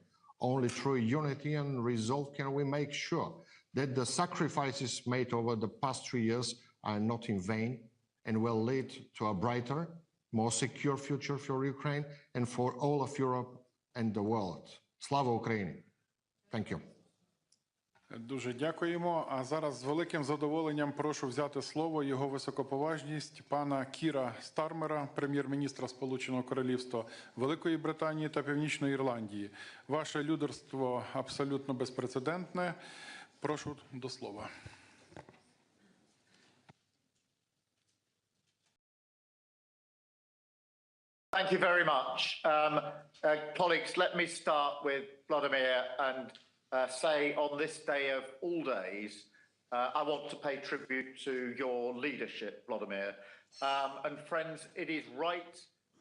Only through unity and resolve can we make sure that the sacrifices made over the past 3 years are not in vain and will lead to a brighter, more secure future for Ukraine and for all of Europe and the world. Slava Ukraini! Thank you. Дуже дякуємо. А зараз з великим задоволенням прошу взяти слово його високоповажність пана Кіра Стармера, прем'єр-міністра Сполученого Королівства Великої Британії та Північної Ірландії. Ваше лідерство абсолютно безпрецедентне. Прошу до слова. Thank you very much. Colleagues, let me start with Volodymyr and say on this day of all days, I want to pay tribute to your leadership, Volodymyr. And friends, it is right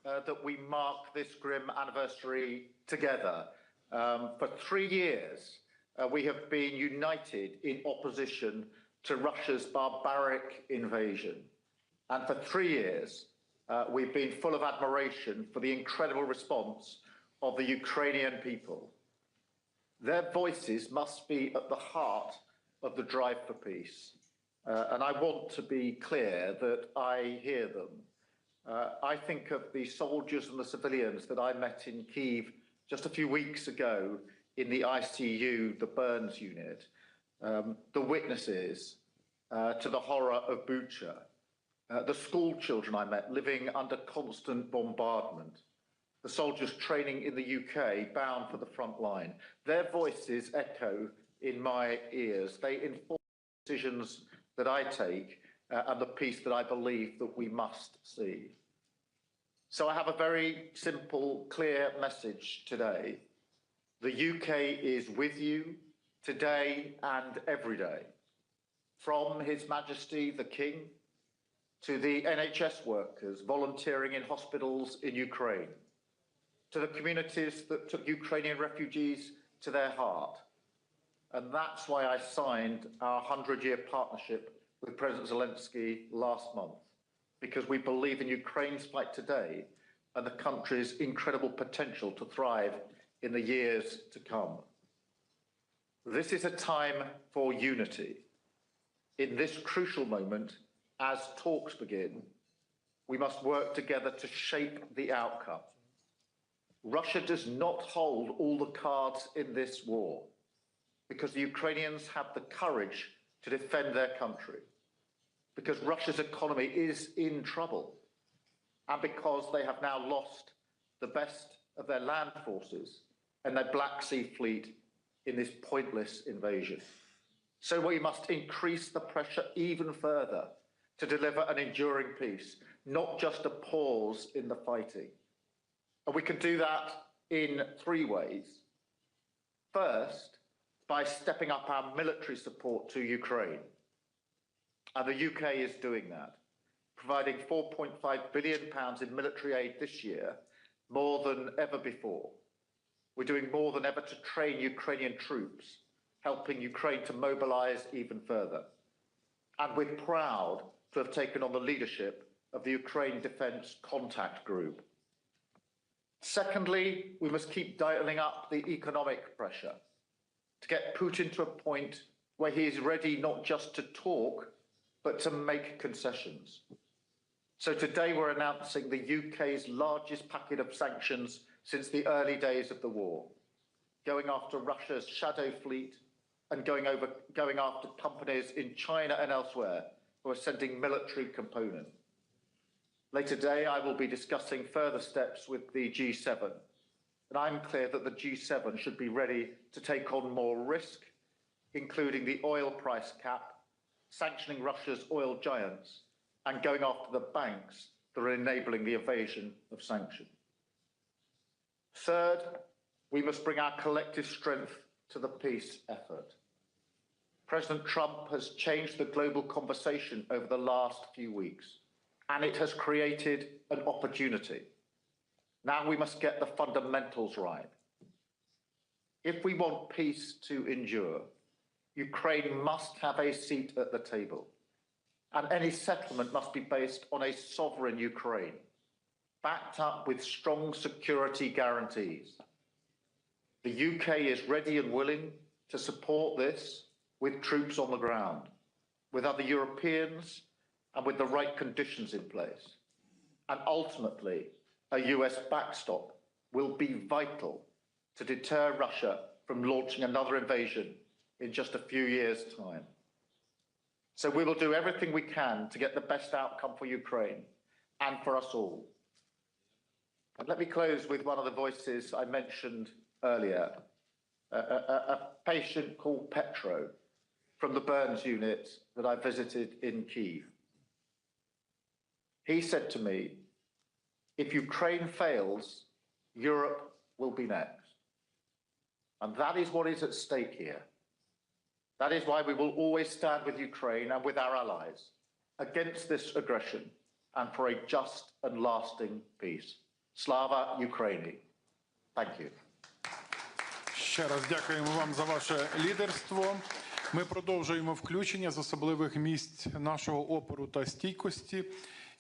that we mark this grim anniversary together. For 3 years, we have been united in opposition to Russia's barbaric invasion. And for 3 years, we've been full of admiration for the incredible response of the Ukrainian people. Their voices must be at the heart of the drive for peace. And I want to be clear that I hear them. I think of the soldiers and the civilians that I met in Kyiv just a few weeks ago in the ICU, the burns unit, the witnesses to the horror of Bucha, the school children I met living under constant bombardment, the soldiers training in the UK bound for the front line. Their voices echo in my ears. They inform the decisions that I take and the peace that I believe that we must see. So I have a very simple, clear message today. The UK is with you today and every day. From His Majesty the King to the NHS workers volunteering in hospitals in Ukraine, to the communities that took Ukrainian refugees to their heart. And that's why I signed our 100-year partnership with President Zelenskyy last month, because we believe in Ukraine's fight today and the country's incredible potential to thrive in the years to come. This is a time for unity. In this crucial moment, as talks begin, we must work together to shape the outcome. Russia does not hold all the cards in this war because the Ukrainians have the courage to defend their country, because Russia's economy is in trouble, and because they have now lost the best of their land forces and their Black Sea fleet in this pointless invasion. So we must increase the pressure even further to deliver an enduring peace, not just a pause in the fighting. And we can do that in 3 ways. First, by stepping up our military support to Ukraine. And the UK is doing that, providing £4.5 billion in military aid this year, more than ever before. We're doing more than ever to train Ukrainian troops, helping Ukraine to mobilize even further. And we're proud to have taken on the leadership of the Ukraine Defence Contact Group. Secondly, we must keep dialing up the economic pressure to get Putin to a point where he is ready not just to talk, but to make concessions. So today we're announcing the UK's largest packet of sanctions since the early days of the war, going after Russia's shadow fleet and going after companies in China and elsewhere who are sending military components. Later today, I will be discussing further steps with the G7, and I'm clear that the G7 should be ready to take on more risk, including the oil price cap, sanctioning Russia's oil giants, and going after the banks that are enabling the evasion of sanctions. Third, we must bring our collective strength to the peace effort. President Trump has changed the global conversation over the last few weeks, and it has created an opportunity. Now we must get the fundamentals right. If we want peace to endure, Ukraine must have a seat at the table, and any settlement must be based on a sovereign Ukraine, backed up with strong security guarantees. The UK is ready and willing to support this with troops on the ground, with other Europeans, and with the right conditions in place. And ultimately, a US backstop will be vital to deter Russia from launching another invasion in just a few years' time. So we will do everything we can to get the best outcome for Ukraine and for us all. And let me close with one of the voices I mentioned earlier, a patient called Petro from the burns unit that I visited in Kyiv. He said to me, if Ukraine fails, Europe will be next. And that is what is at stake here. That is why we will always stand with Ukraine and with our allies against this aggression and for a just and lasting peace. Slava Ukraini. Thank you. Ще раз дякуємо вам за ваше лідерство. Ми продовжуємо включення з особливих місць нашого опору та стійкості.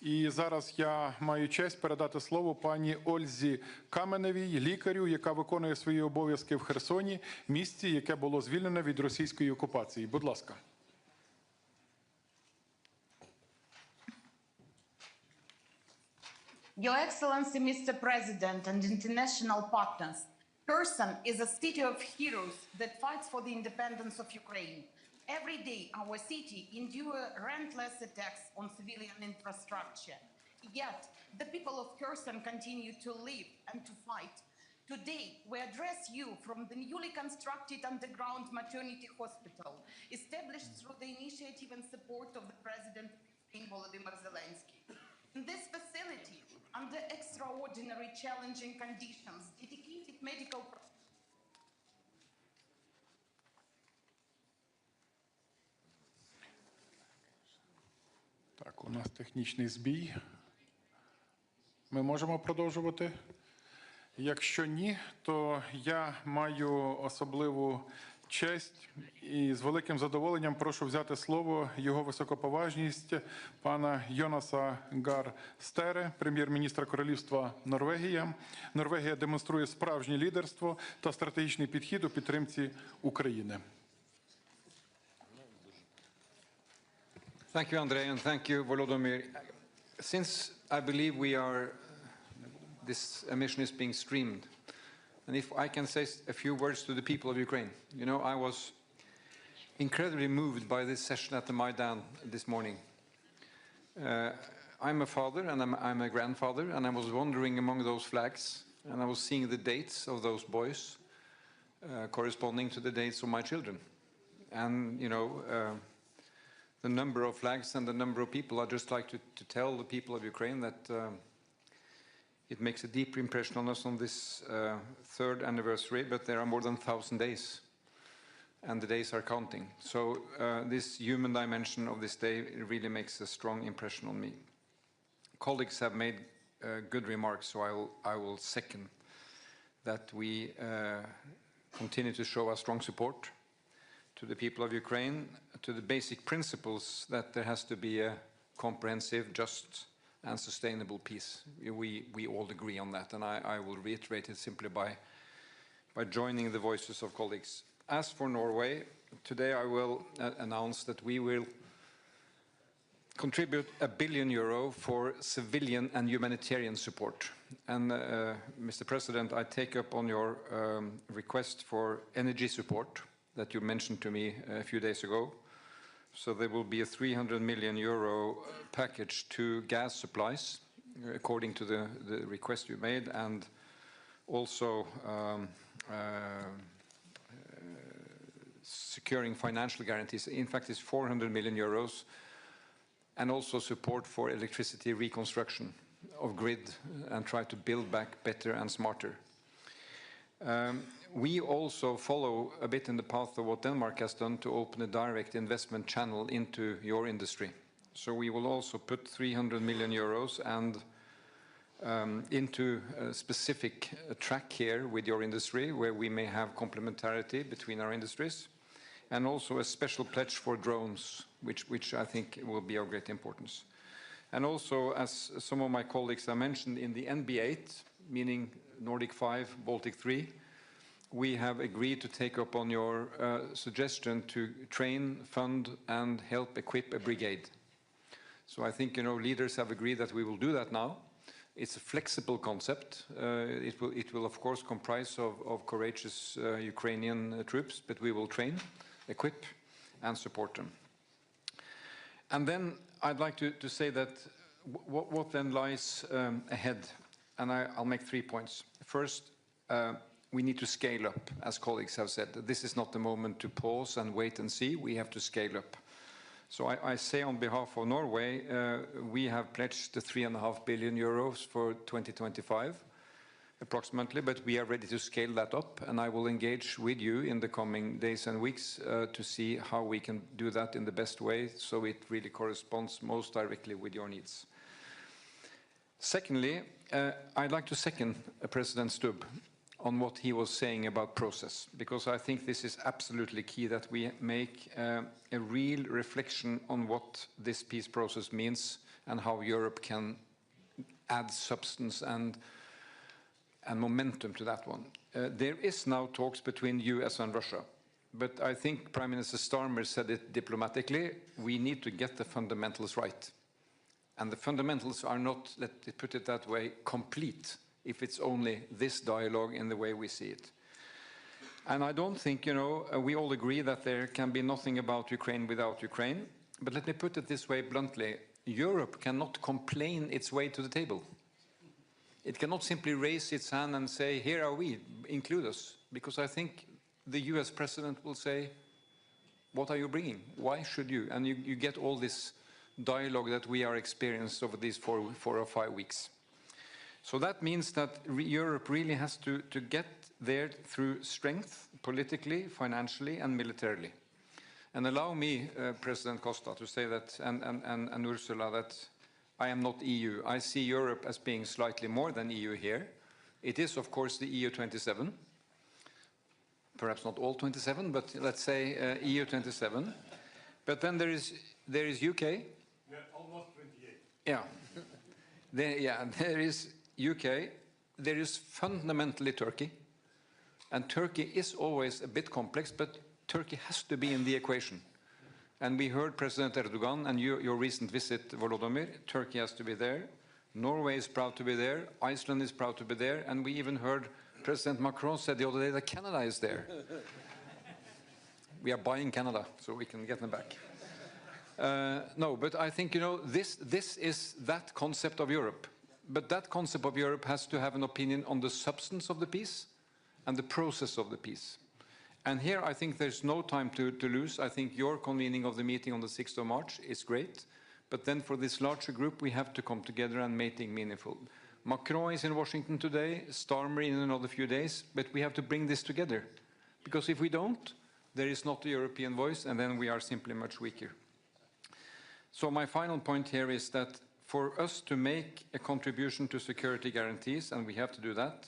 І зараз я маю честь передати слово пані Ользі Каменевій, лікарю, яка виконує свої обов'язки в Херсоні, місті, яке було звільнене від російської окупації. Будь ласка. Your Excellency, Mr. President and international partners, Kherson is a city of heroes that fights for the independence of Ukraine. Every day, our city endures relentless attacks on civilian infrastructure. Yet, the people of Kherson continue to live and to fight. Today, we address you from the newly constructed underground maternity hospital, established through the initiative and support of the President Volodymyr Zelenskyy. In this facility, under extraordinary challenging conditions, dedicated medical Так, у нас технічний збій. Ми можемо продовжувати? Якщо ні, то я маю особливу честь і з великим задоволенням прошу взяти слово його високоповажність пана Йонаса Гар Стере, прем'єр-міністра Королівства Норвегія. Норвегія демонструє справжнє лідерство та стратегічний підхід у підтримці України. Thank you, Andrei, and thank you, Volodymyr. Since I believe this mission is being streamed, and if I can say a few words to the people of Ukraine. You know, I was incredibly moved by this session at the Maidan this morning. I'm a father and I'm a grandfather, and I was wandering among those flags, and I was seeing the dates of those boys corresponding to the dates of my children. And, you know, the number of flags and the number of people, I'd just like to tell the people of Ukraine that it makes a deep impression on us on this third anniversary, but there are more than 1,000 days, and the days are counting. So this human dimension of this day really makes a strong impression on me. Colleagues have made good remarks, so I will second that we continue to show our strong support to the people of Ukraine, to the basic principles that there has to be a comprehensive, just, and sustainable peace. We all agree on that, and I will reiterate it simply by joining the voices of colleagues. As for Norway, today I will announce that we will contribute €1 billion for civilian and humanitarian support. And Mr. President, I take up on your request for energy support that you mentioned to me a few days ago. So there will be a €300 million package to gas supplies, according to the request you made, and also securing financial guarantees. In fact, it's €400 million, and also support for electricity reconstruction of grid and try to build back better and smarter. We also follow a bit in the path of what Denmark has done to open a direct investment channel into your industry. So we will also put €300 million and into a specific track here with your industry, where we may have complementarity between our industries, and also a special pledge for drones, which I think will be of great importance. And also, as some of my colleagues have mentioned, in the NB8, meaning Nordic 5, Baltic 3, we have agreed to take up on your suggestion to train, fund, and help equip a brigade. So I think, leaders have agreed that we will do that now. It's a flexible concept. It will of course comprise of courageous Ukrainian troops, but we will train, equip, and support them. And then I'd like to say that what then lies ahead, and I'll make 3 points. First, we need to scale up, as colleagues have said. This is not the moment to pause and wait and see. We have to scale up. So I say on behalf of Norway, we have pledged the €3.5 billion for 2025, approximately, but we are ready to scale that up, and I will engage with you in the coming days and weeks to see how we can do that in the best way, so it really corresponds most directly with your needs. Secondly, I'd like to second President Stubb on what he was saying about process, because I think this is absolutely key, that we make a real reflection on what this peace process means and how Europe can add substance and momentum to that one. There is now talks between US and Russia, but I think Prime Minister Starmer said it diplomatically. We need to get the fundamentals right. And the fundamentals are not, let me put it that way, complete, if it's only this dialogue in the way we see it. And I don't think, we all agree that there can be nothing about Ukraine without Ukraine. But let me put it this way bluntly. Europe cannot complain its way to the table. It cannot simply raise its hand and say, here are we, include us. Because I think the US president will say, what are you bringing? Why should you? And you get all this dialogue that we are experiencing over these 4 or 5 weeks. So that means that Europe really has to get there through strength, politically, financially, and militarily. And allow me, President Costa, to say that, and Ursula, that I am not EU. I see Europe as being slightly more than EU here. It is, of course, the EU 27. Perhaps not all 27, but let's say EU 27. But then there is UK. Yeah, almost 28. Yeah. There is UK, there is fundamentally Turkey, and Turkey is always a bit complex, but Turkey has to be in the equation. And we heard President Erdogan and your recent visit, Volodymyr. Turkey has to be there. Norway is proud to be there. Iceland is proud to be there. And we even heard President Macron said the other day that Canada is there. We are buying Canada, so we can get them back. No, but I think, this is that concept of Europe. But that concept of Europe has to have an opinion on the substance of the peace and the process of the peace. And here I think there's no time to lose. I think your convening of the meeting on the 6th of March is great. But then for this larger group, we have to come together and make it meaningful. Macron is in Washington today, Starmer in another few days, but we have to bring this together. Because if we don't, there is not a European voice, and then we are simply much weaker. So my final point here is that for us to make a contribution to security guarantees, and we have to do that,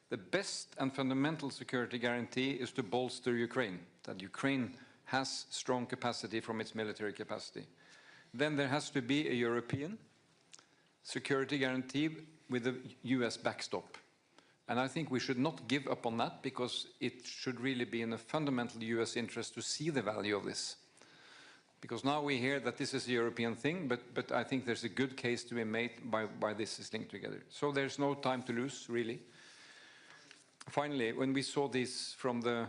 the best and fundamental security guarantee is to bolster Ukraine, that Ukraine has strong capacity from its military capacity. Then there has to be a European security guarantee with a US backstop. And I think we should not give up on that, because it should really be in a fundamental US interest to see the value of this. Because now we hear that this is a European thing, but I think there's a good case to be made by this is linked together. So there's no time to lose, really. Finally, when we saw this from the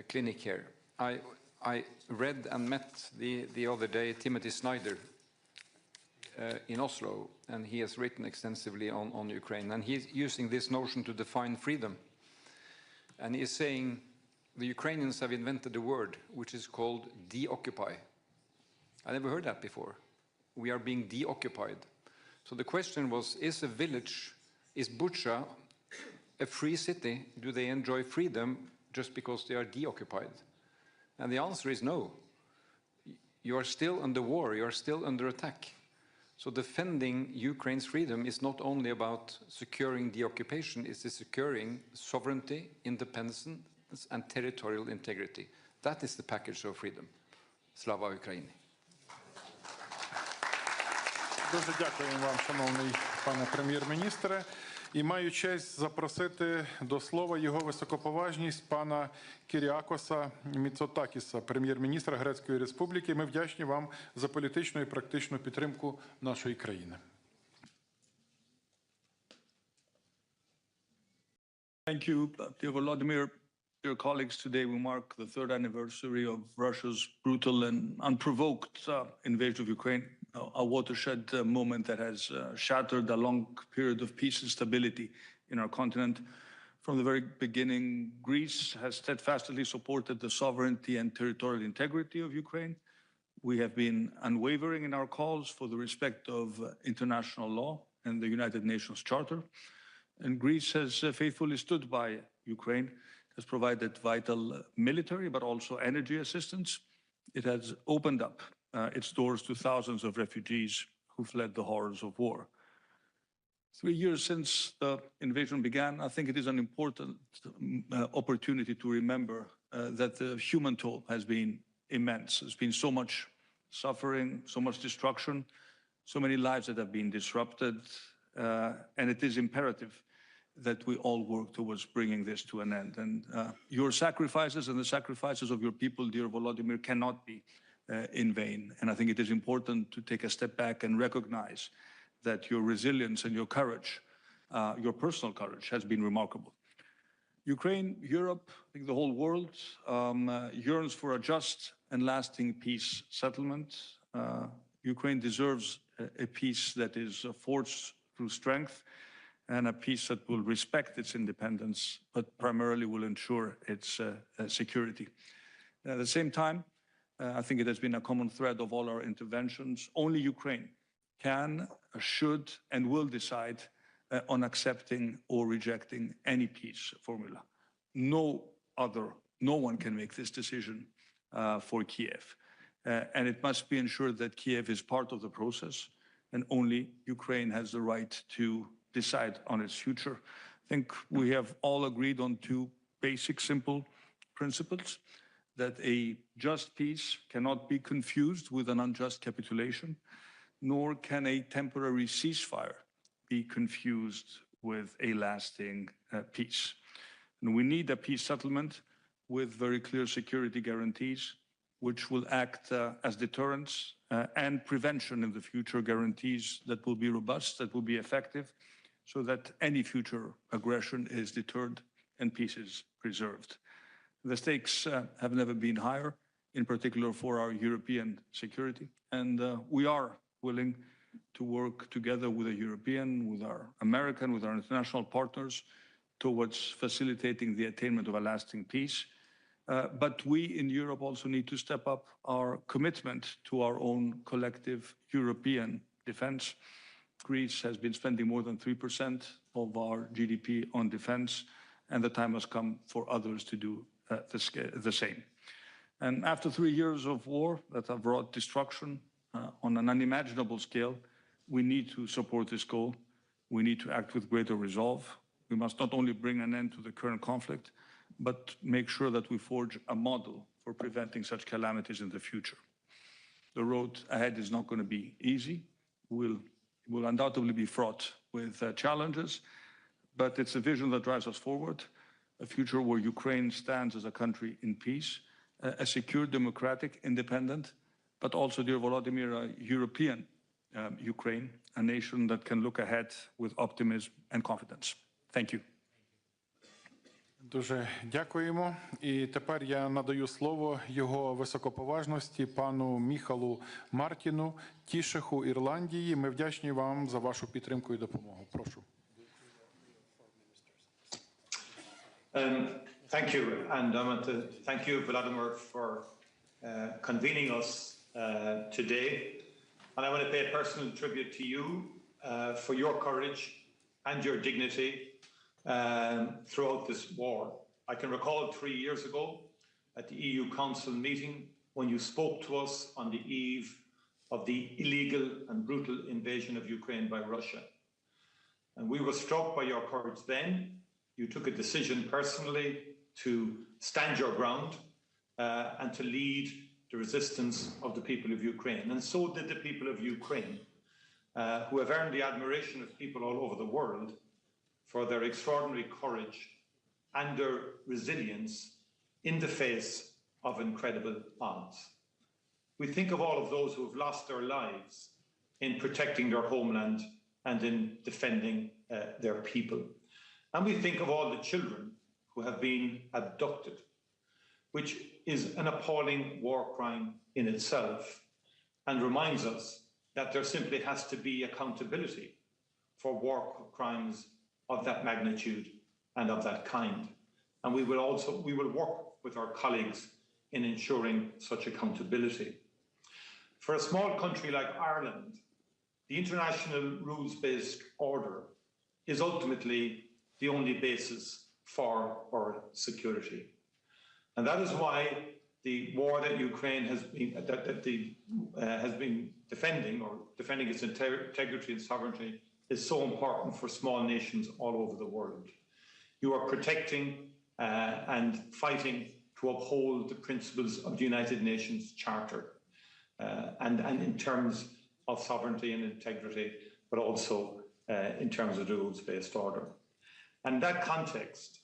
clinic here, I read and met the other day Timothy Snyder in Oslo, and he has written extensively on Ukraine, and he's using this notion to define freedom. And he is saying the Ukrainians have invented a word which is called deoccupy. I never heard that before. We are being deoccupied. So the question was, is a village, is Bucha a free city? Do they enjoy freedom just because they are deoccupied? And the answer is no. You are still under war, you are still under attack. So defending Ukraine's freedom is not only about securing the occupation, it's securing sovereignty, independence, and territorial integrity. That is the package of freedom. Slava Ukraini. Дуже дякуємо вам, шановний пане прем'єр-міністре. І маю честь запросити до слова його високоповажність пана Кіріакоса Міцотакіса, прем'єр-міністра Грецької Республіки. Ми вдячні вам за політичну і практичну підтримку нашої країни. Thank you, dear Volodymyr. Dear colleagues, today we mark the third anniversary of Russia's brutal and unprovoked invasion of Ukraine, a watershed moment that has shattered a long period of peace and stability in our continent. From the very beginning, Greece has steadfastly supported the sovereignty and territorial integrity of Ukraine. We have been unwavering in our calls for the respect of international law and the United Nations Charter. And Greece has faithfully stood by Ukraine, has provided vital military, but also energy assistance. It has opened up its doors to thousands of refugees who fled the horrors of war. 3 years since the invasion began, I think it is an important opportunity to remember that the human toll has been immense. There's been so much suffering, so much destruction, so many lives that have been disrupted, and it is imperative that we all work towards bringing this to an end. And your sacrifices and the sacrifices of your people, dear Volodymyr, cannot be in vain. And I think it is important to take a step back and recognize that your resilience and your courage, your personal courage, has been remarkable. Ukraine, Europe, I think the whole world yearns for a just and lasting peace settlement. Ukraine deserves a peace that is forged through strength, and a peace that will respect its independence, but primarily will ensure its security. At the same time, I think it has been a common thread of all our interventions. Only Ukraine can, should, and will decide on accepting or rejecting any peace formula. No one can make this decision for Kyiv. And it must be ensured that Kyiv is part of the process, and only Ukraine has the right to decide on its future. I think we have all agreed on two basic, simple principles: that a just peace cannot be confused with an unjust capitulation, nor can a temporary ceasefire be confused with a lasting peace. And we need a peace settlement with very clear security guarantees, which will act as deterrence and prevention in the future, guarantees that will be robust, that will be effective, so that any future aggression is deterred and peace is preserved. The stakes have never been higher, in particular for our European security, and we are willing to work together with the European, with our American, with our international partners towards facilitating the attainment of a lasting peace. But we in Europe also need to step up our commitment to our own collective European defense. Greece has been spending more than 3% of our GDP on defense, and the time has come for others to do the same. And after 3 years of war that have brought destruction on an unimaginable scale, we need to support this goal. We need to act with greater resolve. We must not only bring an end to the current conflict, but make sure that we forge a model for preventing such calamities in the future. The road ahead is not going to be easy. Will undoubtedly be fraught with challenges, but it's a vision that drives us forward, a future where Ukraine stands as a country in peace, a secure, democratic, independent, but also, dear Volodymyr, a European Ukraine, a nation that can look ahead with optimism and confidence. Thank you. Дуже дякуємо. І тепер я надаю слово його високоповажності пану Міхалу Мартіну, Тішеху Ірландії. Ми вдячні вам за вашу підтримку і допомогу. Прошу. Thank you, and I want to thank you, Volodymyr, for convening us today. And I want to pay a personal tribute to you for your courage and your dignity throughout this war. I can recall 3 years ago at the EU Council meeting when you spoke to us on the eve of the illegal and brutal invasion of Ukraine by Russia. And we were struck by your courage then. You took a decision personally to stand your ground and to lead the resistance of the people of Ukraine. And so did the people of Ukraine, who have earned the admiration of people all over the world for their extraordinary courage and their resilience in the face of incredible odds. We think of all of those who have lost their lives in protecting their homeland and in defending their people. And we think of all the children who have been abducted, which is an appalling war crime in itself and reminds us that there simply has to be accountability for war crimes of that magnitude and of that kind. And we will work with our colleagues in ensuring such accountability. For a small country like Ireland, the international rules-based order is ultimately the only basis for our security. And that is why the war that Ukraine has been defending, or defending its integrity and sovereignty, is so important for small nations all over the world. You are protecting and fighting to uphold the principles of the United Nations Charter, and in terms of sovereignty and integrity, but also in terms of the rules-based order. And that context,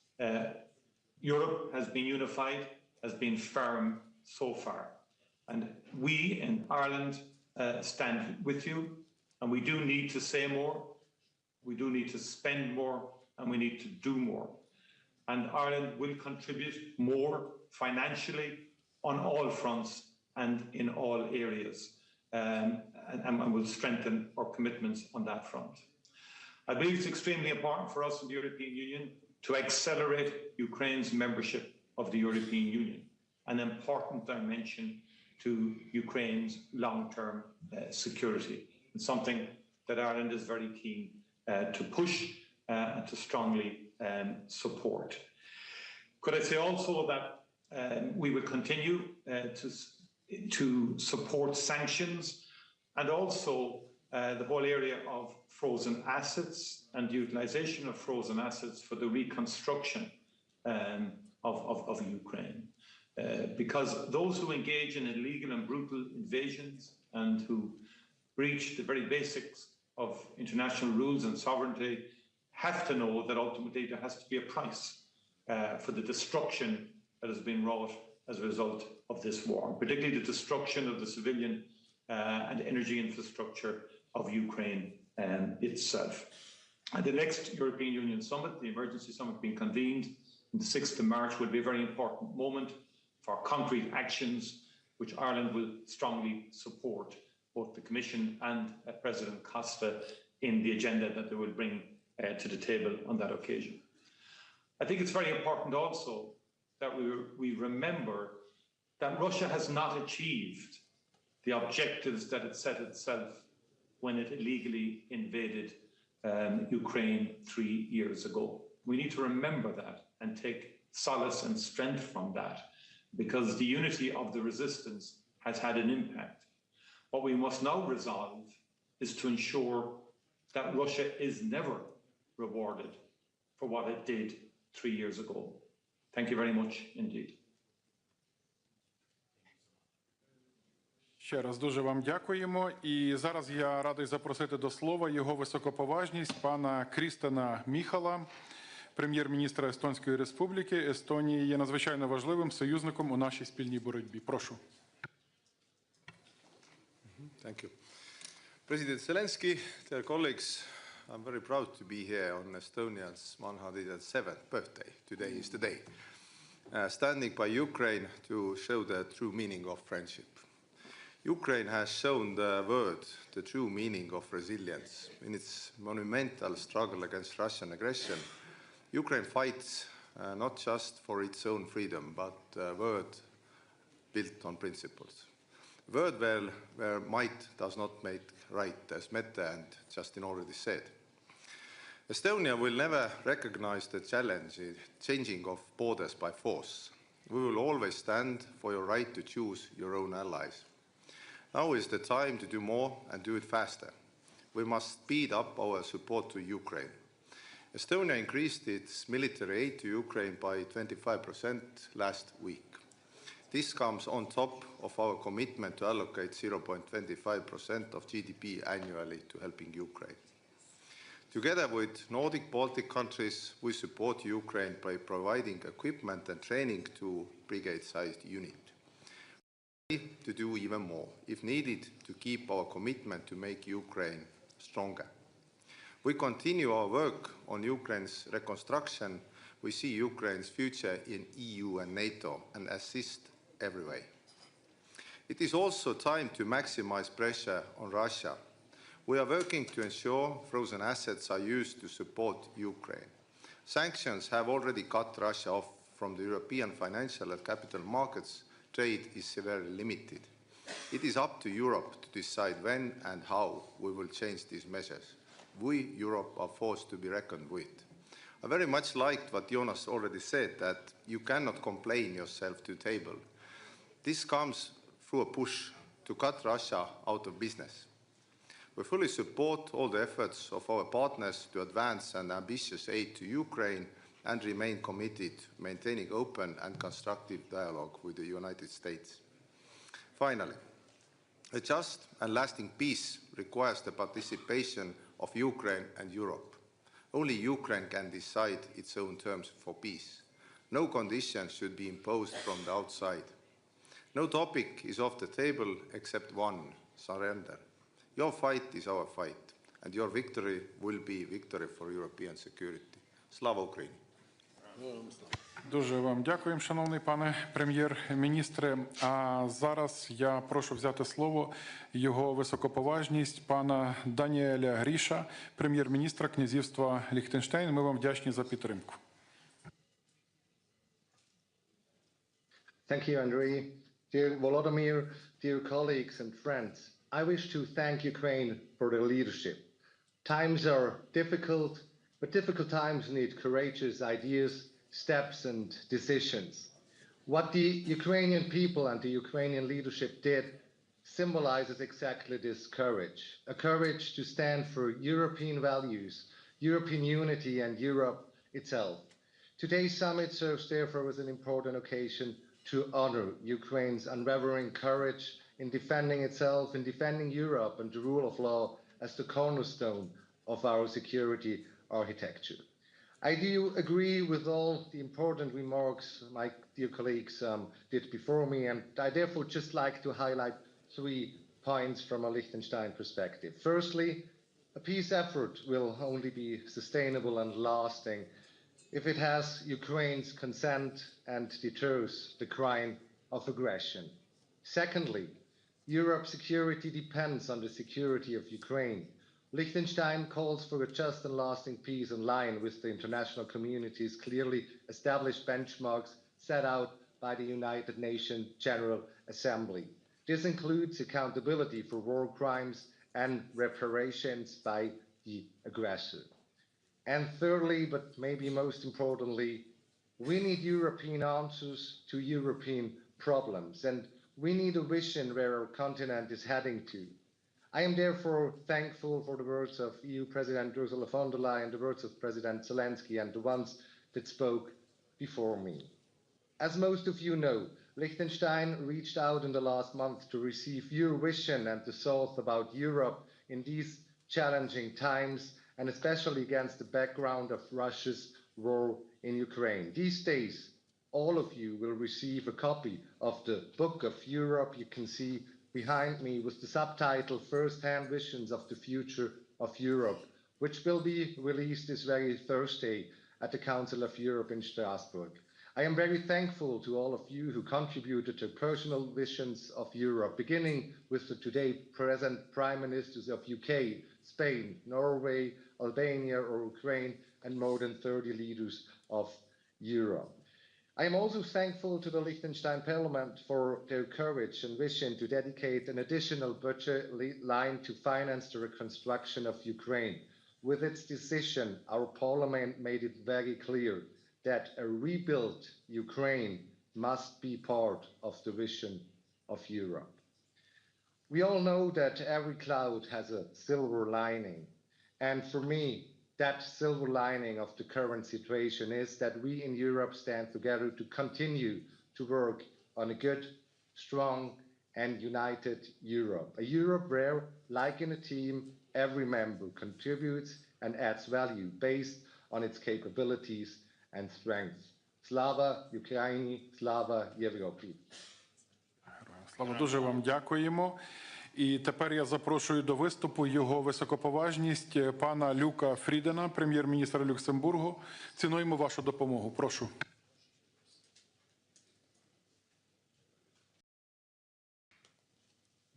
Europe has been unified, has been firm so far. And we in Ireland stand with you, and we do need to say more, we do need to spend more, and we need to do more. And Ireland will contribute more financially on all fronts and in all areas, and will strengthen our commitments on that front. I believe it's extremely important for us in the European Union to accelerate Ukraine's membership of the European Union, an important dimension to Ukraine's long-term security, and something that Ireland is very keen to push and to strongly support. Could I say also that we will continue to support sanctions and also the whole area of frozen assets and the utilization of frozen assets for the reconstruction of Ukraine. Because those who engage in illegal and brutal invasions and who breach the very basics of international rules and sovereignty have to know that ultimately there has to be a price for the destruction that has been wrought as a result of this war, particularly the destruction of the civilian and energy infrastructure of Ukraine itself. And the next European Union summit, the emergency summit being convened on the 6th of March, will be a very important moment for concrete actions, which Ireland will strongly support, both the Commission and President Costa in the agenda that they will bring to the table on that occasion. I think it's very important also that we remember that Russia has not achieved the objectives that it set itself when it illegally invaded Ukraine 3 years ago. We need to remember that and take solace and strength from that, because the unity of the resistance has had an impact. What we must now resolve is to ensure that Russia is never rewarded for what it did 3 years ago. Thank you very much indeed. Ще раз дуже вам дякуємо. І зараз я радий запросити до слова його високоповажність пана Крістена Міхала, прем'єр-міністра Естонської Республіки. Естонія є надзвичайно важливим союзником у нашій спільній боротьбі. Прошу. Thank you. President Zelenskyy, dear colleagues, I'm very proud to be here on Estonia's 107th birthday. Today is the day. Standing by Ukraine to show the true meaning of friendship. Ukraine has shown the world the true meaning of resilience. In its monumental struggle against Russian aggression, Ukraine fights not just for its own freedom, but a world built on principles. A world where might does not make right, as Mette and Justin already said. Estonia will never recognize the changing of borders by force. We will always stand for your right to choose your own allies. Now is the time to do more and do it faster. We must speed up our support to Ukraine. Estonia increased its military aid to Ukraine by 25% last week. This comes on top of our commitment to allocate 0.25% of GDP annually to helping Ukraine. Together with Nordic Baltic countries, we support Ukraine by providing equipment and training to brigade-sized units. To do even more, if needed, to keep our commitment to make Ukraine stronger. We continue our work on Ukraine's reconstruction. We see Ukraine's future in EU and NATO and assist every way. It is also time to maximize pressure on Russia. We are working to ensure frozen assets are used to support Ukraine. Sanctions have already cut Russia off from the European financial and capital markets. Trade is severely limited. It is up to Europe to decide when and how we will change these measures. We, Europe, are forced to be reckoned with. I very much liked what Jonas already said, that you cannot complain yourself to the table. This comes through a push to cut Russia out of business. We fully support all the efforts of our partners to advance an ambitious aid to Ukraine and remain committed to maintaining open and constructive dialogue with the United States. Finally, a just and lasting peace requires the participation of Ukraine and Europe. Only Ukraine can decide its own terms for peace. No conditions should be imposed from the outside. No topic is off the table except one: surrender. Your fight is our fight, and your victory will be victory for European security. Slava Ukraini! Дуже вам дякуємо, шановний пане прем'єр-міністре. А зараз я прошу взяти слово його високоповажність пана Даніеля Гріша, прем'єр-міністра князівства Ліхтенштейн. Ми вам вдячні за підтримку. Thank you, Andrei. Dear Volodymyr, dear colleagues and friends, I wish to thank Ukraine for their leadership. Times are difficult, but difficult times need courageous ideas, steps and decisions. What the Ukrainian people and the Ukrainian leadership did symbolizes exactly this courage, a courage to stand for European values, European unity and Europe itself. Today's summit serves therefore as an important occasion to honor Ukraine's unwavering courage in defending itself, in defending Europe and the rule of law as the cornerstone of our security architecture. I do agree with all the important remarks my dear colleagues did before me, and I therefore just like to highlight 3 points from a Liechtenstein perspective. Firstly, a peace effort will only be sustainable and lasting if it has Ukraine's consent and deters the crime of aggression. Secondly, Europe's security depends on the security of Ukraine. Liechtenstein calls for a just and lasting peace in line with the international community's clearly established benchmarks set out by the United Nations General Assembly. This includes accountability for war crimes and reparations by the aggressor. And thirdly, but maybe most importantly, we need European answers to European problems, and we need a vision where our continent is heading to. I am therefore thankful for the words of EU President Ursula von der Leyen, the words of President Zelenskyy, and the ones that spoke before me. As most of you know, Liechtenstein reached out in the last month to receive your vision and the thoughts about Europe in these challenging times, and especially against the background of Russia's war in Ukraine. These days, all of you will receive a copy of the Book of Europe. You can see behind me with the subtitle First-Hand Visions of the Future of Europe, which will be released this very Thursday at the Council of Europe in Strasbourg. I am very thankful to all of you who contributed to personal visions of Europe, beginning with the today present Prime Ministers of UK, Spain, Norway, Albania or Ukraine, and more than 30 leaders of Europe. I am also thankful to the Liechtenstein Parliament for their courage and vision to dedicate an additional budget line to finance the reconstruction of Ukraine. With its decision, our Parliament made it very clear that a rebuilt Ukraine must be part of the vision of Europe. We all know that every cloud has a silver lining, and for me, that silver lining of the current situation is that we in Europe stand together to continue to work on a good, strong, and united Europe. A Europe where, like in a team, every member contributes and adds value based on its capabilities and strengths. Slava Ukraini, Slava Європі. Слава, дуже вам дякуємо. І тепер я запрошую до виступу його високоповажність пана Люка Фрідена, прем'єр-міністра Люксембургу. Цінуємо вашу допомогу. Прошу.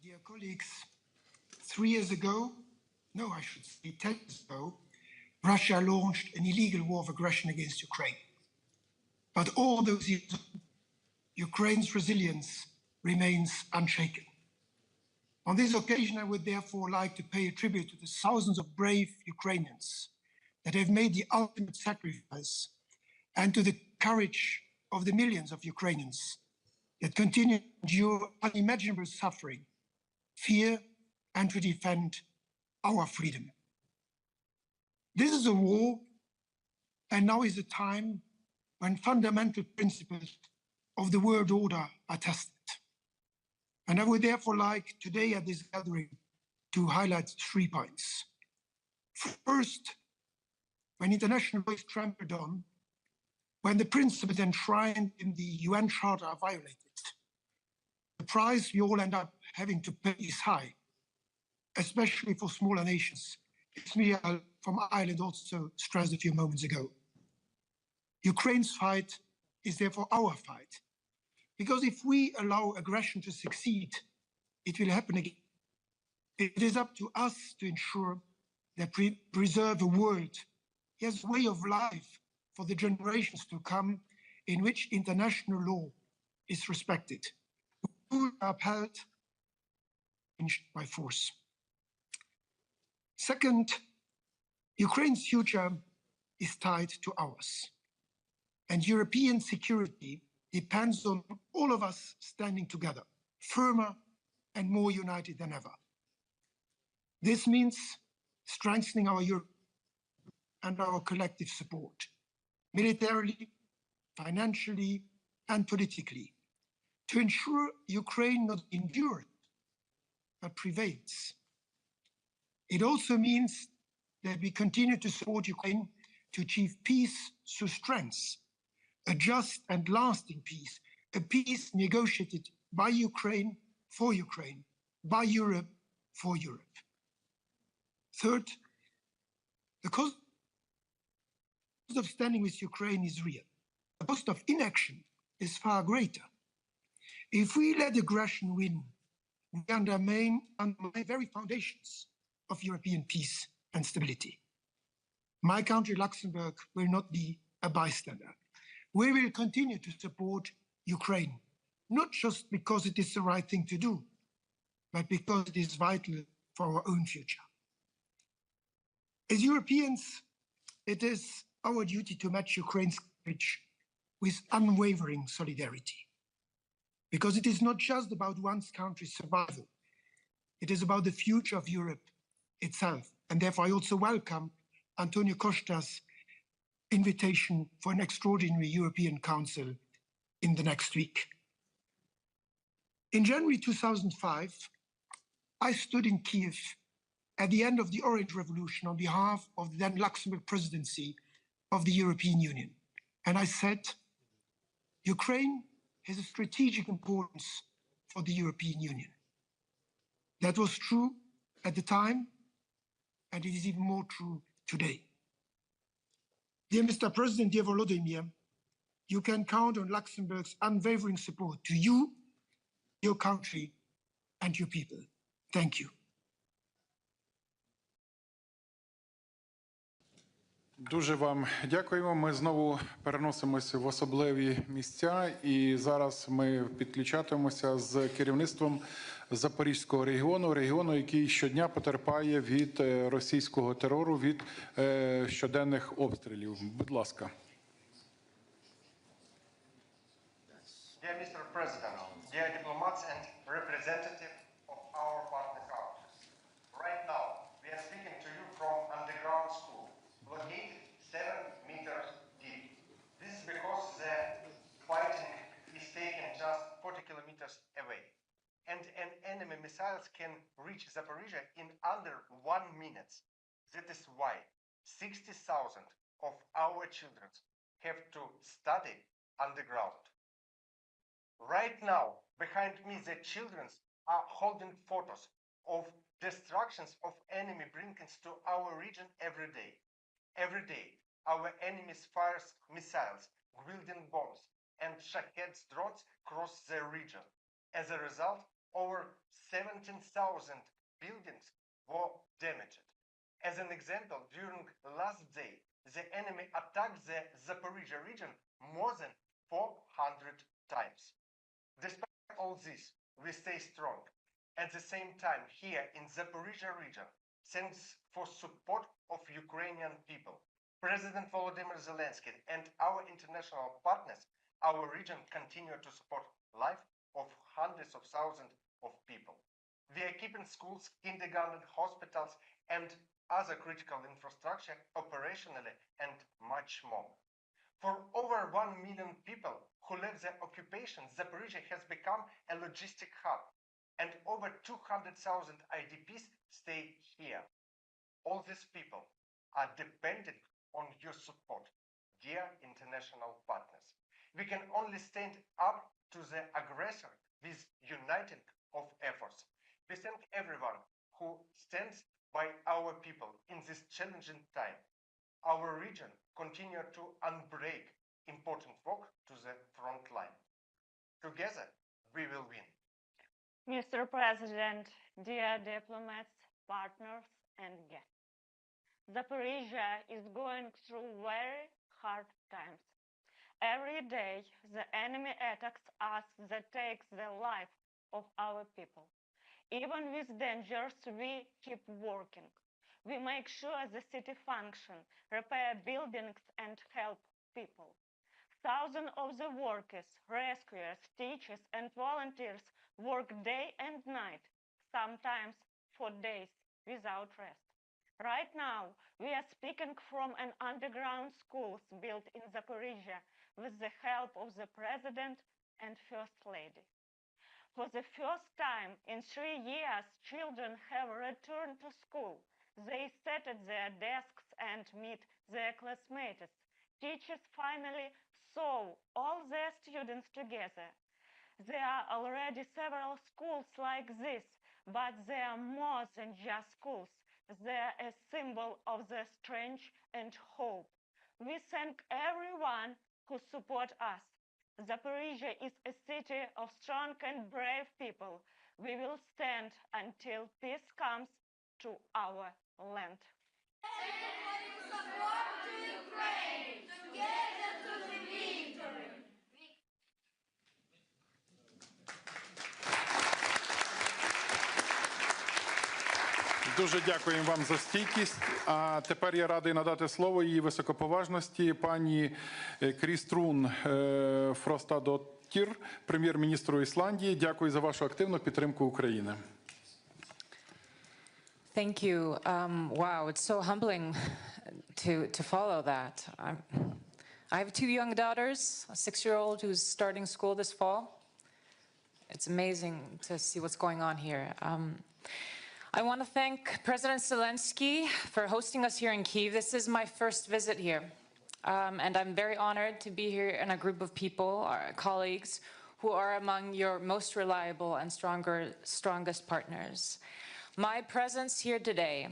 Dear colleagues, 3 years ago, no, I should say 10 years ago, Russia launched an illegal war of aggression against Ukraine. But all those years, Ukraine's resilience remains unshaken. On this occasion, I would therefore like to pay a tribute to the thousands of brave Ukrainians that have made the ultimate sacrifice, and to the courage of the millions of Ukrainians that continue to endure unimaginable suffering, fear, and to defend our freedom. This is a war, and now is a time when fundamental principles of the world order are tested. And I would therefore like today at this gathering to highlight 3 points. First, when international law is trampled on, when the principles enshrined in the UN Charter are violated, the price we all end up having to pay is high, especially for smaller nations. As Miriam from Ireland also stressed a few moments ago. Ukraine's fight is therefore our fight. Because if we allow aggression to succeed, it will happen again. It is up to us to ensure that we preserve a world, yes, way of life for the generations to come, in which international law is respected, upheld, by force. Second, Ukraine's future is tied to ours, and European security depends on all of us standing together, firmer and more united than ever. This means strengthening our Europe and our collective support, militarily, financially, and politically, to ensure Ukraine not endures, but prevails. It also means that we continue to support Ukraine to achieve peace through strength, a just and lasting peace, a peace negotiated by Ukraine, by Europe, for Europe. Third, the cost of standing with Ukraine is real. The cost of inaction is far greater. If we let aggression win, we undermine the very foundations of European peace and stability. My country, Luxembourg, will not be a bystander. We will continue to support Ukraine, not just because it is the right thing to do, but because it is vital for our own future. As Europeans, it is our duty to match Ukraine's courage with unwavering solidarity. Because it is not just about one country's survival, it is about the future of Europe itself. And therefore, I also welcome Antonio Costa's invitation for an extraordinary European Council in the next week. In January 2005, I stood in Kyiv at the end of the Orange Revolution on behalf of the then Luxembourg presidency of the European Union. And I said, Ukraine has a strategic importance for the European Union. That was true at the time, and it is even more true today. Dear Mr. President, dear Volodymyr, you can count on Luxembourg's unwavering support to you, your country, and your people. Thank you. Дуже вам дякуємо. Ми знову переносимося в особливі місця, і зараз ми підключатимемося з керівництвом Запорізького регіону, який щодня потерпає від російського терору, від щоденних обстрілів. Будь ласка. Dear Mr. President, dear diplomats and representatives of our partner countries, right now we are speaking to you from underground school, located 7 meters deep. This is because the fighting is taken just 40 kilometers away, and enemy missiles can reach Zaporizhia in under 1 minute. That is why 60,000 of our children have to study underground. Right now, behind me, the children are holding photos of destructions of enemy brinkings to our region every day. Every day, our enemies fires missiles, Gwildin bombs, and Shahed drones cross the region. As a result, over 17,000 buildings were damaged. As an example, during last day, the enemy attacked the Zaporizhia region more than 400 times. Despite all this, we stay strong. At the same time, here in Zaporizhia region, thanks for support of Ukrainian people, President Volodymyr Zelenskiy and our international partners, our region continue to support life of hundreds of thousands of people. We are keeping schools, kindergarten, hospitals, and other critical infrastructure operationally and much more. For over 1 million people who left the occupation, Zaporizhia has become a logistic hub, and over 200,000 IDPs stay here. All these people are dependent on your support, dear international partners. We can only stand up to the aggressor with uniting of efforts. We thank everyone who stands by our people in this challenging time. Our region continues to unbreak important work to the front line. Together, we will win. Mr. President, dear diplomats, partners, and guests, Zaporizhia is going through very hard times. Every day, the enemy attacks us that takes the life of our people. Even with dangers, we keep working. We make sure the city functions, repair buildings, and help people. Thousands of the workers, rescuers, teachers, and volunteers work day and night, sometimes for days without rest. Right now, we are speaking from an underground school built in Zaporizhia with the help of the President and First Lady. For the first time in 3 years, children have returned to school. They sit at their desks and meet their classmates. Teachers finally saw all their students together. There are already several schools like this, but they are more than just schools. They are a symbol of their strength and hope. We thank everyone who supports us. Zaporizhia is a city of strong and brave people. We will stand until peace comes to our land. Support to Ukraine, together to the victory. Дуже дякуємо вам за стійкість. А тепер я радий надати слово її високоповажності пані Кріструн Фростадоттір, прем'єр-міністру Ісландії. Дякую за вашу активну підтримку України. Thank you. Wow, it's so humbling to follow that. I have 2 young daughters, a 6-year-old who's starting school this fall, It's amazing to see what's going on here. I want to thank President Zelenskyy for hosting us here in Kyiv. This is my first visit here, and I'm very honored to be here in a group of people, our colleagues, who are among your most reliable and strongest partners. My presence here today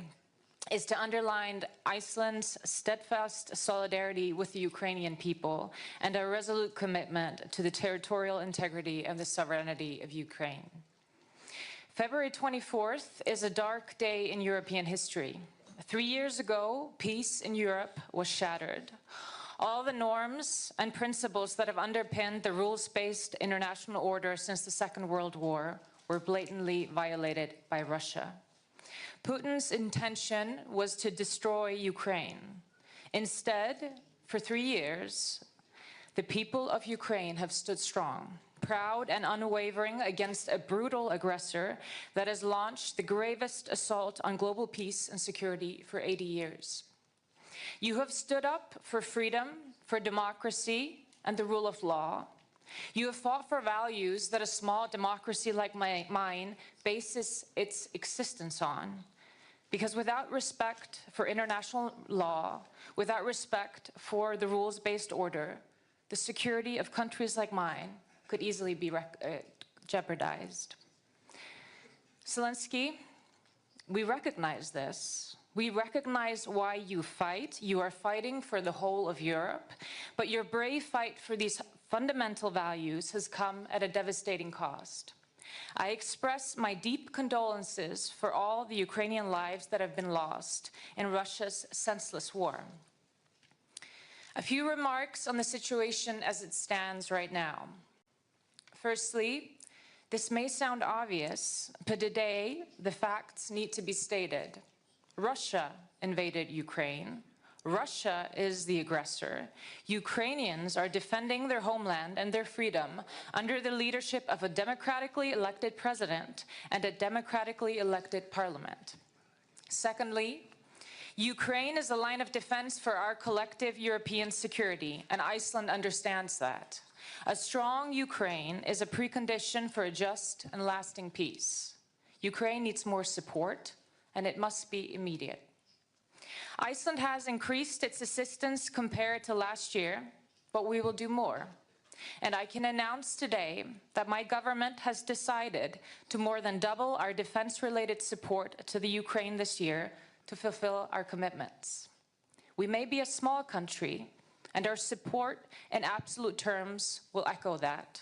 is to underline Iceland's steadfast solidarity with the Ukrainian people and a resolute commitment to the territorial integrity and the sovereignty of Ukraine. February 24th is a dark day in European history. 3 years ago, peace in Europe was shattered. All the norms and principles that have underpinned the rules-based international order since the Second World War were blatantly violated by Russia. Putin's intention was to destroy Ukraine. Instead, for 3 years, the people of Ukraine have stood strong, proud and unwavering against a brutal aggressor that has launched the gravest assault on global peace and security for 80 years. You have stood up for freedom, for democracy, and the rule of law. You have fought for values that a small democracy like mine bases its existence on. Because without respect for international law, without respect for the rules-based order, the security of countries like mine could easily be jeopardized. Zelenskyy, we recognize this. We recognize why you fight. You are fighting for the whole of Europe, but your brave fight for these fundamental values has come at a devastating cost. I express my deep condolences for all the Ukrainian lives that have been lost in Russia's senseless war. A few remarks on the situation as it stands right now. Firstly, this may sound obvious, but today the facts need to be stated. Russia invaded Ukraine. Russia is the aggressor. Ukrainians are defending their homeland and their freedom under the leadership of a democratically elected president and a democratically elected parliament. Secondly, Ukraine is a line of defense for our collective European security, and Iceland understands that. A strong Ukraine is a precondition for a just and lasting peace. Ukraine needs more support, and it must be immediate. Iceland has increased its assistance compared to last year, but we will do more. And I can announce today that my government has decided to more than double our defense-related support to the Ukraine this year to fulfill our commitments. We may be a small country, and our support in absolute terms will echo that.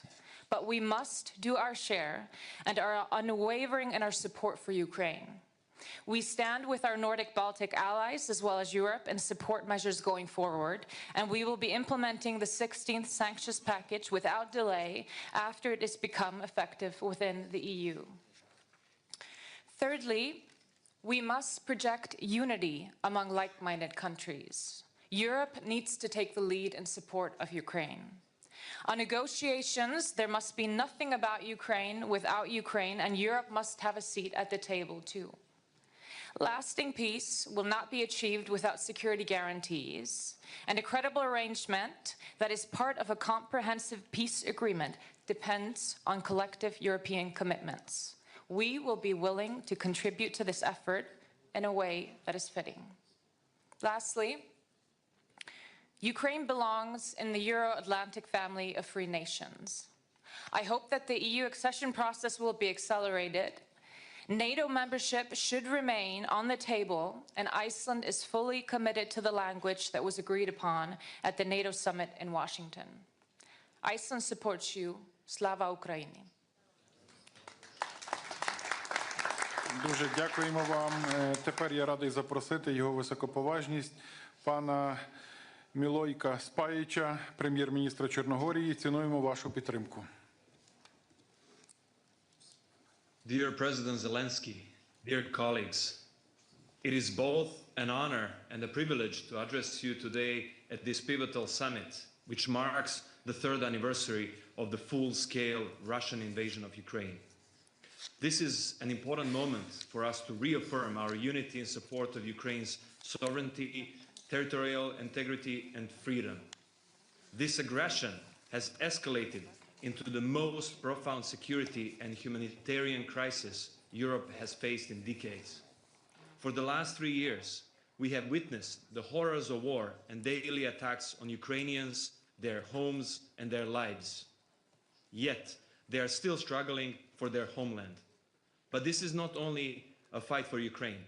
But we must do our share and are unwavering in our support for Ukraine. We stand with our Nordic-Baltic allies as well as Europe in support measures going forward, and we will be implementing the 16th sanctions package without delay after it has become effective within the EU. Thirdly, we must project unity among like-minded countries. Europe needs to take the lead in support of Ukraine. On negotiations, there must be nothing about Ukraine without Ukraine, and Europe must have a seat at the table too. Lasting peace will not be achieved without security guarantees, and a credible arrangement that is part of a comprehensive peace agreement depends on collective European commitments. We will be willing to contribute to this effort in a way that is fitting. Lastly, Ukraine belongs in the Euro-Atlantic family of free nations. I hope that the EU accession process will be accelerated. NATO membership should remain on the table, and Iceland is fully committed to the language that was agreed upon at the NATO summit in Washington. Iceland supports you. Slava Ukraini. Дуже дякуємо вам. Тепер я радий запросити його високоповажність пана Мілойка Спаїча, прем'єр-міністра Чорногорії. Цінуємо вашу підтримку. Dear President Zelensky, dear colleagues, it is both an honor and a privilege to address you today at this pivotal summit, which marks the 3rd anniversary of the full-scale Russian invasion of Ukraine. This is an important moment for us to reaffirm our unity in support of Ukraine's sovereignty, territorial integrity, and freedom. This aggression has escalated into the most profound security and humanitarian crisis Europe has faced in decades. For the last 3 years, we have witnessed the horrors of war and daily attacks on Ukrainians, their homes, and their lives. Yet, they are still struggling for their homeland. But this is not only a fight for Ukraine.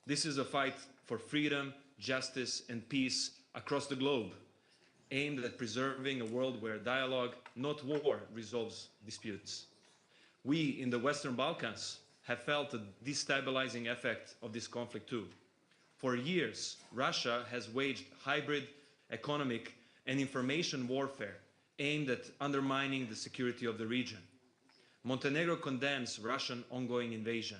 This is a fight for freedom, justice, and peace across the globe, aimed at preserving a world where dialogue, not war, resolves disputes. We in the Western Balkans have felt the destabilizing effect of this conflict too. For years, Russia has waged hybrid economic and information warfare aimed at undermining the security of the region. Montenegro condemns Russian ongoing invasion.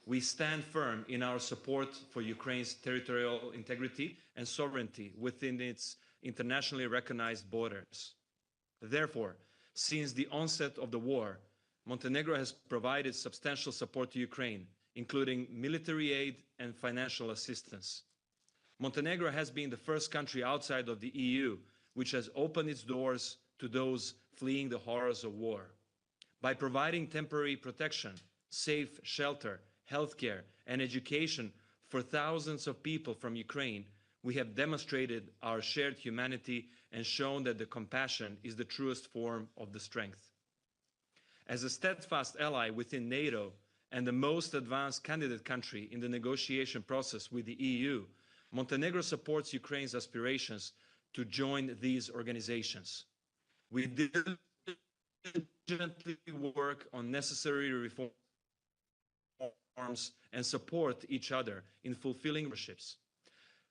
We stand firm in our support for Ukraine's territorial integrity and sovereignty within its internationally recognized borders. Therefore, since the onset of the war, Montenegro has provided substantial support to Ukraine, including military aid and financial assistance. Montenegro has been the first country outside of the EU which has opened its doors to those fleeing the horrors of war. By providing temporary protection, safe shelter, healthcare, and education for thousands of people from Ukraine, we have demonstrated our shared humanity and shown that the compassion is the truest form of the strength. As a steadfast ally within NATO and the most advanced candidate country in the negotiation process with the EU, Montenegro supports Ukraine's aspirations to join these organizations. We diligently work on necessary reforms and support each other in fulfilling memberships.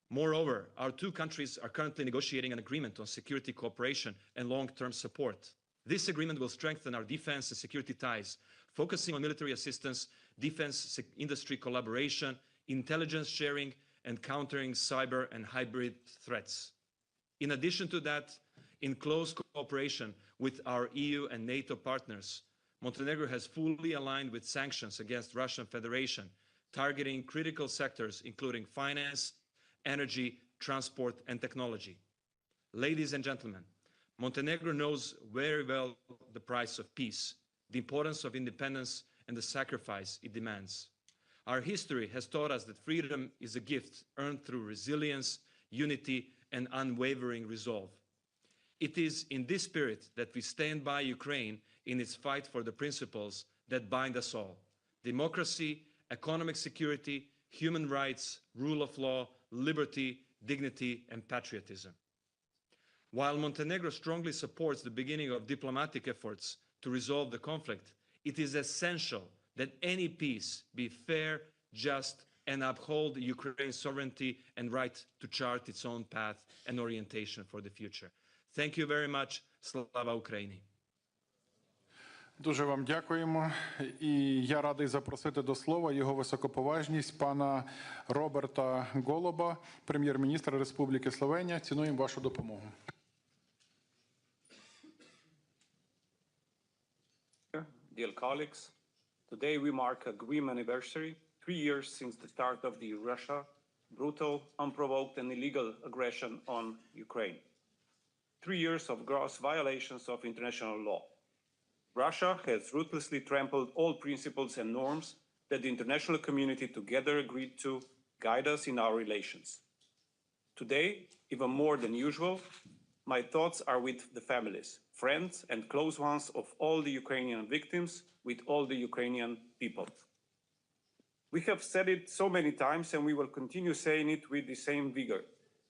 Moreover, our two countries are currently negotiating an agreement on security cooperation and long-term support. This agreement will strengthen our defense and security ties, focusing on military assistance, defense industry collaboration, intelligence sharing, and countering cyber and hybrid threats. In addition to that, in close cooperation with our EU and NATO partners, Montenegro has fully aligned with sanctions against Russian Federation, targeting critical sectors including finance, energy, transport, and technology. Ladies and gentlemen, Montenegro knows very well the price of peace, the importance of independence, and the sacrifice it demands. Our history has taught us that freedom is a gift earned through resilience, unity, and unwavering resolve. It is in this spirit that we stand by Ukraine in its fight for the principles that bind us all: democracy, economic security, human rights, rule of law, liberty, dignity, and patriotism. While Montenegro strongly supports the beginning of diplomatic efforts to resolve the conflict, it is essential that any peace be fair, just, and uphold Ukraine's sovereignty and right to chart its own path and orientation for the future. Thank you very much. Slava Ukraini. Дуже вам дякуємо. І я радий запросити до слова його високоповажність пана Роберта Голоба, прем'єр-міністра Республіки Словенія. Цінуємо вашу допомогу. Dear colleagues, today we mark a grim anniversary, 3 years since the start of the Russia brutal, unprovoked and illegal aggression on Ukraine. 3 years of gross violations of international law. Russia has ruthlessly trampled all principles and norms that the international community together agreed to guide us in our relations. Today, even more than usual, my thoughts are with the families, friends, and close ones of all the Ukrainian victims, with all the Ukrainian people. We have said it so many times, and we will continue saying it with the same vigor.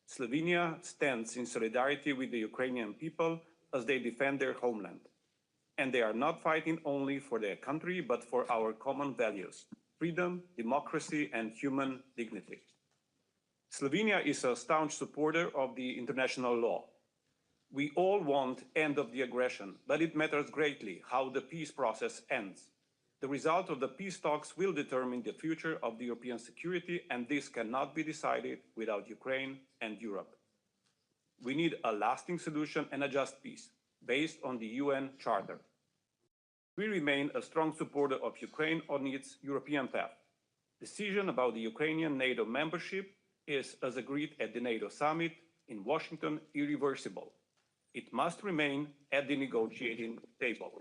Slovenia stands in solidarity with the Ukrainian people as they defend their homeland. And they are not fighting only for their country, but for our common values: freedom, democracy, and human dignity. Slovenia is a staunch supporter of the international law. We all want end of the aggression, but it matters greatly how the peace process ends. The result of the peace talks will determine the future of the European security, and this cannot be decided without Ukraine and Europe. We need a lasting solution and a just peace, based on the UN Charter. We remain a strong supporter of Ukraine on its European path. Decision about the Ukrainian NATO membership is, as agreed at the NATO summit in Washington, irreversible. It must remain at the negotiating table.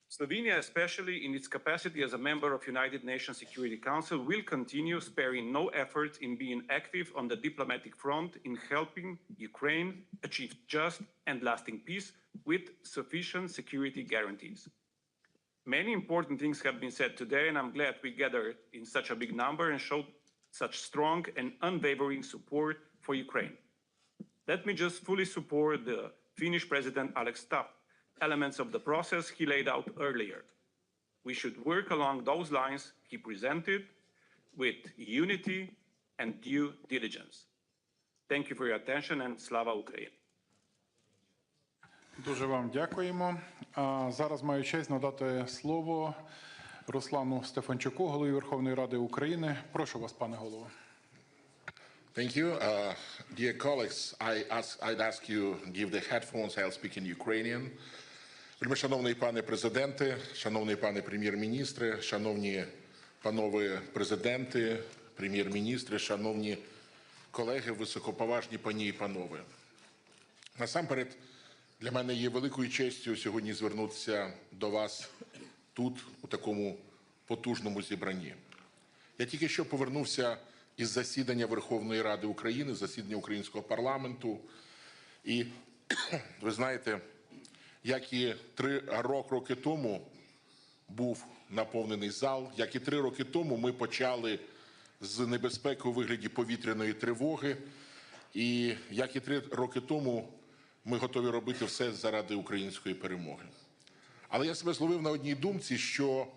Slovenia, especially in its capacity as a member of United Nations Security Council, will continue sparing no effort in being active on the diplomatic front in helping Ukraine achieve just and lasting peace with sufficient security guarantees. Many important things have been said today, and I'm glad we gathered in such a big number and showed such strong and unwavering support for Ukraine. Let me just fully support the Finnish President Alex Stubb elements of the process he laid out earlier. We should work along those lines he presented with unity and due diligence. Thank you for your attention, and Slava Ukraini. Дуже вам дякуємо. Зараз маю честь надати слово Руслану Стефанчуку, голові Верховної Ради України. Прошу вас, пане голово. Thank you. Dear colleagues, I'd ask you to give the headphones, I'll speak in Ukrainian. Шановний пане президенте, шановний пане прем'єр-міністре, шановні панове президенти, прем'єр-міністри, шановні колеги, високоповажні пані і панове. Насамперед, для мене є великою честю сьогодні звернутися до вас тут, у такому потужному зібранні. Я тільки що повернувся із засідання Верховної Ради України, засідання українського парламенту. І ви знаєте, як і 3 роки тому був наповнений зал, як і 3 роки тому ми почали з небезпеки у вигляді повітряної тривоги, і як і 3 роки тому ми готові робити все заради української перемоги. Але я себе зловив на одній думці, що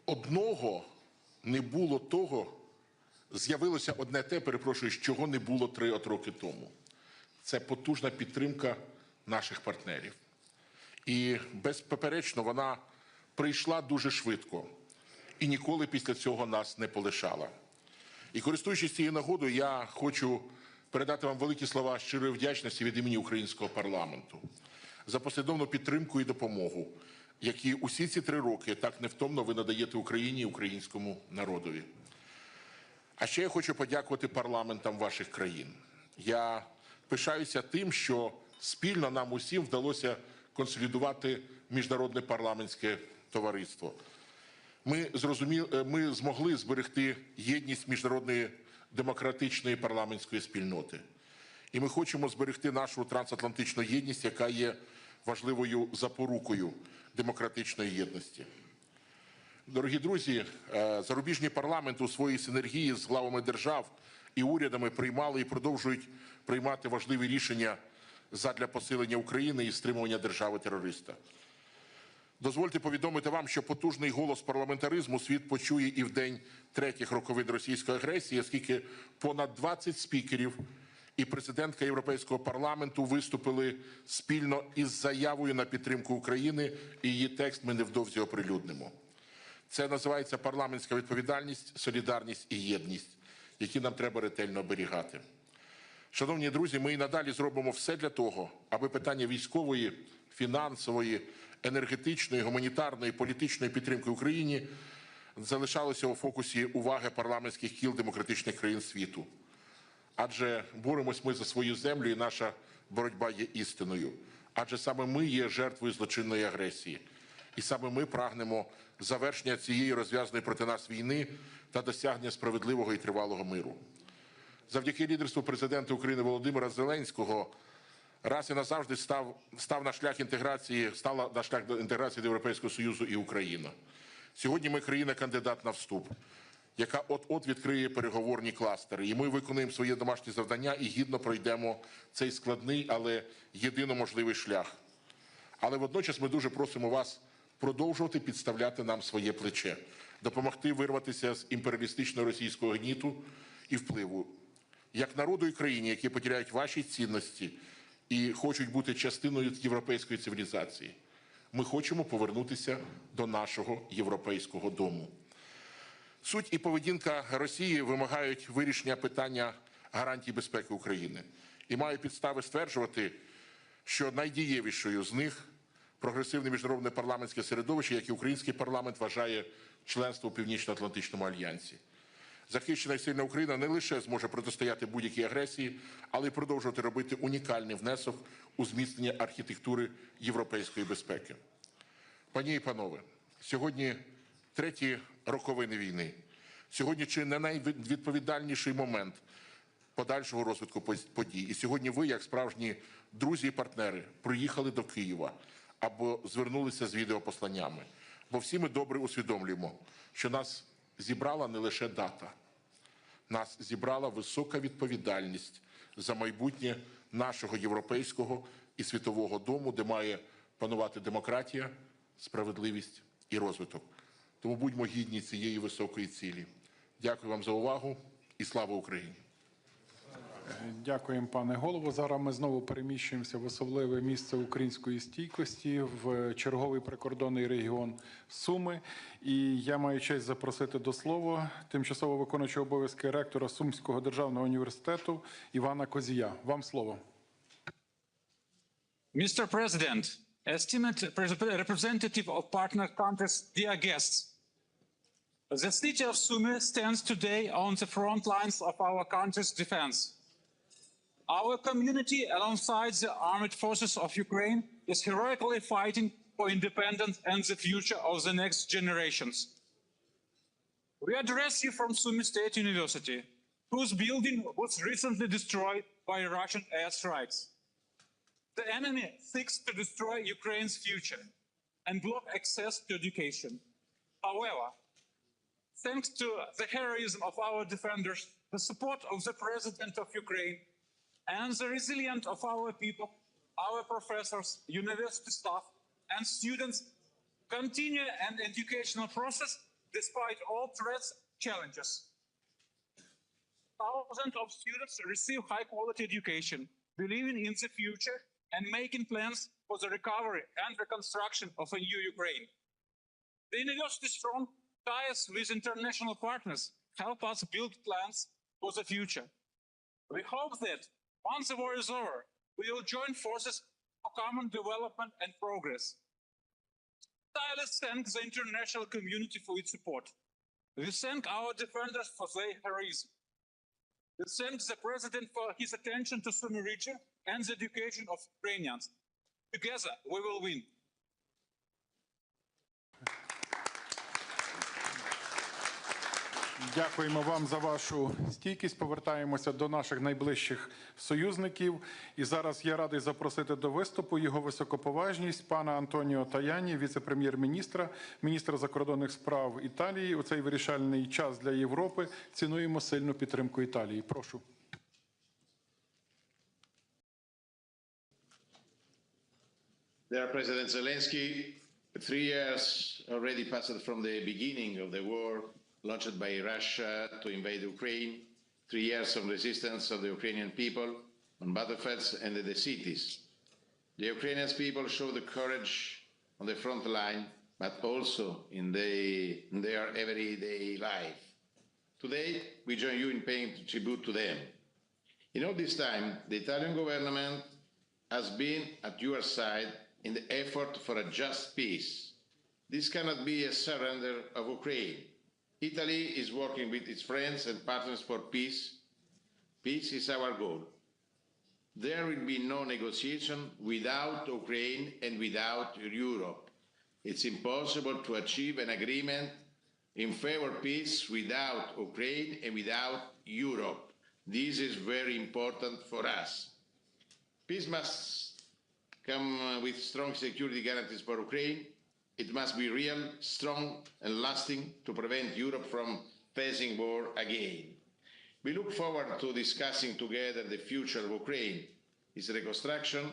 одного не було того, з'явилося одне те, перепрошую, чого не було 3 роки тому. Це потужна підтримка наших партнерів. І безпоперечно вона прийшла дуже швидко і ніколи після цього нас не полишала. І користуючись цією нагодою, я хочу передати вам великі слова щирої вдячності від імені українського парламенту за послідовну підтримку і допомогу, які усі ці 3 роки так невтомно ви надаєте Україні і українському народові. А ще я хочу подякувати парламентам ваших країн. Я пишаюся тим, що спільно нам усім вдалося консолідувати міжнародне парламентське товариство. Ми змогли зберегти єдність міжнародної демократичної парламентської спільноти. І ми хочемо зберегти нашу трансатлантичну єдність, яка є важливою запорукою демократичної єдності. Дорогі друзі, зарубіжні парламенти у своїй синергії з главами держав і урядами приймали і продовжують приймати важливі рішення задля посилення України і стримування держави-терориста. Дозвольте повідомити вам, що потужний голос парламентаризму світ почує і в день 3-х роковин російської агресії, оскільки понад 20 спікерів і президентка Європейського парламенту виступили спільно із заявою на підтримку України, і її текст ми невдовзі оприлюднимо. Це називається парламентська відповідальність, солідарність і єдність, які нам треба ретельно оберігати. Шановні друзі, ми і надалі зробимо все для того, аби питання військової, фінансової, енергетичної, гуманітарної, політичної підтримки Україні залишалося у фокусі уваги парламентських кіл демократичних країн світу. Адже боремось ми за свою землю, і наша боротьба є істиною. Адже саме ми є жертвою злочинної агресії. І саме ми прагнемо завершення цієї розв'язаної проти нас війни та досягнення справедливого і тривалого миру. Завдяки лідерству президента України Володимира Зеленського раз і назавжди стала на шлях до інтеграції до Європейського Союзу і Україна. Сьогодні ми країна-кандидат на вступ, яка от-от відкриє переговорні кластери. І ми виконуємо своє домашнє завдання і гідно пройдемо цей складний, але єдино можливий шлях. Але водночас ми дуже просимо вас продовжувати підставляти нам своє плече, допомогти вирватися з імперіалістичного російського гніту і впливу. Як народу і країні, які поділяють ваші цінності і хочуть бути частиною європейської цивілізації, ми хочемо повернутися до нашого європейського дому. Суть і поведінка Росії вимагають вирішення питання гарантій безпеки України. І маю підстави стверджувати, що найдієвішою з них прогресивне міжнародне парламентське середовище, як і український парламент, вважає членство у Північно-Атлантичному альянсі. захищена і сильна Україна не лише зможе протистояти будь-якій агресії, але й продовжувати робити унікальний внесок у зміцнення архітектури європейської безпеки. Пані і панове, сьогодні треті роковини війни. Сьогодні чи не найвідповідальніший момент подальшого розвитку подій. І сьогодні ви, як справжні друзі і партнери, приїхали до Києва або звернулися з відеопосланнями. Бо всі ми добре усвідомлюємо, що нас зібрала не лише дата. Нас зібрала висока відповідальність за майбутнє нашого європейського і світового дому, де має панувати демократія, справедливість і розвиток. Тому будьмо гідні цієї високої цілі. Дякую вам за увагу і слава Україні! Дякуємо, пане голово. Зараз ми знову переміщуємося в особливе місце української стійкості, в черговий прикордонний регіон Суми. І я маю честь запросити до слова тимчасово виконуючого обов'язки ректора Сумського державного університету Івана Козія. Вам слово. Mr. President, esteemed representative of partner countries, dear guests, the city of Sumy stands today on the front lines of our country's defense. Our community, alongside the armed forces of Ukraine, is heroically fighting for independence and the future of the next generations. We address you from Sumy State University, whose building was recently destroyed by Russian airstrikes. The enemy seeks to destroy Ukraine's future and block access to education. However, thanks to the heroism of our defenders, the support of the President of Ukraine, and the resilience of our people, our professors, university staff, and students continue an educational process despite all threats and challenges. Thousands of students receive high-quality education, believing in the future and making plans for the recovery and reconstruction of a new Ukraine. The university's strong ties with international partners help us build plans for the future. We hope that once the war is over, we will join forces for common development and progress. I thank the international community for its support. We thank our defenders for their heroism. We thank the President for his attention to Sumy region and the education of Ukrainians. Together, we will win. Дякуємо вам за вашу стійкість. Повертаємося до наших найближчих союзників. І зараз я радий запросити до виступу його високоповажність пана Антоніо Таяні, віце-прем'єр-міністра, міністра закордонних справ Італії. У цей вирішальний час для Європи цінуємо сильну підтримку Італії. Прошу. Dear President Zelensky, 3 years already passed from the beginning of the war launched by Russia to invade Ukraine, 3 years of resistance of the Ukrainian people on battlefields and in the cities. The Ukrainian people show the courage on the front line, but also in their everyday life. Today, we join you in paying tribute to them. In all this time, the Italian government has been at your side in the effort for a just peace. This cannot be a surrender of Ukraine. Italy is working with its friends and partners for peace. Peace is our goal. There will be no negotiation without Ukraine and without Europe. It's impossible to achieve an agreement in favor of peace without Ukraine and without Europe. This is very important for us. Peace must come with strong security guarantees for Ukraine. It must be real, strong and lasting to prevent Europe from facing war again. We look forward to discussing together the future of Ukraine, its reconstruction,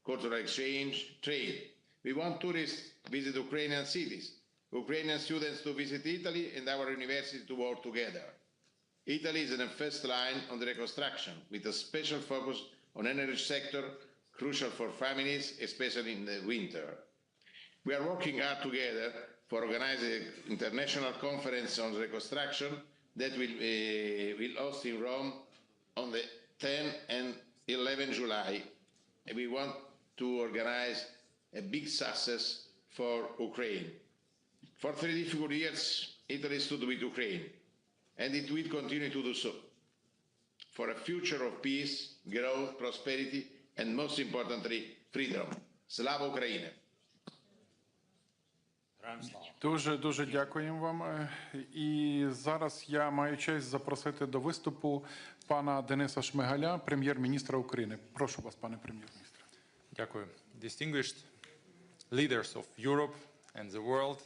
cultural exchange, trade. We want tourists to visit Ukrainian cities, Ukrainian students to visit Italy and our university to work together. Italy is in the first line on the reconstruction with a special focus on energy sector, crucial for families, especially in the winter. We are working hard together for organizing an international conference on reconstruction that will host in Rome on the 10 and 11 July. And we want to organize a big success for Ukraine. For 3 difficult years, Italy stood with Ukraine. and it will continue to do so, for a future of peace, growth, prosperity, and most importantly, freedom. Slava Ukraini! Дуже дякуємо вам. І зараз я маю честь запросити до виступу пана Дениса Шмигаля, прем'єр-міністра України. Прошу вас, пане прем'єр-міністре. Дякую. Distinguished leaders of Europe and the world,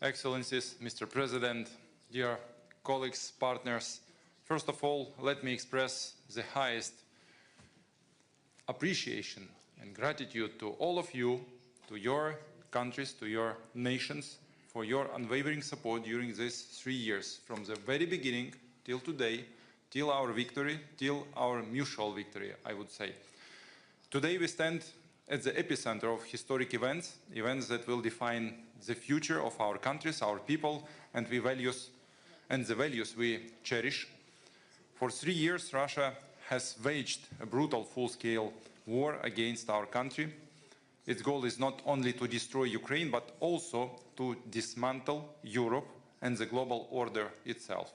Excellencies, Mr. President, dear colleagues, partners, first of all, let me express the highest appreciation and gratitude to all of you, to your countries, to your nations, for your unwavering support during these 3 years, from the very beginning till today, till our victory, till our mutual victory, I would say. Today we stand at the epicenter of historic events that will define the future of our countries, our people, and the values we cherish. For 3 years, Russia has waged a brutal full-scale war against our country. Its goal is not only to destroy Ukraine, but also to dismantle Europe and the global order itself.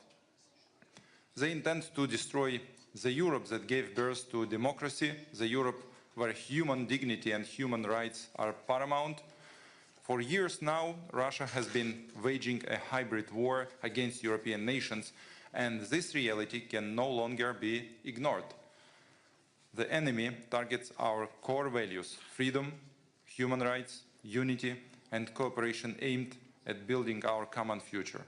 They intend to destroy the Europe that gave birth to democracy, the Europe where human dignity and human rights are paramount. For years now, Russia has been waging a hybrid war against European nations, and this reality can no longer be ignored. The enemy targets our core values: freedom, human rights, unity, and cooperation aimed at building our common future.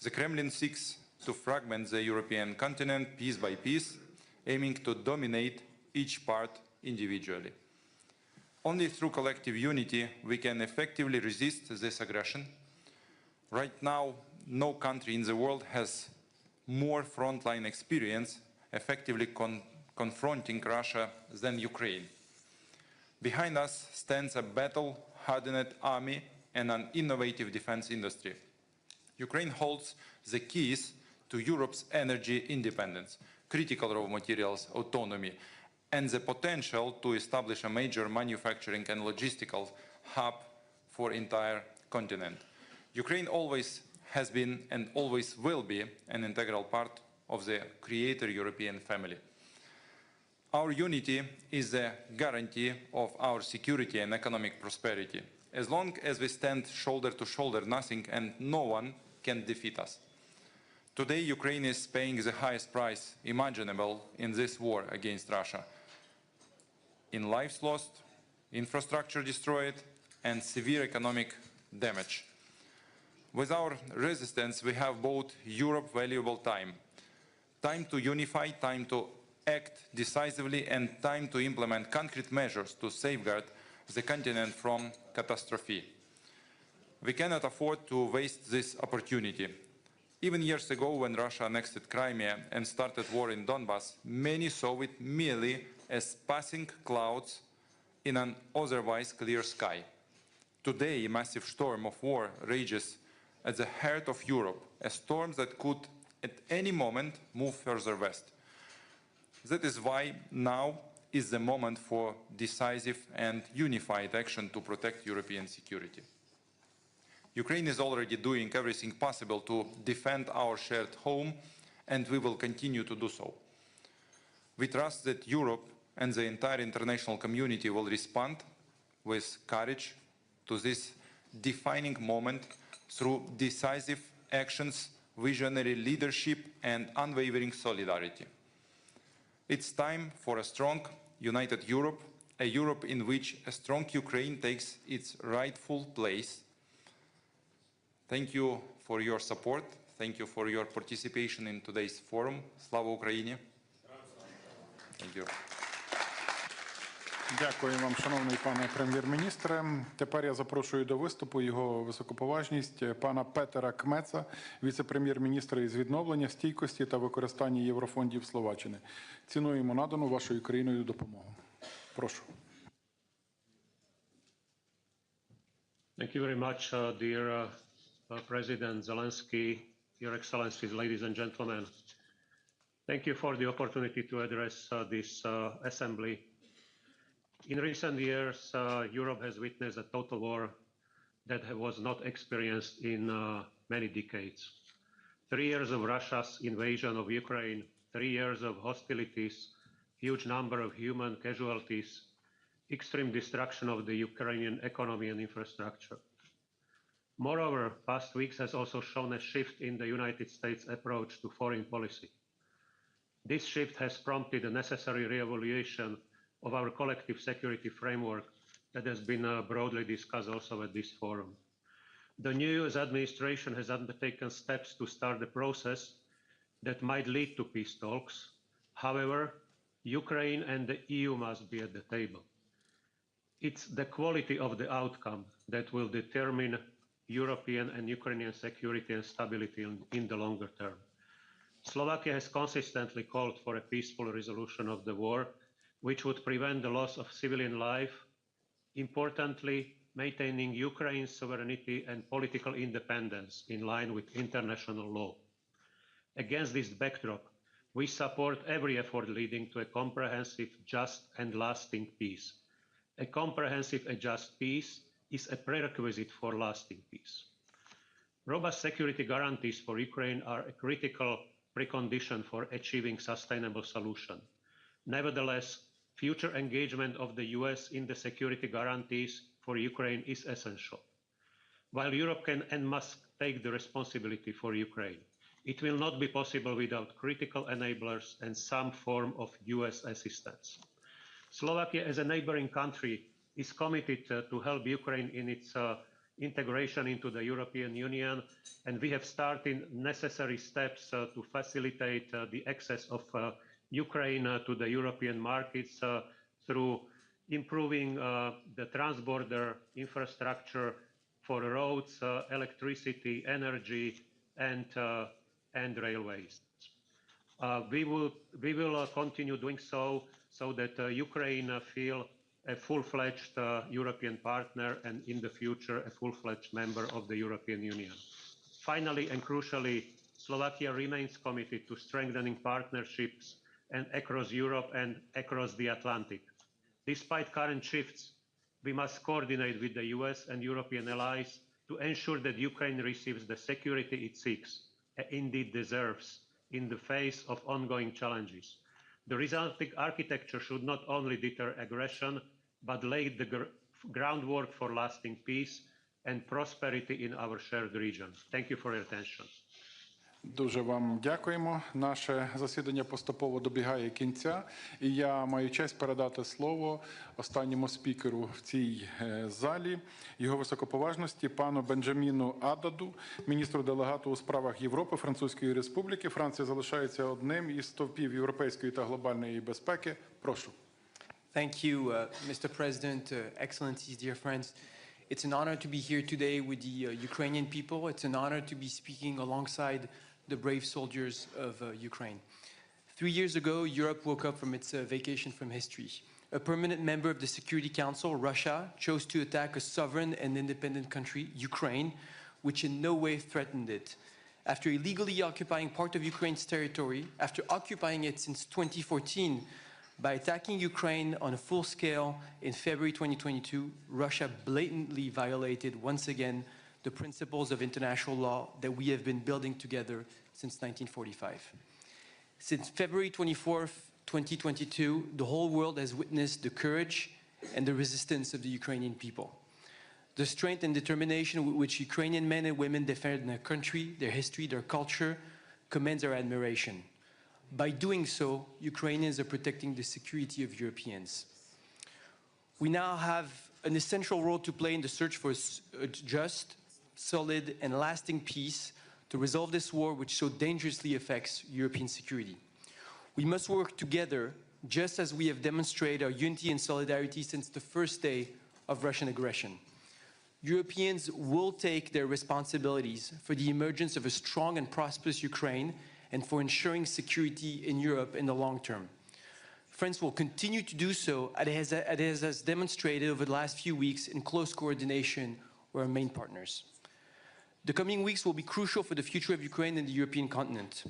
The Kremlin seeks to fragment the European continent piece by piece, aiming to dominate each part individually. Only through collective unity we can effectively resist this aggression. Right now, no country in the world has more frontline experience effectively confronting Russia than Ukraine. Behind us stands a battle-hardened army and an innovative defense industry. Ukraine holds the keys to Europe's energy independence, critical raw materials autonomy, and the potential to establish a major manufacturing and logistical hub for the entire continent. Ukraine always has been and always will be an integral part of the Creator European family. Our unity is the guarantee of our security and economic prosperity. As long as we stand shoulder to shoulder, nothing and no one can defeat us. Today, Ukraine is paying the highest price imaginable in this war against Russia. In lives lost, infrastructure destroyed, and severe economic damage. With our resistance, we have bought Europe valuable time. Time to unify, time to act decisively, and time to implement concrete measures to safeguard the continent from catastrophe. We cannot afford to waste this opportunity. Even years ago, when Russia annexed Crimea and started war in Donbass, many saw it merely as passing clouds in an otherwise clear sky. Today, a massive storm of war rages at the heart of Europe, a storm that could at any moment move further west. That is why now is the moment for decisive and unified action to protect European security. Ukraine is already doing everything possible to defend our shared home, and we will continue to do so. We trust that Europe and the entire international community will respond with courage to this defining moment through decisive actions, visionary leadership, and unwavering solidarity. It's time for a strong, united Europe, a Europe in which a strong Ukraine takes its rightful place. Thank you for your support. Thank you for your participation in today's forum. Slava Ukraini! Thank you. Дякую вам, шановний пане прем'єр-міністре. Тепер я запрошую до виступу його високоповажність пана Петера Кмеца, віце-прем'єр-міністра із відновлення, стійкості та використання єврофондів Словаччини. Цінуємо надану вашою країною допомогу. Прошу. Thank you very much, dear President Zelensky, Your Excellencies, ladies and gentlemen. Thank you for the opportunity to address this assembly. In recent years, Europe has witnessed a total war that was not experienced in many decades. 3 years of Russia's invasion of Ukraine, 3 years of hostilities, huge number of human casualties, extreme destruction of the Ukrainian economy and infrastructure. Moreover, past weeks has also shown a shift in the United States' approach to foreign policy. This shift has prompted a necessary re-evaluation of our collective security framework that has been broadly discussed also at this forum. The new US administration has undertaken steps to start the process that might lead to peace talks. However, Ukraine and the EU must be at the table. It's the quality of the outcome that will determine European and Ukrainian security and stability in the longer term. Slovakia has consistently called for a peaceful resolution of the war, which would prevent the loss of civilian life, importantly, maintaining Ukraine's sovereignty and political independence in line with international law. Against this backdrop, we support every effort leading to a comprehensive, just and lasting peace. A comprehensive and just peace is a prerequisite for lasting peace. Robust security guarantees for Ukraine are a critical precondition for achieving sustainable solution. Nevertheless, future engagement of the US in the security guarantees for Ukraine is essential. While Europe can and must take the responsibility for Ukraine, it will not be possible without critical enablers and some form of US assistance. Slovakia, as a neighboring country, is committed to help Ukraine in its integration into the European Union, and we have started necessary steps to facilitate the access of Ukraine to the European markets through improving the transborder infrastructure for roads, electricity, energy, and railways. We will continue doing so that Ukraine feel a full-fledged European partner and in the future a full-fledged member of the European Union. Finally and crucially, Slovakia remains committed to strengthening partnerships and across Europe and across the Atlantic. Despite current shifts, we must coordinate with the US and European allies to ensure that Ukraine receives the security it seeks and indeed deserves in the face of ongoing challenges. The resulting architecture should not only deter aggression, but lay the groundwork for lasting peace and prosperity in our shared region. Thank you for your attention. Дуже вам дякуємо. Наше засідання поступово добігає кінця. І я маю честь передати слово останньому спікеру в цій залі, його високоповажності, пану Бенджаміну Ададу, міністру делегату у справах Європи Французької Республіки. Франція залишається одним із стовпів європейської та глобальної безпеки. Прошу. Thank you, Mr. President, Excellencies, dear friends. It's an honor to be here today with the Ukrainian people. It's an honor to be speaking alongside the brave soldiers of Ukraine. 3 years ago, Europe woke up from its vacation from history. A permanent member of the Security Council, Russia, chose to attack a sovereign and independent country, Ukraine, which in no way threatened it. After illegally occupying part of Ukraine's territory, after occupying it since 2014, by attacking Ukraine on a full scale in February 2022, Russia blatantly violated once again the principles of international law that we have been building together since 1945. Since February 24th, 2022, the whole world has witnessed the courage and the resistance of the Ukrainian people. The strength and determination with which Ukrainian men and women defend their country, their history, their culture, commands our admiration. By doing so, Ukrainians are protecting the security of Europeans. We now have an essential role to play in the search for a just, solid, and lasting peace to resolve this war which so dangerously affects European security. We must work together, just as we have demonstrated our unity and solidarity since the first day of Russian aggression. Europeans will take their responsibilities for the emergence of a strong and prosperous Ukraine and for ensuring security in Europe in the long term. France will continue to do so as it has demonstrated over the last few weeks in close coordination with our main partners. The coming weeks will be crucial for the future of Ukraine and the European continent.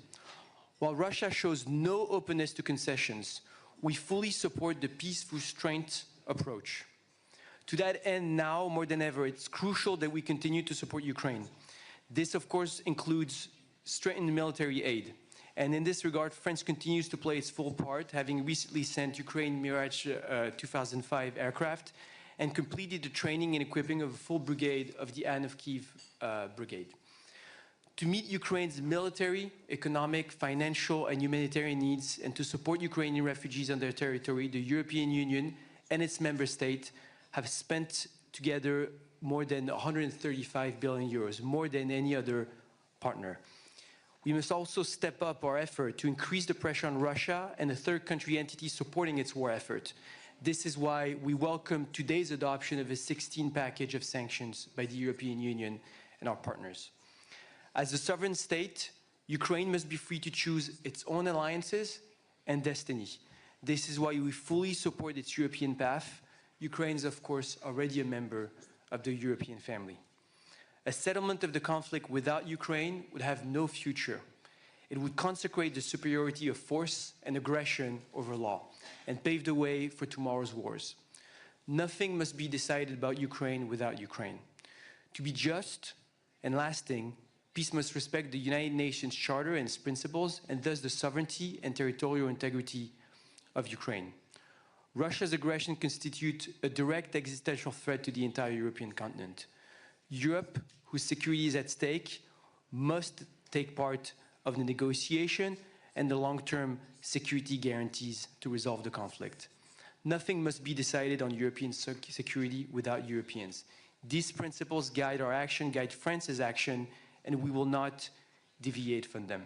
While Russia shows no openness to concessions, we fully support the peaceful strength approach. To that end, now more than ever, it's crucial that we continue to support Ukraine. This, of course, includes strengthen military aid. And in this regard, France continues to play its full part, having recently sent Ukraine Mirage 2005 aircraft and completed the training and equipping of a full brigade of the Anne of Kyiv brigade. To meet Ukraine's military, economic, financial, and humanitarian needs, and to support Ukrainian refugees on their territory, the European Union and its member states have spent together more than 135 billion euros, more than any other partner. We must also step up our effort to increase the pressure on Russia and the third country entities supporting its war effort. This is why we welcome today's adoption of a 16 package of sanctions by the European Union and our partners. As a sovereign state, Ukraine must be free to choose its own alliances and destiny. This is why we fully support its European path. Ukraine is, of course, already a member of the European family. A settlement of the conflict without Ukraine would have no future. It would consecrate the superiority of force and aggression over law and pave the way for tomorrow's wars. Nothing must be decided about Ukraine without Ukraine. To be just and lasting, peace must respect the United Nations Charter and its principles, and thus the sovereignty and territorial integrity of Ukraine. Russia's aggression constitutes a direct existential threat to the entire European continent. Europe, whose security is at stake, must take part of the negotiation and the long-term security guarantees to resolve the conflict. Nothing must be decided on European security without Europeans. These principles guide our action, guide France's action, and we will not deviate from them.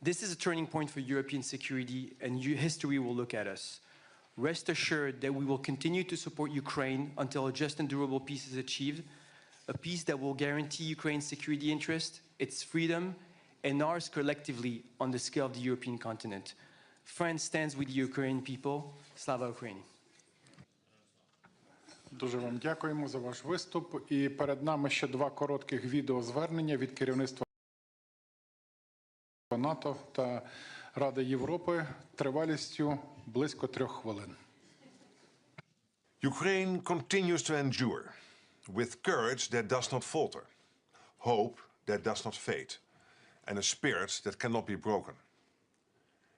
This is a turning point for European security, and history will look at us. Rest assured that we will continue to support Ukraine until a just and durable peace is achieved, a peace that will guarantee Ukraine's security interest, its freedom, and ours collectively on the scale of the European continent. France stands with the Ukrainian people. Slava Ukraini. Дуже вам дякуємо за ваш виступ. І перед нами ще два коротких відеозвернення від керівництва НАТО та Ради Європи тривалістю близько 3 хвилин. Ukraine continues to endure with courage that does not falter, hope that does not fade, and a spirit that cannot be broken.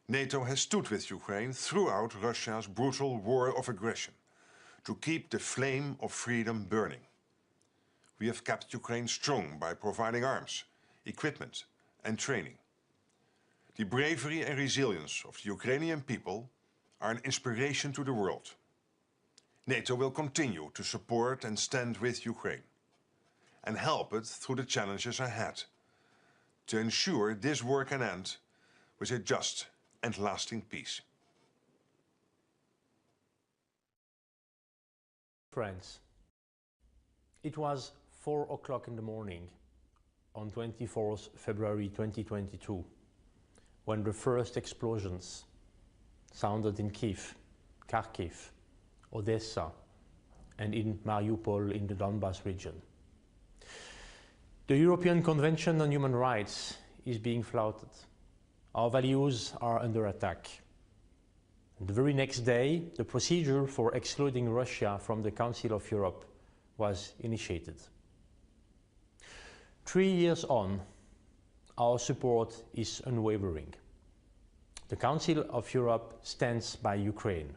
NATO has stood with Ukraine throughout Russia's brutal war of aggression to keep the flame of freedom burning. We have kept Ukraine strong by providing arms, equipment, and training. The bravery and resilience of the Ukrainian people are an inspiration to the world. NATO will continue to support and stand with Ukraine and help it through the challenges ahead to ensure this war can end with a just and lasting peace. Friends, it was 4 o'clock in the morning on 24th February 2022 when the first explosions sounded in Kyiv, Kharkiv, Odessa, and in Mariupol in the Donbas region. The European Convention on Human Rights is being flouted. Our values are under attack. The very next day, the procedure for excluding Russia from the Council of Europe was initiated. 3 years on, our support is unwavering. The Council of Europe stands by Ukraine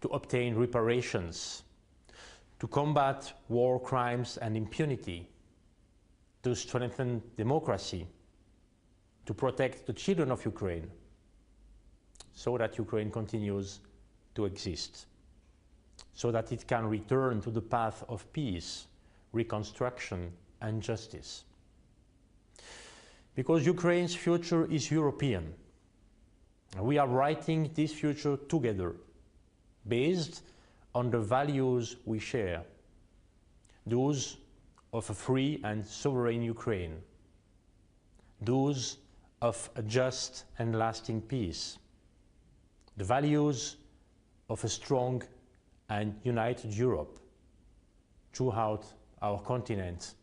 to obtain reparations, to combat war crimes and impunity, to strengthen democracy, to protect the children of Ukraine, so that Ukraine continues to exist, so that it can return to the path of peace, reconstruction, and justice. Because Ukraine's future is European, we are writing this future together, based on the values we share, those of a free and sovereign Ukraine, those of a just and lasting peace, the values of a strong and united Europe throughout our continent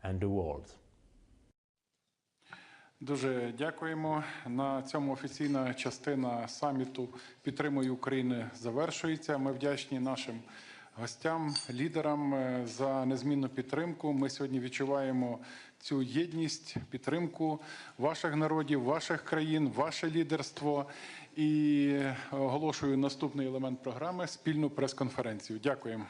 and the world. Дуже дякуємо. На цьому офіційна частина саміту «Підтримуй Україну» завершується. Ми вдячні нашим гостям, лідерам за незмінну підтримку. Ми сьогодні відчуваємо цю єдність, підтримку ваших народів, ваших країн, ваше лідерство. І оголошую наступний елемент програми – спільну прес-конференцію. Дякуємо.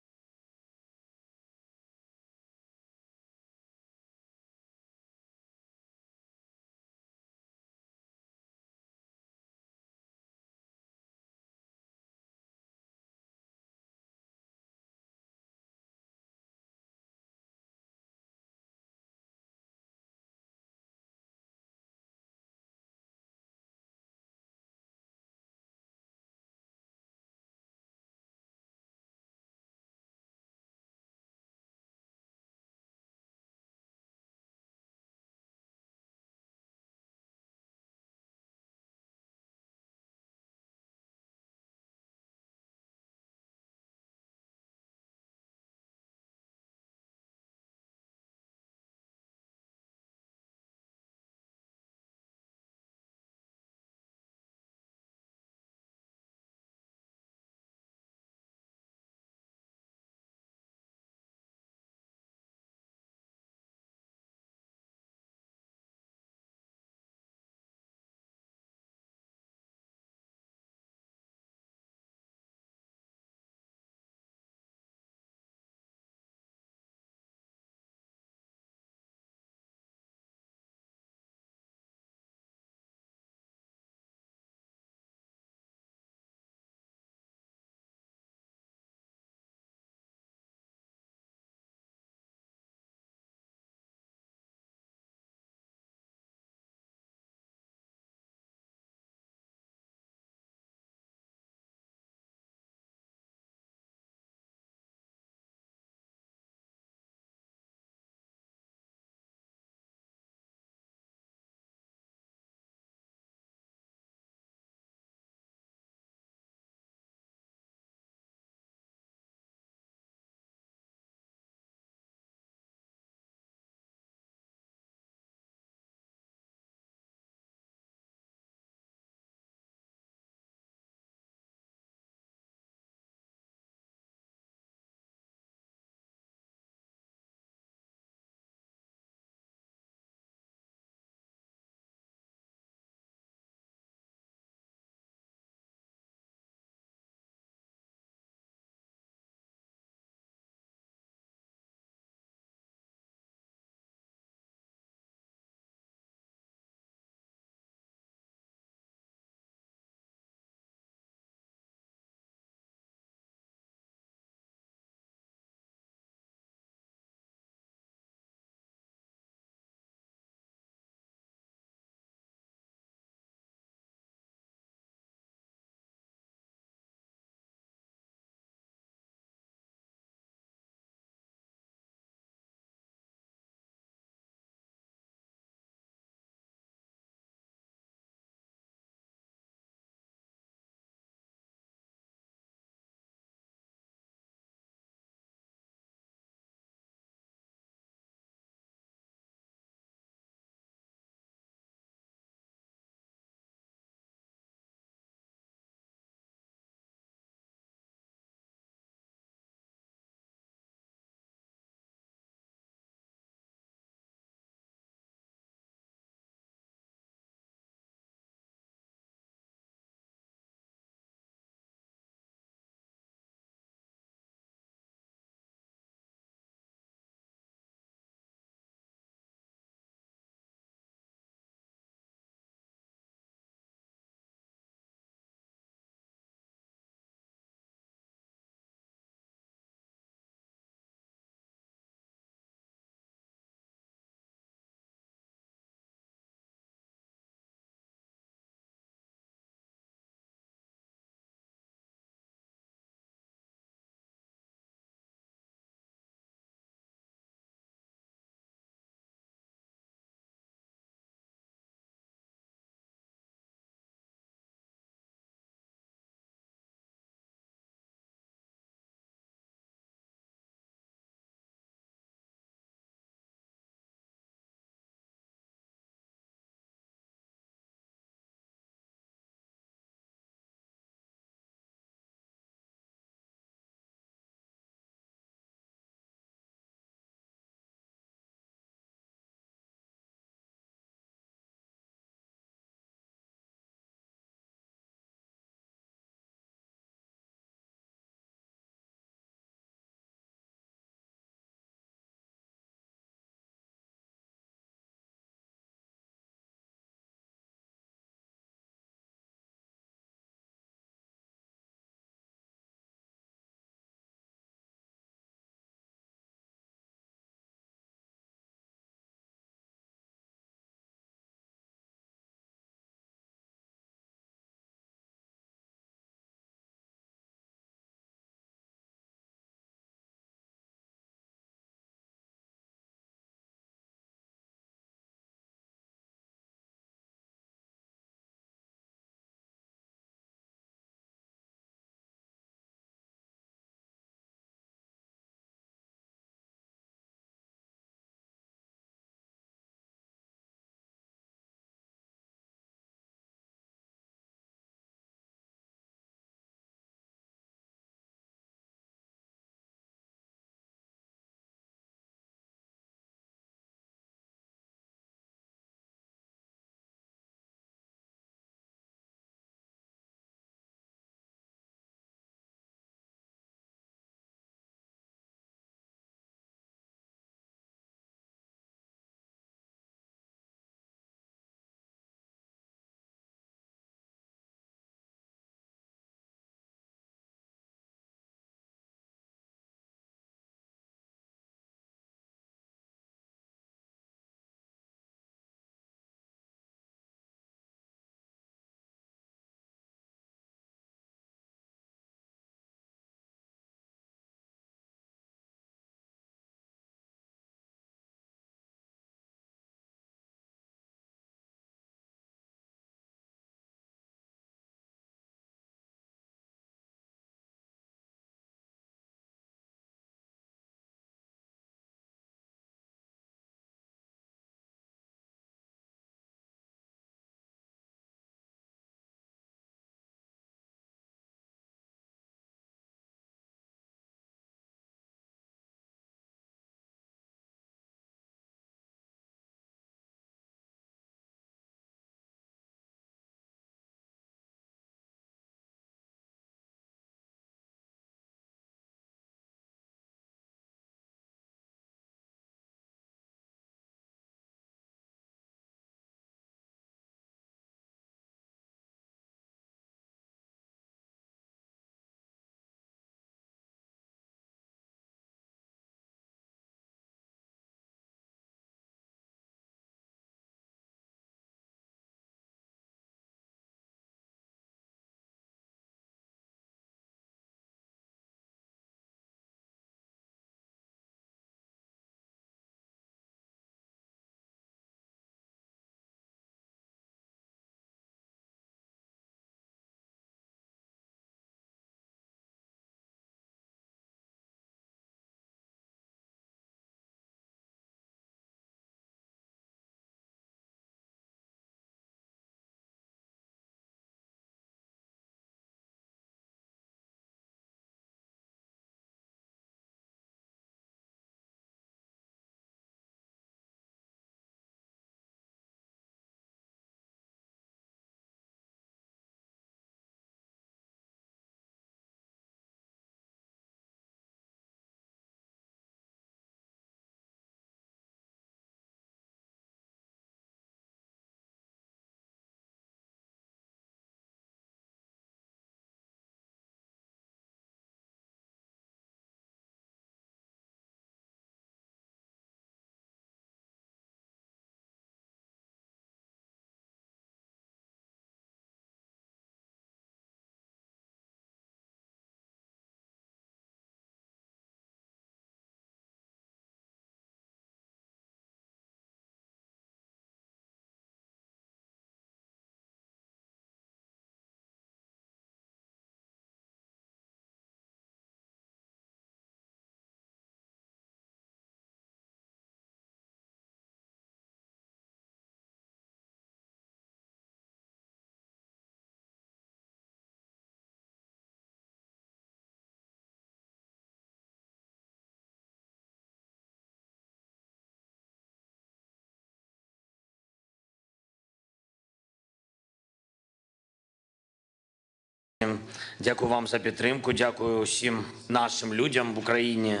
Дякую вам за підтримку, дякую усім нашим людям в Україні,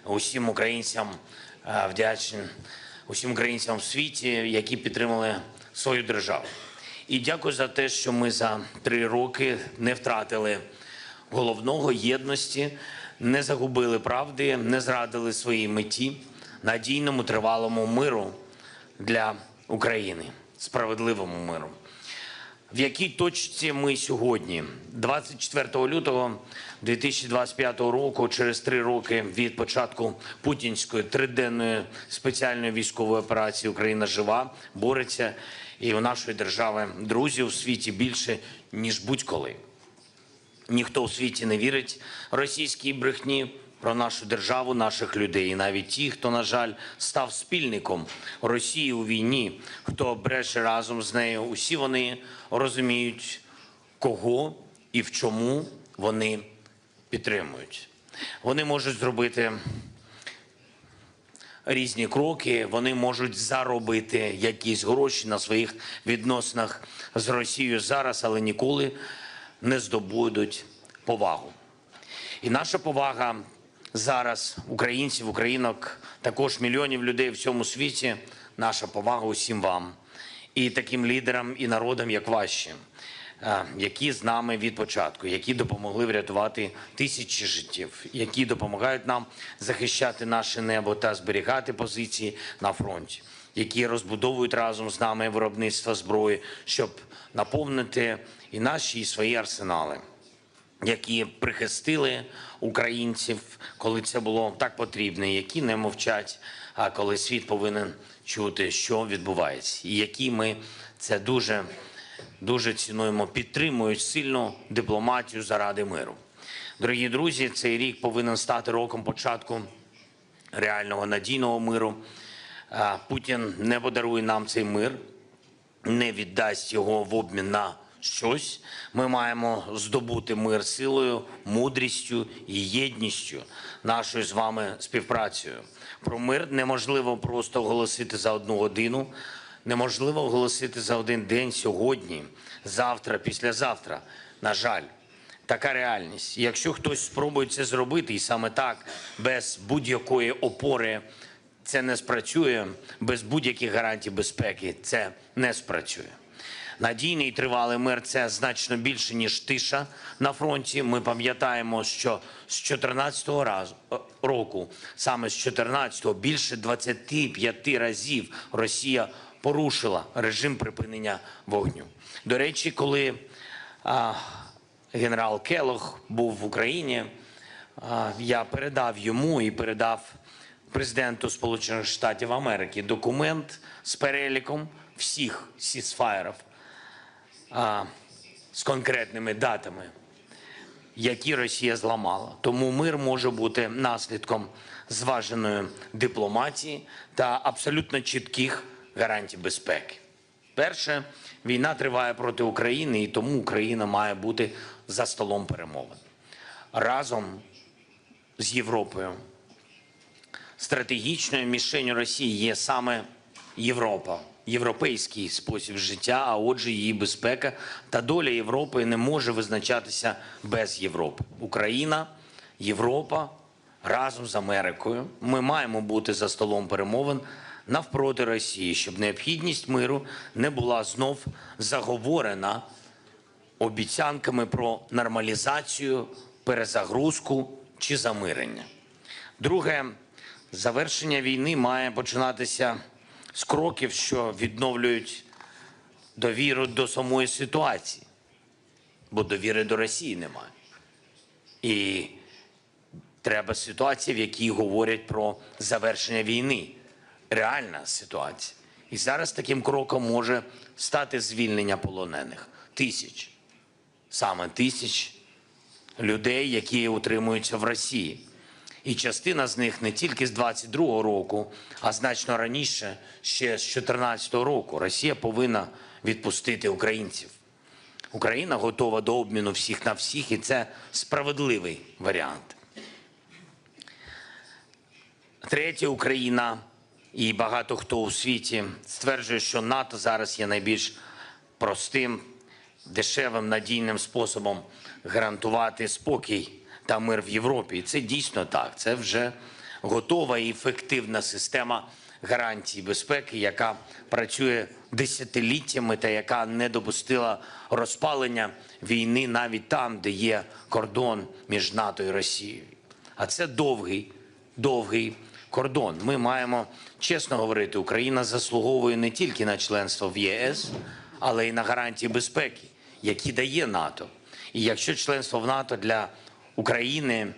усім українцям вдячний, усім українцям в світі, які підтримали свою державу. І дякую за те, що ми за 3 роки не втратили головного – єдності, не загубили правди, не зрадили своїй меті, надійному, тривалому миру для України, справедливому миру. В якій точці ми сьогодні? 24 лютого 2025 року, через 3 роки від початку путінської 3-денної спеціальної військової операції «Україна жива», бореться, і у нашої держави друзів у світі більше, ніж будь-коли. Ніхто у світі не вірить російській брехні про нашу державу, наших людей. І навіть ті, хто, на жаль, став спільником Росії у війні, хто бреше разом з нею, усі вони розуміють, кого і в чому вони підтримують. Вони можуть зробити різні кроки, вони можуть заробити якісь гроші на своїх відносинах з Росією зараз, але ніколи не здобудуть повагу. І наша повага зараз українців, українок, також мільйонів людей в цьому світі, наша повага усім вам. І таким лідерам і народам, як ваші, які з нами від початку, які допомогли врятувати тисячі життів, які допомагають нам захищати наше небо та зберігати позиції на фронті, які розбудовують разом з нами виробництво зброї, щоб наповнити і наші, і свої арсенали, які прихистили українців, коли це було так потрібно, які не мовчать, а коли світ повинен чути, що відбувається, і які ми це дуже цінуємо, підтримують сильну дипломатію заради миру. Дорогі друзі, цей рік повинен стати роком початку реального надійного миру. Путін не подарує нам цей мир, не віддасть його в обмін на щось. Ми маємо здобути мир силою, мудрістю і єдністю, нашою з вами співпрацею. Про мир неможливо просто оголосити за 1 годину, неможливо оголосити за 1 день сьогодні, завтра, післязавтра. На жаль, така реальність. Якщо хтось спробує це зробити, і саме так, без будь-якої опори, це не спрацює, без будь-яких гарантій безпеки це не спрацює. Надійний і тривалий мир – це значно більше, ніж тиша на фронті. Ми пам'ятаємо, що з 2014 року, саме з 2014-го, більше 25 разів Росія порушила режим припинення вогню. До речі, коли генерал Келох був в Україні, я передав йому і передав президенту Сполучених Штатів Америки документ з переліком всіх сізфаєрів, з конкретними датами, які Росія зламала. Тому мир може бути наслідком зваженої дипломатії та абсолютно чітких гарантій безпеки. Перше, війна триває проти України, і тому Україна має бути за столом перемовин. Разом з Європою. Стратегічною мішенью Росії є саме Європа, європейський спосіб життя, а отже її безпека та доля Європи не може визначатися без Європи. Україна, Європа разом з Америкою. Ми маємо бути за столом перемовин навпроти Росії, щоб необхідність миру не була знов заговорена обіцянками про нормалізацію, перезагрузку чи замирення. Друге, завершення війни має починатися з кроків, що відновлюють довіру до самої ситуації, бо довіри до Росії немає. І треба ситуація, в якій говорять про завершення війни. Реальна ситуація. І зараз таким кроком може стати звільнення полонених. Тисяч. Саме тисяч людей, які утримуються в Росії. І частина з них не тільки з 22-го року, а значно раніше, ще з 14-го року. Росія повинна відпустити українців. Україна готова до обміну всіх на всіх, і це справедливий варіант. Третє, Україна і багато хто у світі стверджує, що НАТО зараз є найбільш простим дешевим, надійним способом гарантувати спокій та мир в Європі. І це дійсно так. Це вже готова і ефективна система гарантій безпеки, яка працює десятиліттями та яка не допустила розпалення війни навіть там, де є кордон між НАТО і Росією. А це довгий кордон. Ми маємо чесно говорити, Україна заслуговує не тільки на членство в ЄС, але й на гарантії безпеки, які дає НАТО. І якщо членство в НАТО для України,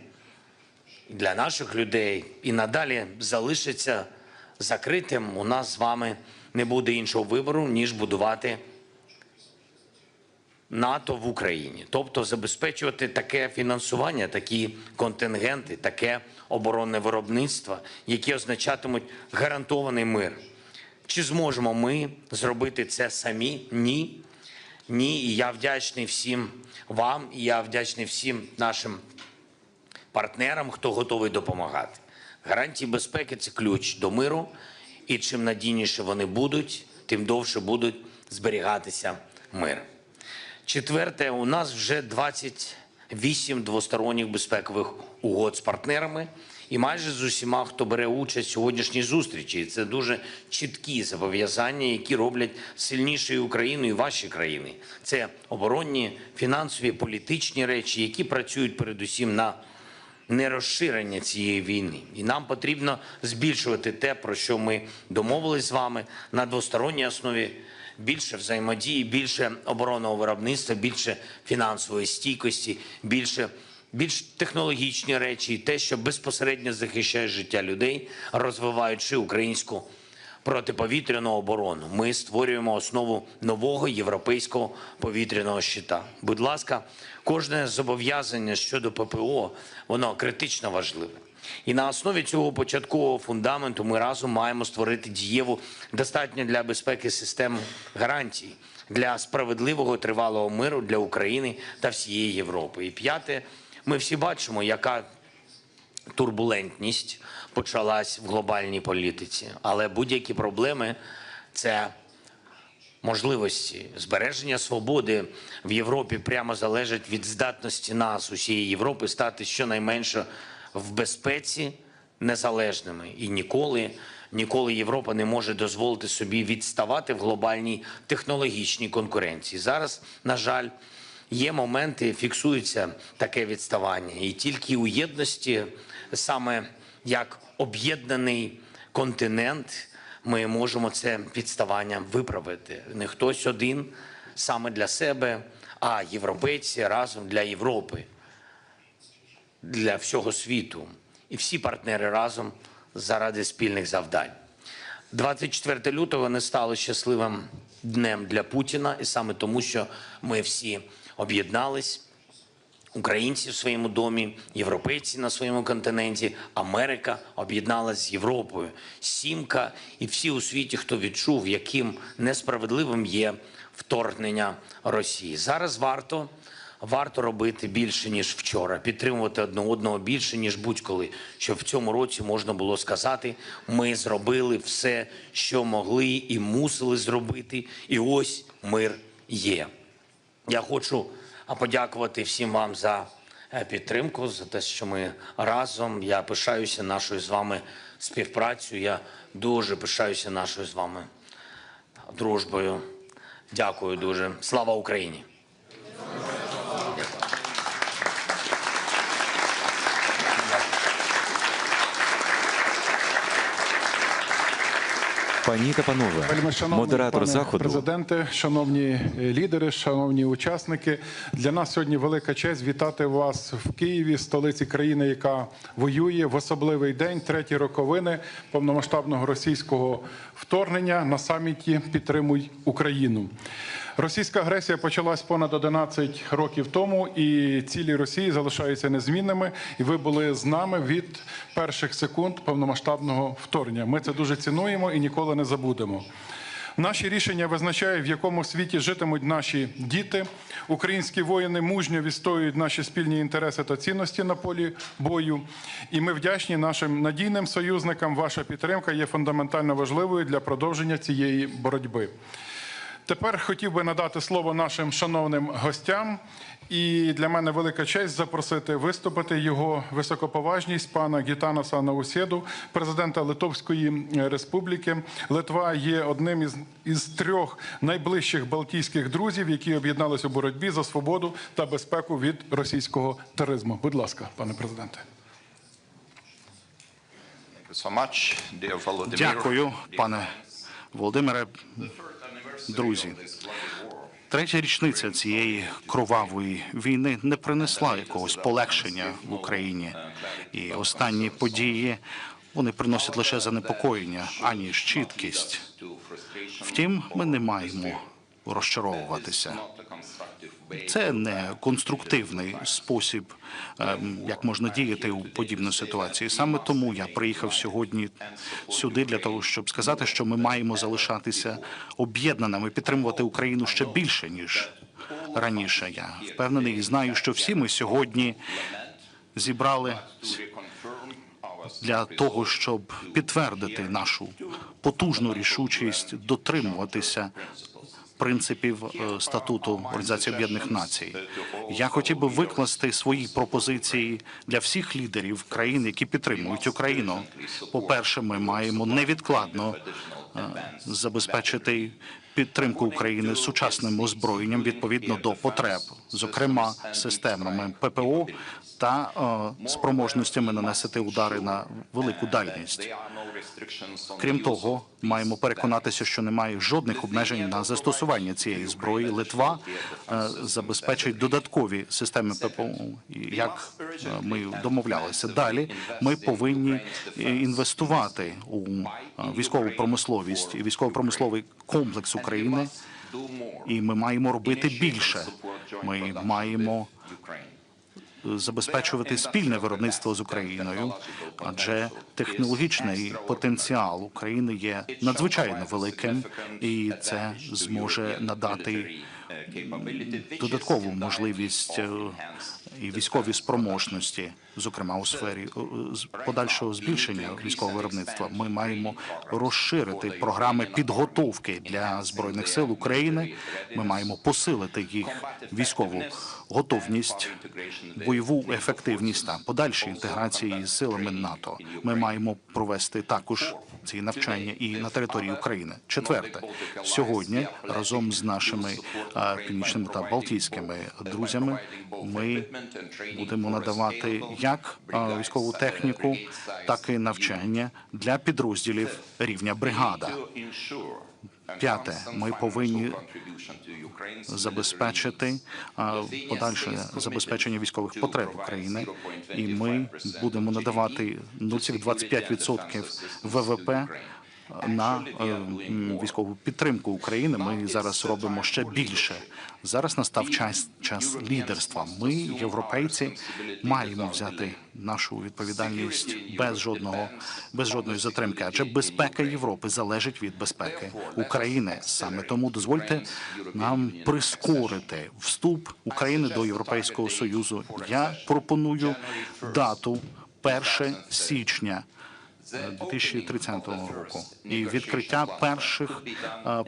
для наших людей і надалі залишиться закритим, у нас з вами не буде іншого вибору, ніж будувати НАТО в Україні. Тобто забезпечувати таке фінансування, такі контингенти, таке оборонне виробництво, які означатимуть гарантований мир. Чи зможемо ми зробити це самі? Ні. Ні. І я вдячний всім вам, і я вдячний всім нашим партнерам, хто готовий допомагати. Гарантії безпеки – це ключ до миру, і чим надійніше вони будуть, тим довше будуть зберігатися мир. Четверте, у нас вже 28 двосторонніх безпекових угод з партнерами і майже з усіма, хто бере участь в сьогоднішній зустрічі. Це дуже чіткі зобов'язання, які роблять сильнішою Україну і ваші країни. Це оборонні, фінансові, політичні речі, які працюють передусім на нерозширення цієї війни. І нам потрібно збільшувати те, про що ми домовились з вами на двосторонній основі. Більше взаємодії, більше оборонного виробництва, більше фінансової стійкості, більш технологічні речі і те, що безпосередньо захищає життя людей, розвиваючи українську протиповітряну оборону. Ми створюємо основу нового європейського повітряного щита. Будь ласка, кожне зобов'язання щодо ППО, воно критично важливе. І на основі цього початкового фундаменту ми разом маємо створити дієву, достатньо для безпеки систему гарантій, для справедливого тривалого миру для України та всієї Європи. І п'яте, ми всі бачимо, яка турбулентність почалась в глобальній політиці. Але будь-які проблеми – це можливості. Збереження свободи в Європі прямо залежить від здатності нас, усієї Європи, стати щонайменше в безпеці незалежними. І ніколи Європа не може дозволити собі відставати в глобальній технологічній конкуренції. Зараз, на жаль, є моменти, фіксується таке відставання. І тільки у єдності, саме як об'єднаний континент, ми можемо це відставання виправити. Не хтось один саме для себе, а європейці разом для Європи, для всього світу. І всі партнери разом заради спільних завдань. 24 лютого не стало щасливим днем для Путіна, і саме тому, що ми всі об'єднались. Українці в своєму домі, європейці на своєму континенті, Америка об'єдналась з Європою. Сімка і всі у світі, хто відчув, яким несправедливим є вторгнення Росії. Зараз варто робити більше, ніж вчора, підтримувати одне одного більше, ніж будь-коли, щоб в цьому році можна було сказати, ми зробили все, що могли і мусили зробити, і ось мир є. Я хочу подякувати всім вам за підтримку, за те, що ми разом. Я пишаюся нашою з вами співпрацею, я дуже пишаюся нашою з вами дружбою. Дякую дуже. Слава Україні! Пані та панове, модератор заходу. Президенте, шановні лідери, шановні учасники, для нас сьогодні велика честь вітати вас в Києві, столиці країни, яка воює в особливий день, треті роковини повномасштабного російського вторгнення на саміті «Підтримуй Україну». Російська агресія почалась понад 11 років тому, і цілі Росії залишаються незмінними. І ви були з нами від перших секунд повномасштабного вторгнення. Ми це дуже цінуємо і ніколи не забудемо. Наші рішення визначають, в якому світі житимуть наші діти. Українські воїни мужньо відстоюють наші спільні інтереси та цінності на полі бою. І ми вдячні нашим надійним союзникам. Ваша підтримка є фундаментально важливою для продовження цієї боротьби. Тепер хотів би надати слово нашим шановним гостям. І для мене велика честь запросити виступити його високоповажність пана Гітанаса Наусєду, президента Литовської Республіки. Литва є одним із трьох найближчих балтійських друзів, які об'єднались у боротьбі за свободу та безпеку від російського тероризму. Будь ласка, пане президенте. Дякую, пане Володимире. Друзі, третя річниця цієї кровавої війни не принесла якогось полегшення в Україні. І останні події, вони приносять лише занепокоєння, аніж чіткість. Втім, ми не маємо розчаровуватися. Це не конструктивний спосіб, як можна діяти у подібній ситуації. Саме тому я приїхав сьогодні сюди для того, щоб сказати, що ми маємо залишатися об'єднаними, підтримувати Україну ще більше, ніж раніше. Я впевнений і знаю, що всі ми сьогодні зібрали для того, щоб підтвердити нашу потужну рішучість дотримуватися принципів статуту Організації Об'єднаних Націй. Я хотів би викласти свої пропозиції для всіх лідерів країн, які підтримують Україну. По-перше, ми маємо невідкладно забезпечити підтримку України сучасним озброєнням відповідно до потреб, зокрема системами ППО та спроможностями нанести удари на велику дальність. Крім того, маємо переконатися, що немає жодних обмежень на застосування цієї зброї. Литва забезпечить додаткові системи ППО, як ми домовлялися. Далі ми повинні інвестувати у військову промисловість і військово-промисловий комплекс України, і ми маємо робити більше. Ми маємо забезпечувати спільне виробництво з Україною, адже технологічний потенціал України є надзвичайно великим, і це зможе надати додаткову можливість і військові спроможності, зокрема у сфері подальшого збільшення військового виробництва. Ми маємо розширити програми підготовки для Збройних сил України. Ми маємо посилити їх військову готовність, бойову ефективність та подальші інтеграції з силами НАТО. Ми маємо провести також ці навчання і на території України. Четверте, сьогодні разом з нашими північними та балтійськими друзями ми будемо надавати як військову техніку, так і навчання для підрозділів рівня бригада. П'яте, ми повинні забезпечити подальше забезпечення військових потреб України, і ми будемо надавати 0,25% ВВП на військову підтримку України. Ми зараз робимо ще більше. Зараз настав час лідерства. Ми, європейці, маємо взяти нашу відповідальність без жодної затримки, адже безпека Європи залежить від безпеки України. Саме тому дозвольте нам прискорити вступ України до Європейського Союзу. Я пропоную дату 1 січня 2030 року. І відкриття перших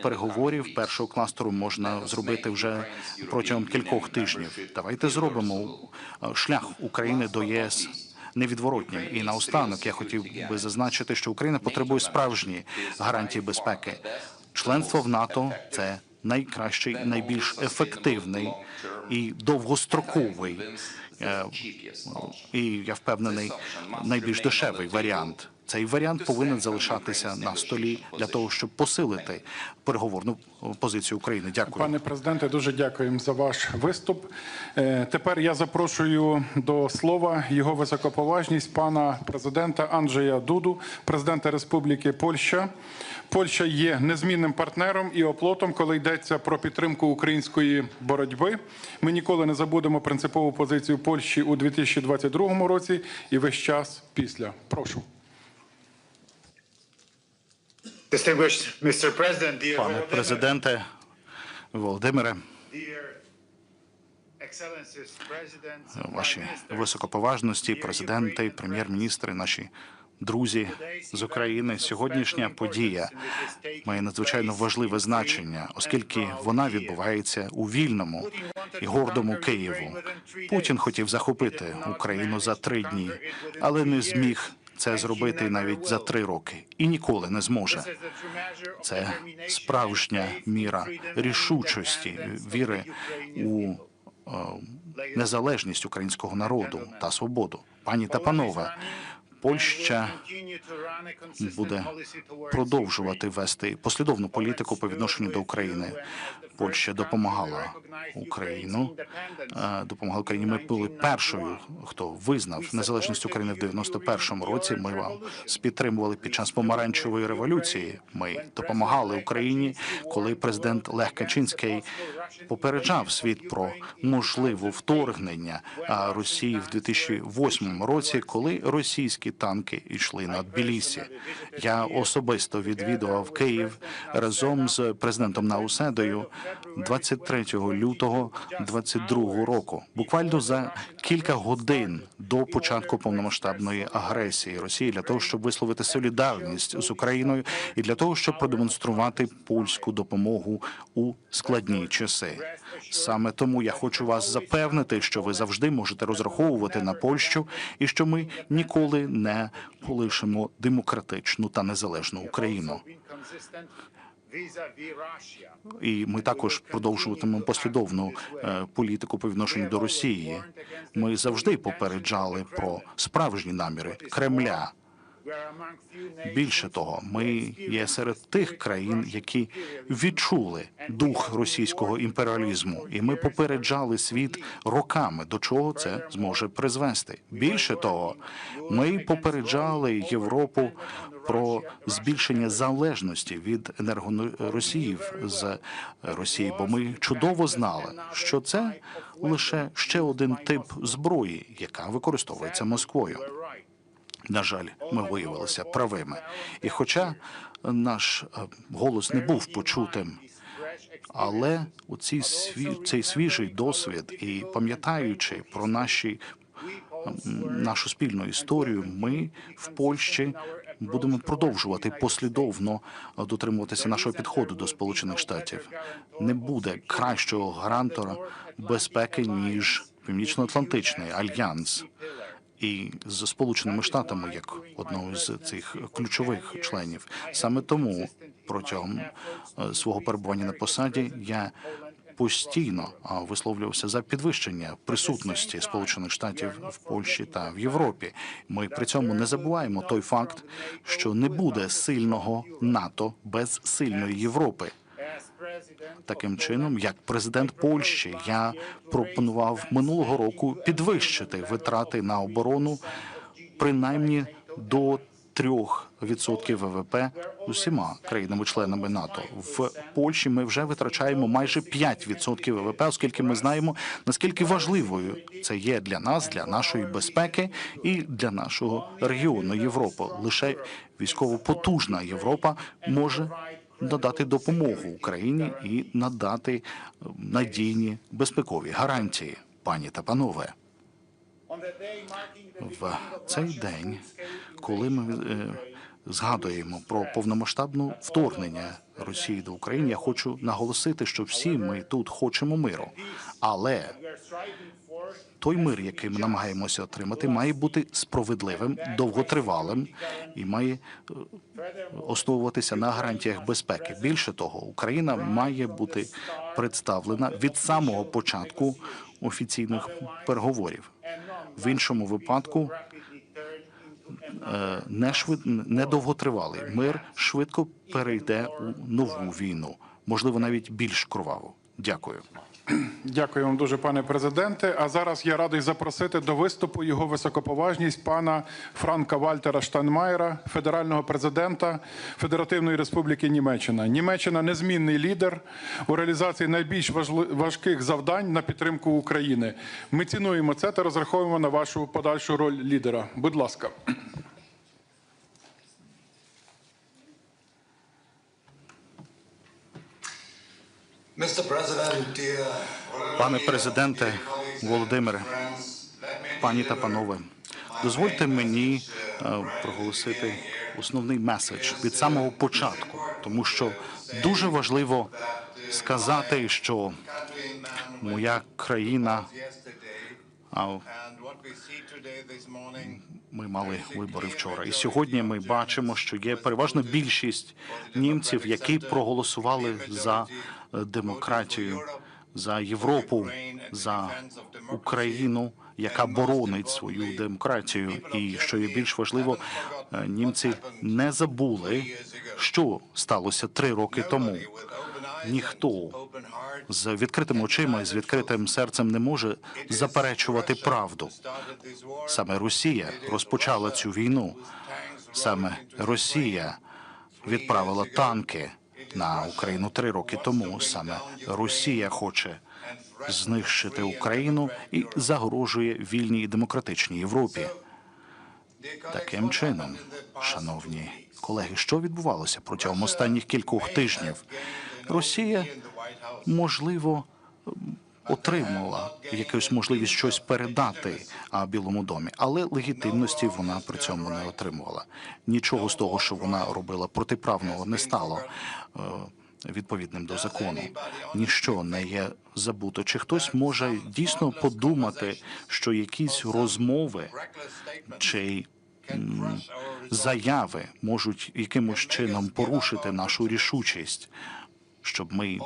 переговорів, першого кластеру можна зробити вже протягом кількох тижнів. Давайте зробимо шлях України до ЄС невідворотнім. І наостанок я хотів би зазначити, що Україна потребує справжні гарантії безпеки. Членство в НАТО – це найкращий, найбільш ефективний і довгостроковий, і, я впевнений, найбільш дешевий варіант. Цей варіант повинен залишатися на столі для того, щоб посилити переговорну позицію України. Дякую. Пане президенте, дуже дякуємо за ваш виступ. Тепер я запрошую до слова його високоповажність пана президента Анджея Дуду, президента Республіки Польща. Польща є незмінним партнером і оплотом, коли йдеться про підтримку української боротьби. Ми ніколи не забудемо принципову позицію Польщі у 2022 році і весь час після. Прошу. Пане президенте Володимире, ваші високоповажності, президенти, прем'єр-міністри, наші друзі з України, сьогоднішня подія має надзвичайно важливе значення, оскільки вона відбувається у вільному і гордому Києву. Путін хотів захопити Україну за 3 дні, але не зміг це зробити навіть за 3 роки і ніколи не зможе. Це справжня міра рішучості, віри у незалежність українського народу та свободу. Пані та панове, Польща буде продовжувати вести послідовну політику по відношенню до України. Польща допомагала Україні. Ми були першою, хто визнав незалежність України в 91-му році. Ми вас підтримували під час помаранчевої революції. Ми допомагали Україні, коли президент Лех Качинський попереджав світ про можливе вторгнення Росії в 2008 році, коли російські танки йшли на Тбілісі. Я особисто відвідував Київ разом з президентом Науседою 23 лютого 2022 року. Буквально за кілька годин до початку повномасштабної агресії Росії для того, щоб висловити солідарність з Україною і для того, щоб продемонструвати польську допомогу у складні часи. Саме тому я хочу вас запевнити, що ви завжди можете розраховувати на Польщу і що ми ніколи не полишимо демократичну та незалежну Україну. І ми також продовжуватимемо послідовну політику по відношенню до Росії. Ми завжди попереджали про справжні наміри Кремля. Більше того, ми є серед тих країн, які відчули дух російського імперіалізму, і ми попереджали світ роками, до чого це зможе призвести. Більше того, ми попереджали Європу про збільшення залежності від енергоносіїв з Росії, бо ми чудово знали, що це лише ще один тип зброї, яка використовується Москвою. На жаль, ми виявилися правими. І хоча наш голос не був почутим, але цей свіжий досвід і пам'ятаючи про нашу спільну історію, ми в Польщі будемо продовжувати послідовно дотримуватися нашого підходу до Сполучених Штатів. Не буде кращого гарантора безпеки, ніж Північно-Атлантичний альянс. І з Сполученими Штатами як одного з цих ключових членів. Саме тому протягом свого перебування на посаді я постійно висловлювався за підвищення присутності Сполучених Штатів в Польщі та в Європі. Ми при цьому не забуваємо той факт, що не буде сильного НАТО без сильної Європи. Таким чином, як президент Польщі, я пропонував минулого року підвищити витрати на оборону принаймні до 3% ВВП усіма країнами-членами НАТО. В Польщі ми вже витрачаємо майже 5% ВВП, оскільки ми знаємо, наскільки важливою це є для нас, для нашої безпеки і для нашого регіону Європи. Лише військово потужна Європа може надати допомогу Україні і надати надійні безпекові гарантії. Пані та панове, в цей день, коли ми згадуємо про повномасштабне вторгнення Росії до України, я хочу наголосити, що всі ми тут хочемо миру. Але той мир, який ми намагаємося отримати, має бути справедливим, довготривалим і має основуватися на гарантіях безпеки. Більше того, Україна має бути представлена від самого початку офіційних переговорів. В іншому випадку недовготривалий мир швидко перейде у нову війну, можливо, навіть більш кроваву. Дякую. Дякую вам дуже, пане президенте. А зараз я радий запросити до виступу його високоповажність пана Франка-Вальтера Штайнмаєра, федерального президента Федеративної Республіки Німеччина. Німеччина – незмінний лідер у реалізації найбільш важких завдань на підтримку України. Ми цінуємо це та розраховуємо на вашу подальшу роль лідера. Будь ласка. Пане президенте Володимире, пані та панове, Дозвольте мені проголосити основний меседж від самого початку, тому що дуже важливо сказати, що моя країна, ми мали вибори вчора, і сьогодні ми бачимо, що є переважна більшість німців, які проголосували за демократію, за Європу, за Україну, яка боронить свою демократію. І, що є більш важливо, німці не забули, що сталося 3 роки тому. Ніхто з відкритими очима і з відкритим серцем не може заперечувати правду. Саме Росія розпочала цю війну. Саме Росія відправила танки на Україну 3 роки тому. Саме Росія хоче знищити Україну і загрожує вільній і демократичній Європі. Таким чином, шановні колеги, що відбувалося протягом останніх кількох тижнів? Росія, можливо, отримала якусь можливість щось передати Білому домі, але легітимності вона при цьому не отримувала. Нічого з того, що вона робила протиправного, не стало відповідним до закону. Ніщо не є забуто. Чи хтось може дійсно подумати, що якісь розмови чи заяви можуть якимось чином порушити нашу рішучість, щоб ми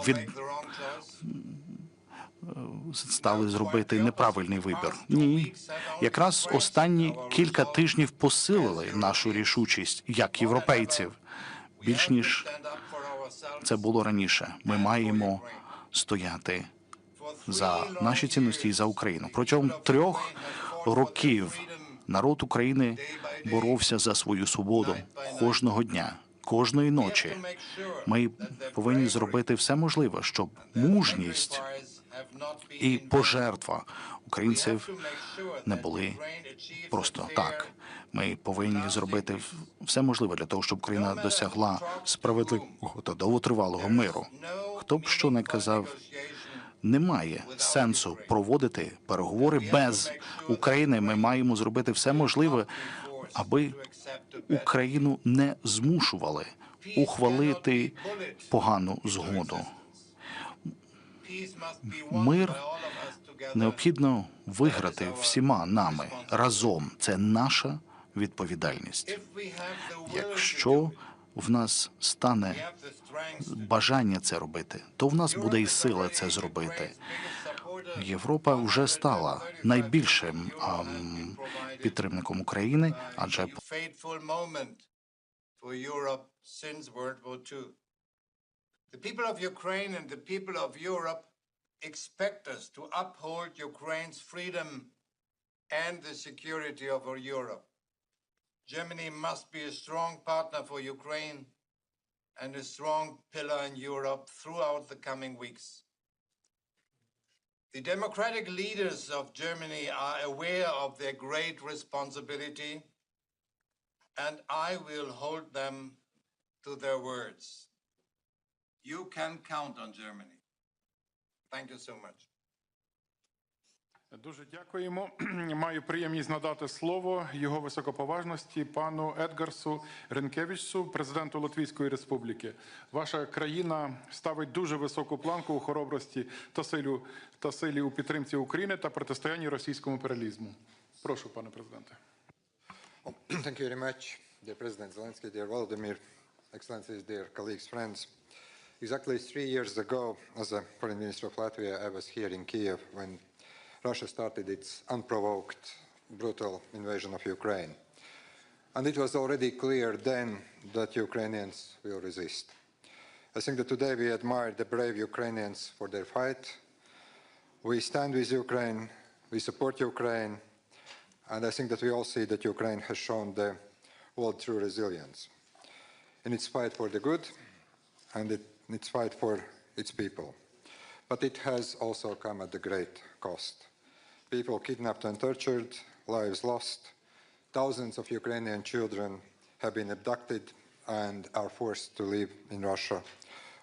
стали зробити неправильний вибір? Ні. Якраз останні кілька тижнів посилили нашу рішучість як європейців, більш ніж це було раніше. Ми маємо стояти за наші цінності і за Україну. Протягом 3 років народ України боровся за свою свободу кожного дня, кожної ночі. Ми повинні зробити все можливе, щоб мужність і пожертва українців не були просто так. Ми повинні зробити все можливе для того, щоб Україна досягла справедливого та довготривалого миру. Хто б що не казав, немає сенсу проводити переговори без України. Ми маємо зробити все можливе, аби Україну не змушували ухвалити погану згоду. Мир необхідно виграти всіма нами разом. Це наша відповідальність. Якщо в нас стане бажання це робити, то в нас буде і сила це зробити. Європа вже стала найбільшим підтримником України, адже The people of Ukraine and the people of Europe expect us to uphold Ukraine's freedom and the security of Europe. Germany must be a strong partner for Ukraine and a strong pillar in Europe throughout the coming weeks. The democratic leaders of Germany are aware of their great responsibility, and I will hold them to their words. You can count on Germany. Thank you so much. Дуже дякуємо. Маю приємність надати слово його високоповажності пану Едгарсу Ренкевичсу, президенту Латвійської Республіки. Ваша країна ставить дуже високу планку у хоробрості та силі у підтримці України та протистоянні російському імперіалізму. Прошу, пане президенте. Thank you very much, dear President Zelenskyy, dear Volodymyr, Excellencies, dear colleagues, friends. Exactly 3 years ago, as a Foreign Minister of Latvia, I was here in Kyiv when Russia started its unprovoked, brutal invasion of Ukraine. And it was already clear then that Ukrainians will resist. I think that today we admire the brave Ukrainians for their fight. We stand with Ukraine, we support Ukraine, and I think that we all see that Ukraine has shown the world true resilience in its fight for the good and in its fight for its people. But it has also come at a great cost. People kidnapped and tortured, lives lost. Thousands of Ukrainian children have been abducted and are forced to live in Russia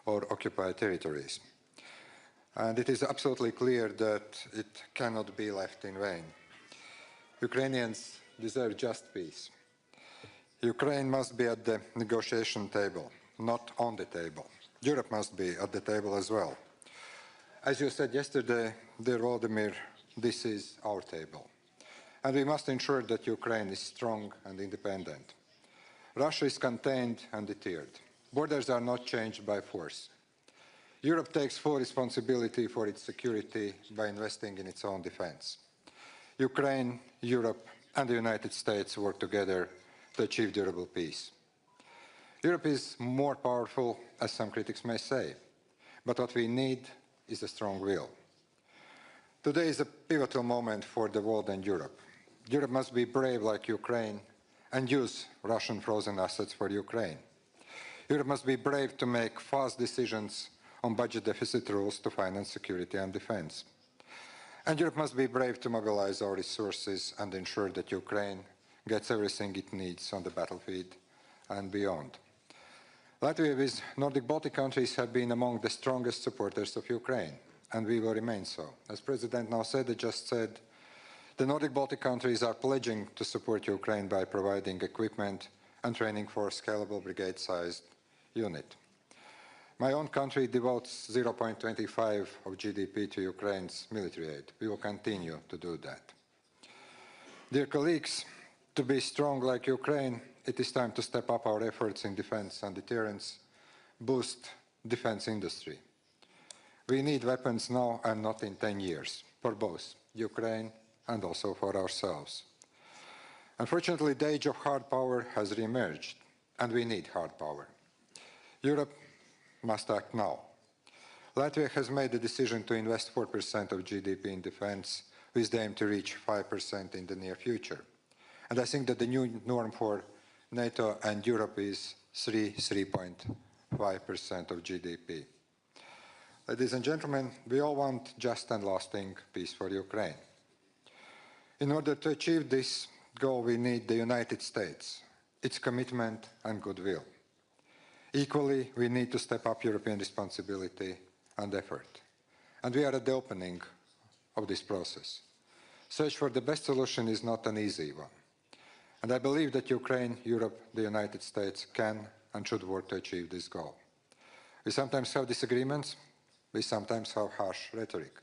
or occupied territories. And it is absolutely clear that it cannot be left in vain. Ukrainians deserve just peace. Ukraine must be at the negotiation table, not on the table. Europe must be at the table as well. As you said yesterday, dear Volodymyr, this is our table. And we must ensure that Ukraine is strong and independent. Russia is contained and deterred. Borders are not changed by force. Europe takes full responsibility for its security by investing in its own defense. Ukraine, Europe, and the United States work together to achieve durable peace. Europe is more powerful, as some critics may say, but what we need is a strong will. Today is a pivotal moment for the world and Europe. Europe must be brave like Ukraine and use Russian frozen assets for Ukraine. Europe must be brave to make fast decisions on budget deficit rules to finance security and defense. And Europe must be brave to mobilize our resources and ensure that Ukraine gets everything it needs on the battlefield and beyond. Latvia with Nordic Baltic countries have been among the strongest supporters of Ukraine, and we will remain so. As President Nausėda just said, the Nordic Baltic countries are pledging to support Ukraine by providing equipment and training for a scalable brigade-sized unit. My own country devotes 0.25% of GDP to Ukraine's military aid. We will continue to do that. Dear colleagues, to be strong like Ukraine, it is time to step up our efforts in defense and deterrence, boost defense industry. We need weapons now and not in 10 years, for both Ukraine and also for ourselves. Unfortunately, the age of hard power has re-emerged, and we need hard power. Europe must act now. Latvia has made the decision to invest 4% of GDP in defense, with the aim to reach 5% in the near future. And I think that the new norm for NATO and Europe is 3.5% of GDP. Ladies and gentlemen, we all want just and lasting peace for Ukraine. In order to achieve this goal, we need the United States, its commitment and goodwill. Equally, we need to step up European responsibility and effort. And we are at the opening of this process. Search for the best solution is not an easy one. And I believe that Ukraine, Europe, the United States can and should work to achieve this goal. We sometimes have disagreements, we sometimes have harsh rhetoric,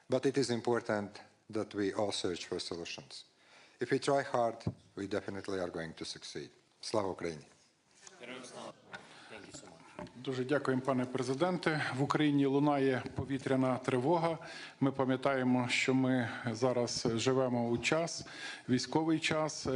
but it is important that we all search for solutions. If we try hard, we definitely are going to succeed. Slava Ukraini! Дуже дякуємо, пане президенте. В Україні лунає повітряна тривога. Ми пам'ятаємо, що ми зараз живемо у час, військовий час,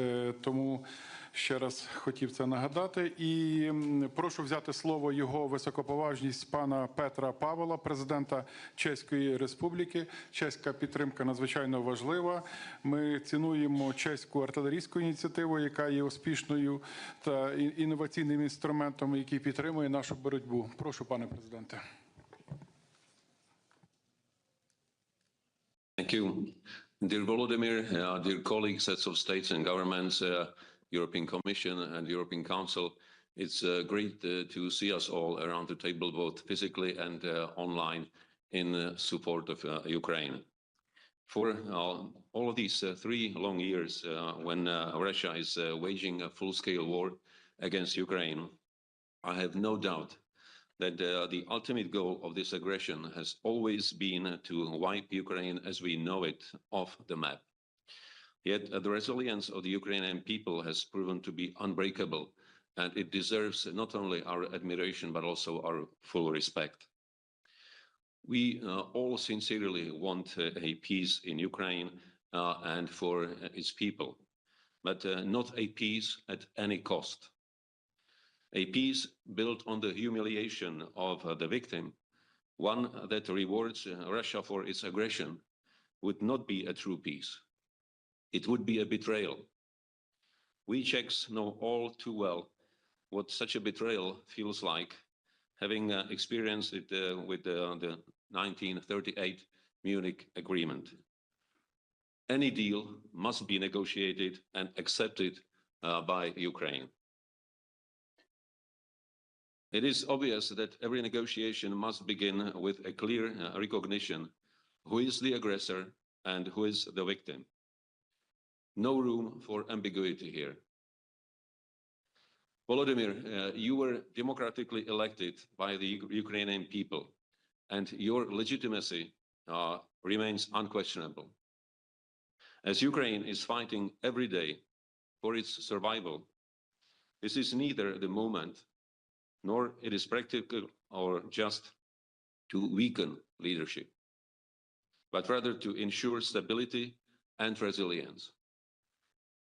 тому ще раз хотів це нагадати. І прошу взяти слово його високоповажність пана Петра Павла, президента Чеської Республіки. Чеська підтримка надзвичайно важлива. Ми цінуємо чеську артилерійську ініціативу, яка є успішною та інноваційним інструментом, який підтримує нашу боротьбу. Прошу, пане президенте. Thank you. Dear Volodymyr, dear colleagues, heads of states and governments, European Commission and European Council, it's great to see us all around the table, both physically and online, in support of Ukraine. For all of these 3 long years, when Russia is waging a full-scale war against Ukraine, I have no doubt that the ultimate goal of this aggression has always been to wipe Ukraine as we know it off the map. Yet the resilience of the Ukrainian people has proven to be unbreakable, and it deserves not only our admiration, but also our full respect. We all sincerely want a peace in Ukraine and for its people, but not a peace at any cost. A peace built on the humiliation of the victim, one that rewards Russia for its aggression, would not be a true peace. It would be a betrayal. We Czechs know all too well what such a betrayal feels like, having experienced it with the 1938 Munich Agreement. Any deal must be negotiated and accepted by Ukraine. It is obvious that every negotiation must begin with a clear recognition who is the aggressor and who is the victim. No room for ambiguity here. Volodymyr, you were democratically elected by the Ukrainian people, and your legitimacy remains unquestionable. As Ukraine is fighting every day for its survival, this is neither the moment nor it is practical or just to weaken leadership, but rather to ensure stability and resilience.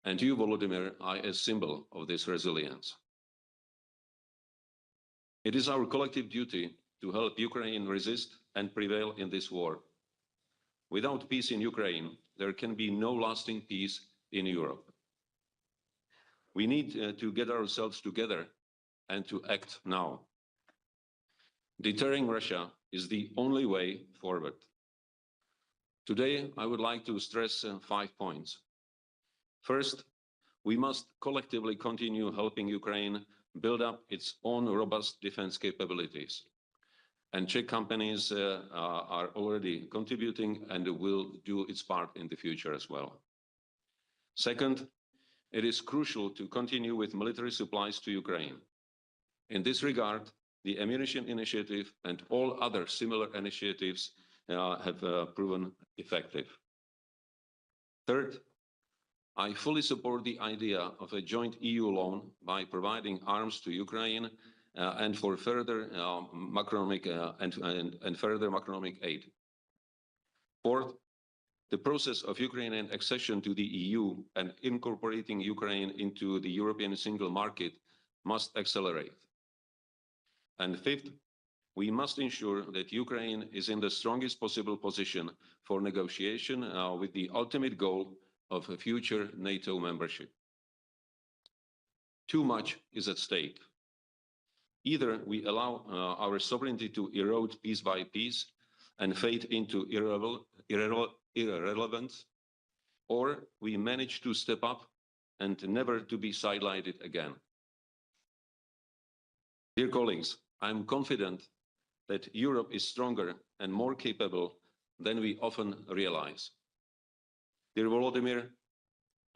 And you, Volodymyr, are a symbol of this resilience. It is our collective duty to help Ukraine resist and prevail in this war. Without peace in Ukraine, there can be no lasting peace in Europe. We need to get ourselves together and to act now. Deterring Russia is the only way forward. Today, I would like to stress 5 points. First, we must collectively continue helping Ukraine build up its own robust defense capabilities. And Czech companies are already contributing and will do its part in the future as well. Second, it is crucial to continue with military supplies to Ukraine. In this regard, the ammunition initiative and all other similar initiatives have proven effective. Third, I fully support the idea of a joint EU loan by providing arms to Ukraine and for further macroeconomic further macroeconomic aid. Fourth, the process of Ukrainian accession to the EU and incorporating Ukraine into the European single market must accelerate. And fifth, we must ensure that Ukraine is in the strongest possible position for negotiation with the ultimate goal of a future NATO membership. Too much is at stake. Either we allow our sovereignty to erode piece by piece and fade into irrelevance, or we manage to step up and never to be sidelined again. Dear colleagues, I'm confident that Europe is stronger and more capable than we often realize. Dear Volodymyr,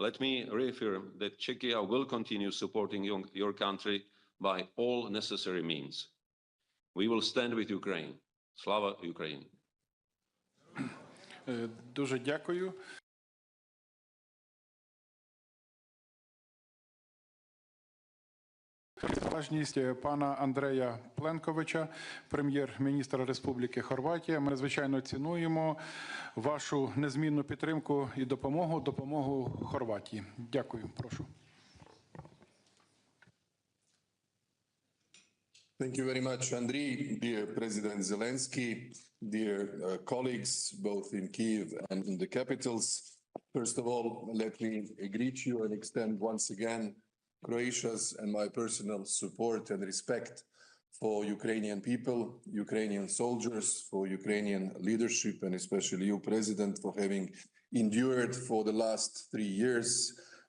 let me reaffirm that Czechia will continue supporting your country by all necessary means. We will stand with Ukraine. Slava Ukraine. Дуже дякую. Важність пана Андрея Пленковича, прем'єр-міністра Республіки Хорватія. Ми надзвичайно цінуємо вашу незмінну підтримку і допомогу Хорватії. Дякую. Прошу. Thank you very much, Andriy, dear President Zelensky, dear colleagues, both in Kyiv and in the capitals. First of all, let me greet you and extend once again Croatia's and my personal support and respect for Ukrainian people, Ukrainian soldiers, for Ukrainian leadership, and especially you, President, for having endured for the last 3 years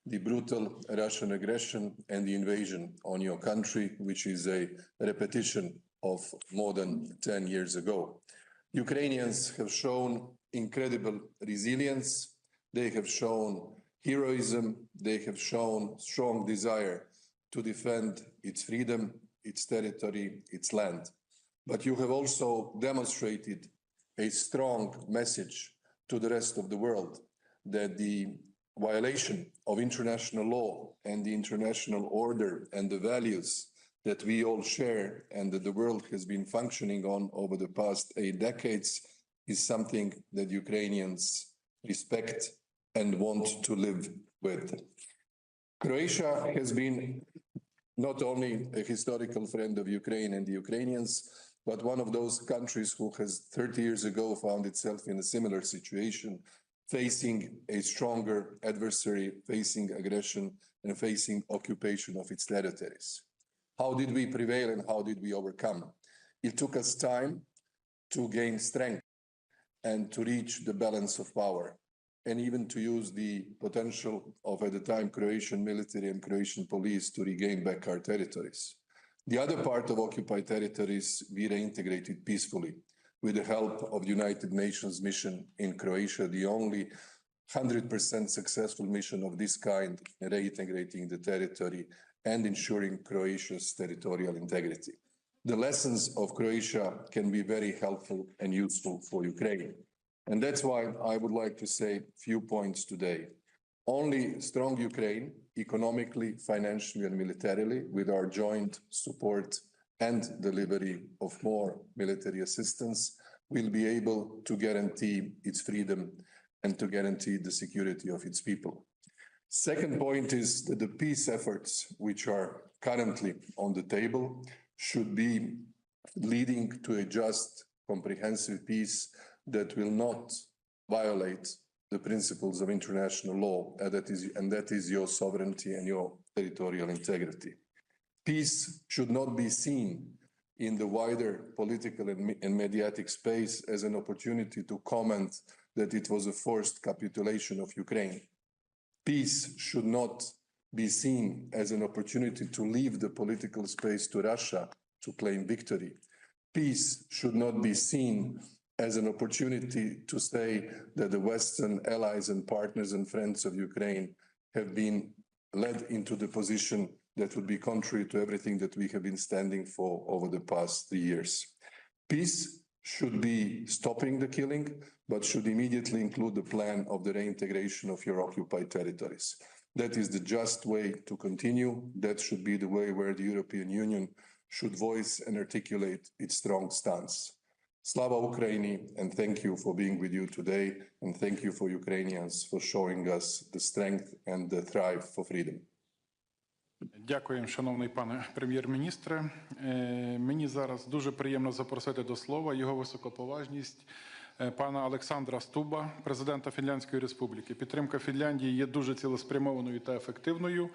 the brutal Russian aggression and the invasion on your country, which is a repetition of more than 10 years ago. Ukrainians have shown incredible resilience. They have shown heroism. They have shown strong desire to defend its freedom, its territory, its land. But you have also demonstrated a strong message to the rest of the world that the violation of international law and the international order and the values that we all share and that the world has been functioning on over the past 8 decades is something that Ukrainians respect and want to live with. Croatia has been not only a historical friend of Ukraine and the Ukrainians, but one of those countries who has 30 years ago found itself in a similar situation, facing a stronger adversary, facing aggression, and facing occupation of its territories. How did we prevail and how did we overcome? It took us time to gain strength and to reach the balance of power, and even to use the potential of, at the time, Croatian military and Croatian police to regain back our territories. The other part of occupied territories we reintegrated peacefully with the help of the United Nations mission in Croatia, the only 100% successful mission of this kind, reintegrating the territory and ensuring Croatia's territorial integrity. The lessons of Croatia can be very helpful and useful for Ukraine. And that's why I would like to say a few points today. Only strong Ukraine, economically, financially, and militarily, with our joint support and delivery of more military assistance, will be able to guarantee its freedom and to guarantee the security of its people. Second point is that the peace efforts which are currently on the table should be leading to a just, comprehensive peace that will not violate the principles of international law, and that is your sovereignty and your territorial integrity. Peace should not be seen in the wider political and mediatic space as an opportunity to comment that it was a forced capitulation of Ukraine. Peace should not be seen as an opportunity to leave the political space to Russia to claim victory. Peace should not be seen as an opportunity to say that the Western allies and partners and friends of Ukraine have been led into the position that would be contrary to everything that we have been standing for over the past 3 years. Peace should be stopping the killing, but should immediately include the plan of the reintegration of your occupied territories. That is the just way to continue. That should be the way where the European Union should voice and articulate its strong stance. Slava Ukraini, and thank you for being with you today, and thank you for Ukrainians for showing us the strength and the thrive for freedom. Дякуємо, шановний пане прем'єр-міністре. Мені зараз дуже приємно запросити до слова його високоповажність пана Олександра Стуба, президента Фінляндської Республіки. Підтримка Фінляндії є дуже цілеспрямованою та ефективною.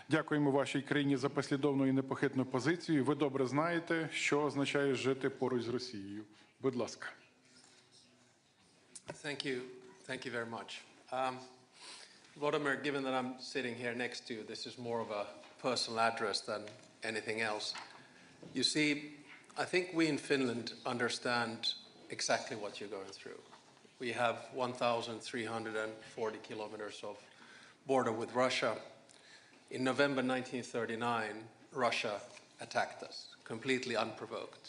Дякуємо вашій країні за послідовну і непохитну позицію. Ви добре знаєте, що означає жити поруч з Росією. Будь ласка. Thank you very much. Volodymyr, given that I'm sitting here next to you, this is more of a personal address than anything else. You see, I think we in Finland understand exactly what you're going through. We have 1,340 kilometers of border with Russia. In November 1939, Russia attacked us, completely unprovoked.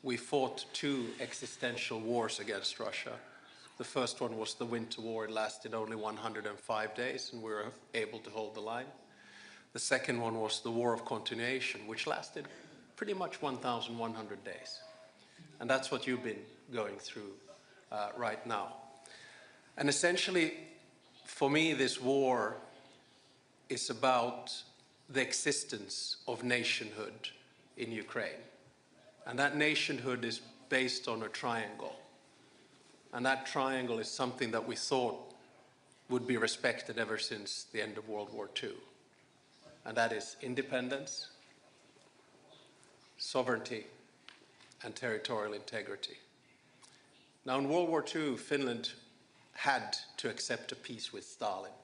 We fought 2 existential wars against Russia. The first one was the Winter War. It lasted only 105 days, and we were able to hold the line. The second one was the War of Continuation, which lasted pretty much 1,100 days. And that's what you've been going through right now. And essentially, for me, this war is about the existence of nationhood in Ukraine. And that nationhood is based on a triangle. And that triangle is something that we thought would be respected ever since the end of World War II. And that is independence, sovereignty, and territorial integrity. Now, in World War II, Finland had to accept a peace with Stalin.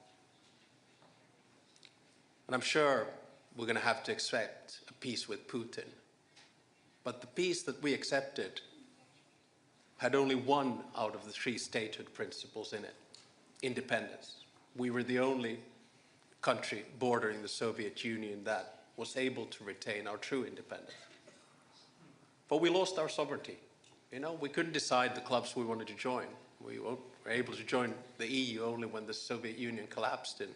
And I'm sure we're going to have to accept a peace with Putin. But the peace that we accepted had only one out of the 3 statehood principles in it: independence. We were the only country bordering the Soviet Union that was able to retain our true independence. But we lost our sovereignty. You know, we couldn't decide the clubs we wanted to join. We were able to join the EU only when the Soviet Union collapsed in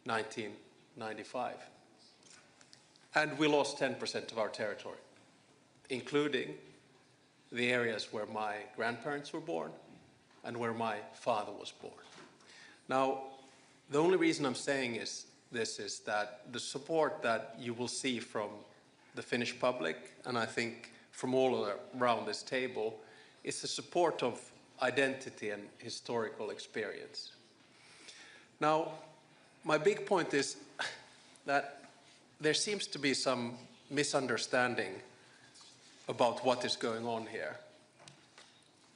1995. And we lost 10% of our territory, including the areas where my grandparents were born and where my father was born. Now, the only reason I'm saying this is that the support that you will see from the Finnish public, and I think from all around this table, is the support of identity and historical experience. Now, my big point is that there seems to be some misunderstanding about what is going on here.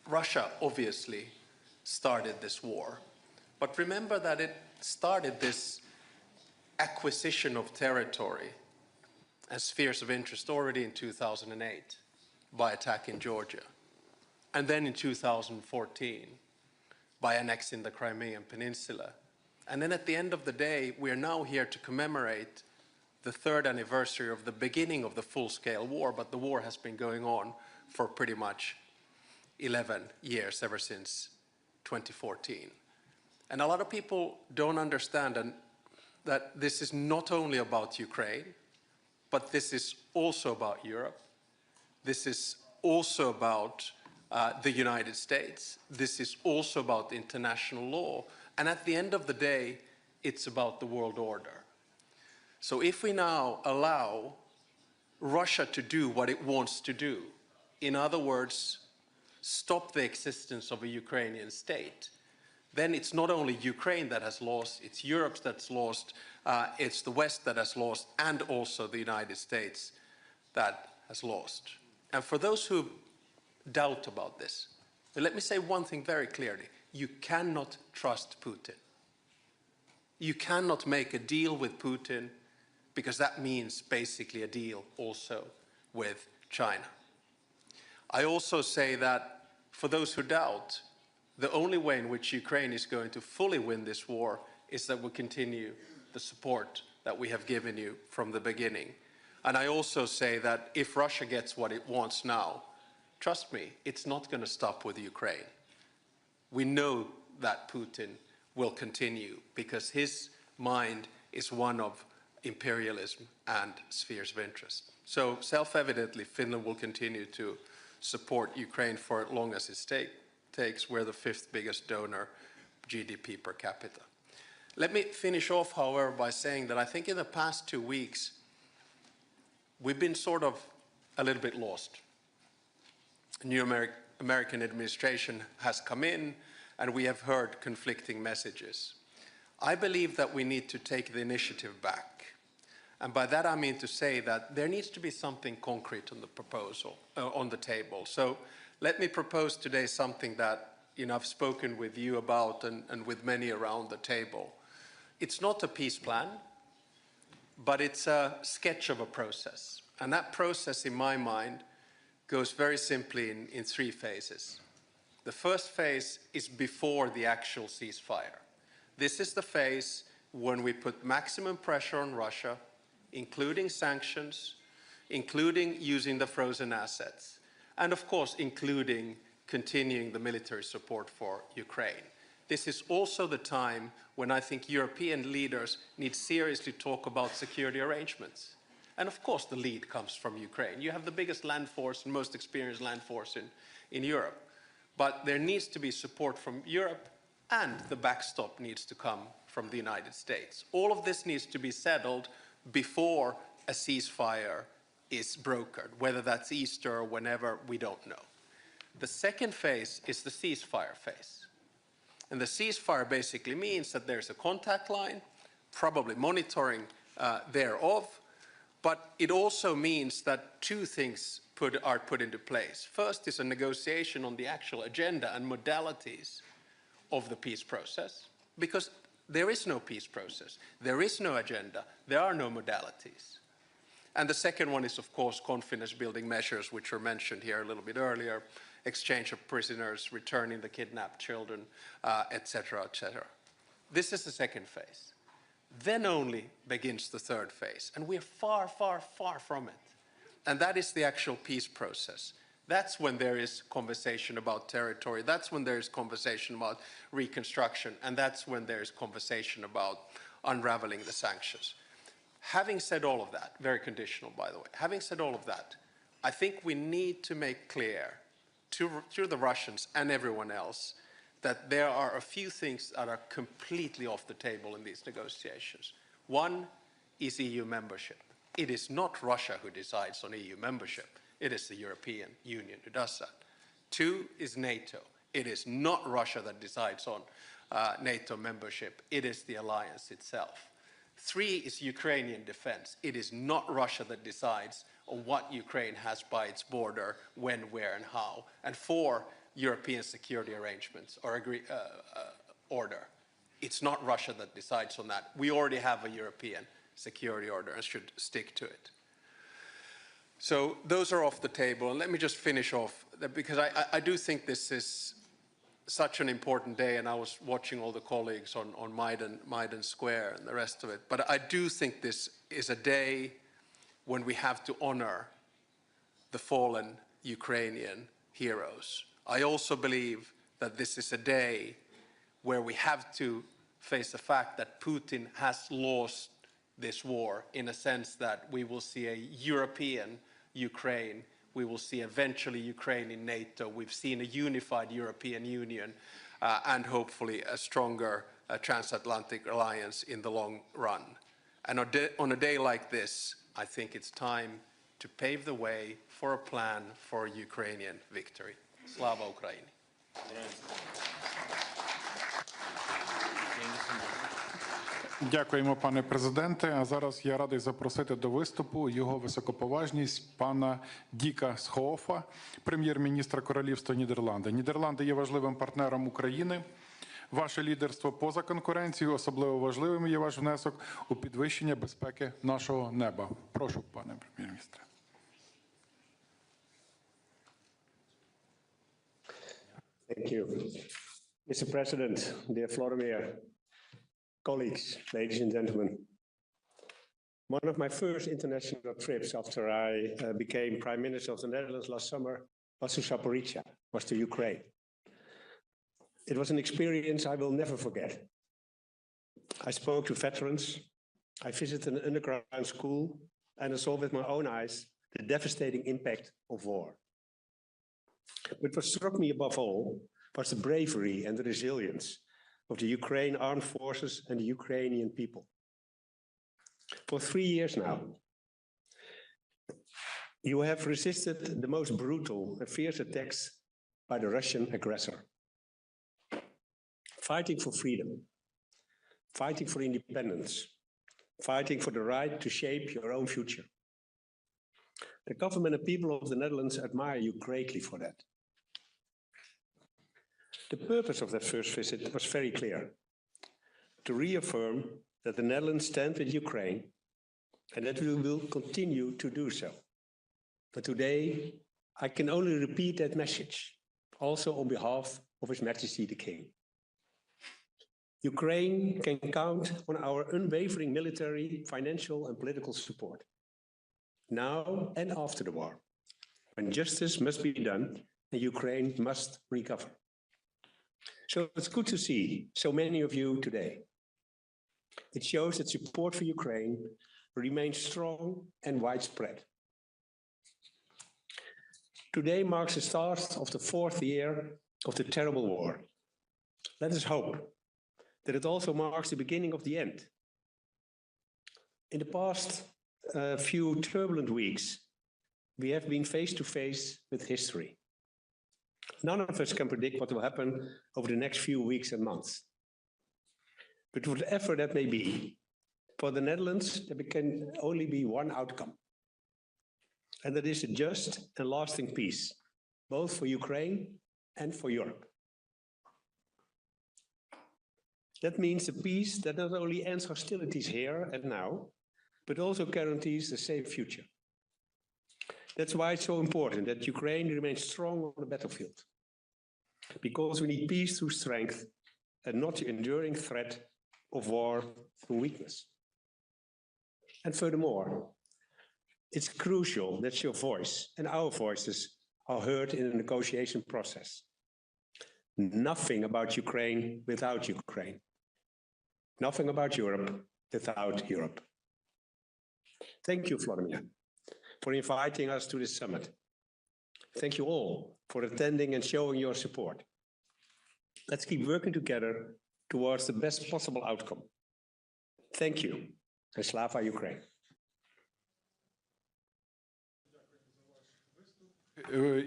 Russia obviously started this war, but remember that it started this acquisition of territory and spheres of interest already in 2008 by attacking Georgia. And then in 2014, by annexing the Crimean Peninsula. And then at the end of the day, we are now here to commemorate the 3rd anniversary of the beginning of the full-scale war, but the war has been going on for pretty much 11 years, ever since 2014. And a lot of people don't understand that this is not only about Ukraine, but this is also about Europe. This is also about the United States. This is also about international law. And at the end of the day, it's about the world order. So if we now allow Russia to do what it wants to do, in other words, stop the existence of a Ukrainian state, then it's not only Ukraine that has lost, it's Europe that's lost, it's the West that has lost, and also the United States that has lost. And for those who doubt about this, let me say one thing very clearly. You cannot trust Putin. You cannot make a deal with Putin, because that means basically a deal also with China. I also say that for those who doubt, the only way in which Ukraine is going to fully win this war is that we continue the support that we have given you from the beginning. And I also say that if Russia gets what it wants now, trust me, it's not going to stop with Ukraine. We know that Putin will continue because his mind is one of imperialism and spheres of interest. So self-evidently, Finland will continue to support Ukraine for as long as it takes. We're the 5th biggest donor, GDP per capita. Let me finish off, however, by saying that I think in the past 2 weeks, we've been sort of a little bit lost. A new American administration has come in, and we have heard conflicting messages. I believe that we need to take the initiative back. And by that I mean to say that there needs to be something concrete on the proposal, on the table. So let me propose today something that I've spoken with you about and with many around the table. It's not a peace plan, but it's a sketch of a process. And that process, in my mind, goes very simply in 3 phases. The first phase is before the actual ceasefire. This is the phase when we put maximum pressure on Russia, including sanctions, including using the frozen assets, and of course, including continuing the military support for Ukraine. This is also the time when I think European leaders need seriously talk about security arrangements. And of course, the lead comes from Ukraine. You have the biggest land force and most experienced land force in Europe. But there needs to be support from Europe, and the backstop needs to come from the United States. All of this needs to be settled before a ceasefire is brokered, whether that's Easter or whenever, we don't know. The second phase is the ceasefire phase. And the ceasefire basically means that there's a contact line, probably monitoring thereof, but it also means that 2 things are put into place. First is a negotiation on the actual agenda and modalities of the peace process, because there is no peace process, there is no agenda, there are no modalities. And the second one is, of course, confidence-building measures, which were mentioned here a little bit earlier, exchange of prisoners, returning the kidnapped children, etc., etc. This is the second phase. Then only begins the third phase, and we're far, far, far from it. And that is the actual peace process. That's when there is conversation about territory, that's when there is conversation about reconstruction, and that's when there is conversation about unraveling the sanctions. Having said all of that, very conditional by the way, having said all of that, I think we need to make clear to the Russians and everyone else that there are a few things that are completely off the table in these negotiations. One is EU membership. It is not Russia who decides on EU membership. It is the European Union who does that. 2 is NATO. It is not Russia that decides on NATO membership. It is the alliance itself. 3 is Ukrainian defense. It is not Russia that decides on what Ukraine has by its border, when, where, and how. And 4, European security arrangements or order. It's not Russia that decides on that. We already have a European security order and should stick to it. So those are off the table. And let me just finish off, because I do think this is such an important day, and I was watching all the colleagues on Maidan Square and the rest of it. But I do think this is a day when we have to honor the fallen Ukrainian heroes. I also believe that this is a day where we have to face the fact that Putin has lost this war, in a sense that we will see a European Ukraine, we will see eventually Ukraine in NATO, we've seen a unified European Union, and hopefully a stronger transatlantic alliance in the long run. And on a day like this, I think it's time to pave the way for a plan for Ukrainian victory. Slava Ukraini. Дякуємо, пане президенте. А зараз я радий запросити до виступу його високоповажність пана Діка Схоофа, прем'єр-міністра Королівства Нідерланди. Нідерланди є важливим партнером України. Ваше лідерство поза конкуренцією, особливо важливим є ваш внесок у підвищення безпеки нашого неба. Прошу, пане прем'єр-міністре. Thank you. Mr. President, dear Volodymyr, colleagues, ladies and gentlemen. One of my first international trips after I became Prime Minister of the Netherlands last summer was to Zaporizhzhia, was to Ukraine. It was an experience I will never forget. I spoke to veterans, I visited an underground school, and I saw with my own eyes the devastating impact of war. But what struck me above all was the bravery and the resilience of the Ukraine armed forces and the Ukrainian people. For 3 years now, you have resisted the most brutal and fierce attacks by the Russian aggressor. Fighting for freedom, fighting for independence, fighting for the right to shape your own future. The government and people of the Netherlands admire you greatly for that. The purpose of that first visit was very clear: to reaffirm that the Netherlands stand with Ukraine and that we will continue to do so. But today, I can only repeat that message, also on behalf of His Majesty the King. Ukraine can count on our unwavering military, financial, and political support, now and after the war, when justice must be done and Ukraine must recover. So it's good to see so many of you today. It shows that support for Ukraine remains strong and widespread. Today marks the start of the 4th year of the terrible war. Let us hope that it also marks the beginning of the end. In the past few turbulent weeks, we have been face to face with history. None of us can predict what will happen over the next few weeks and months. But whatever that may be, for the Netherlands, there can only be one outcome. And that is a just and lasting peace, both for Ukraine and for Europe. That means a peace that not only ends hostilities here and now, but also guarantees a safe future. That's why it's so important that Ukraine remains strong on the battlefield. Because we need peace through strength and not the enduring threat of war through weakness. And furthermore, it's crucial that your voice and our voices are heard in the negotiation process. Nothing about Ukraine without Ukraine. Nothing about Europe without Europe. Thank you, Volodymyr, for inviting us to this summit. Thank you all for attending and showing your support. Let's keep working together towards the best possible outcome. Thank you, and Slava Ukraine.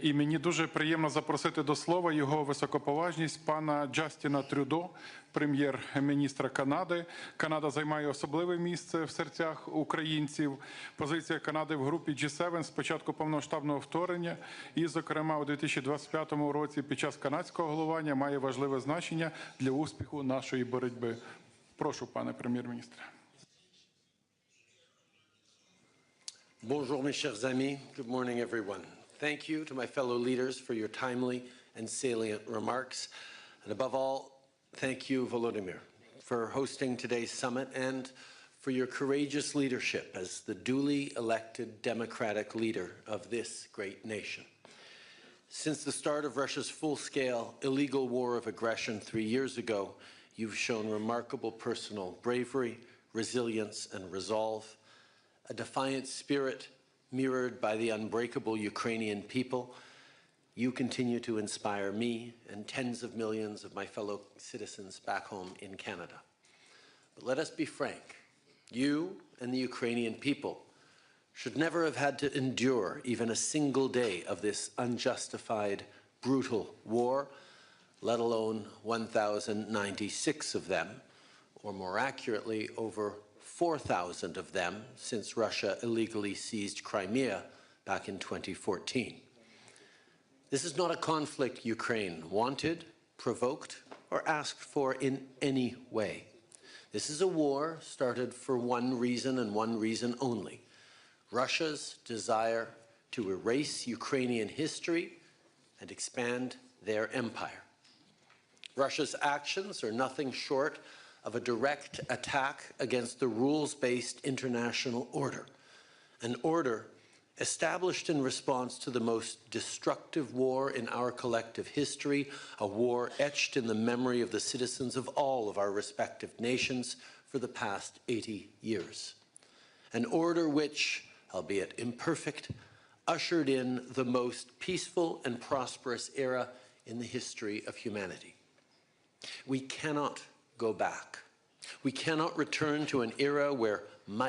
І мені дуже приємно запросити до слова його високоповажність пана Джастіна Трюдо, прем'єр-міністра Канади. Канада займає особливе місце в серцях українців. Позиція Канади в групі G7 з початку повномасштабного вторгнення і, зокрема, у 2025 році під час канадського головування має важливе значення для успіху нашої боротьби. Прошу, пане прем'єр-міністре. Bonjour, mes chers amis. Good morning, everyone. Thank you to my fellow leaders for your timely and salient remarks. And above all, thank you, Volodymyr, for hosting today's summit and for your courageous leadership as the duly elected democratic leader of this great nation. Since the start of Russia's full-scale illegal war of aggression 3 years ago, you've shown remarkable personal bravery, resilience, and resolve, a defiant spirit mirrored by the unbreakable Ukrainian people. You continue to inspire me and tens of millions of my fellow citizens back home in Canada. But let us be frank, you and the Ukrainian people should never have had to endure even a single day of this unjustified, brutal war, let alone 1,096 of them, or more accurately, over 4,000 of them since Russia illegally seized Crimea back in 2014. This is not a conflict Ukraine wanted, provoked, or asked for in any way. This is a war started for one reason and one reason only: Russia's desire to erase Ukrainian history and expand their empire. Russia's actions are nothing short of a direct attack against the rules-based international order, an order established in response to the most destructive war in our collective history, a war etched in the memory of the citizens of all of our respective nations for the past 80 years. An order which, albeit imperfect, ushered in the most peaceful and prosperous era in the history of humanity. We cannot go back. We cannot return to an era where might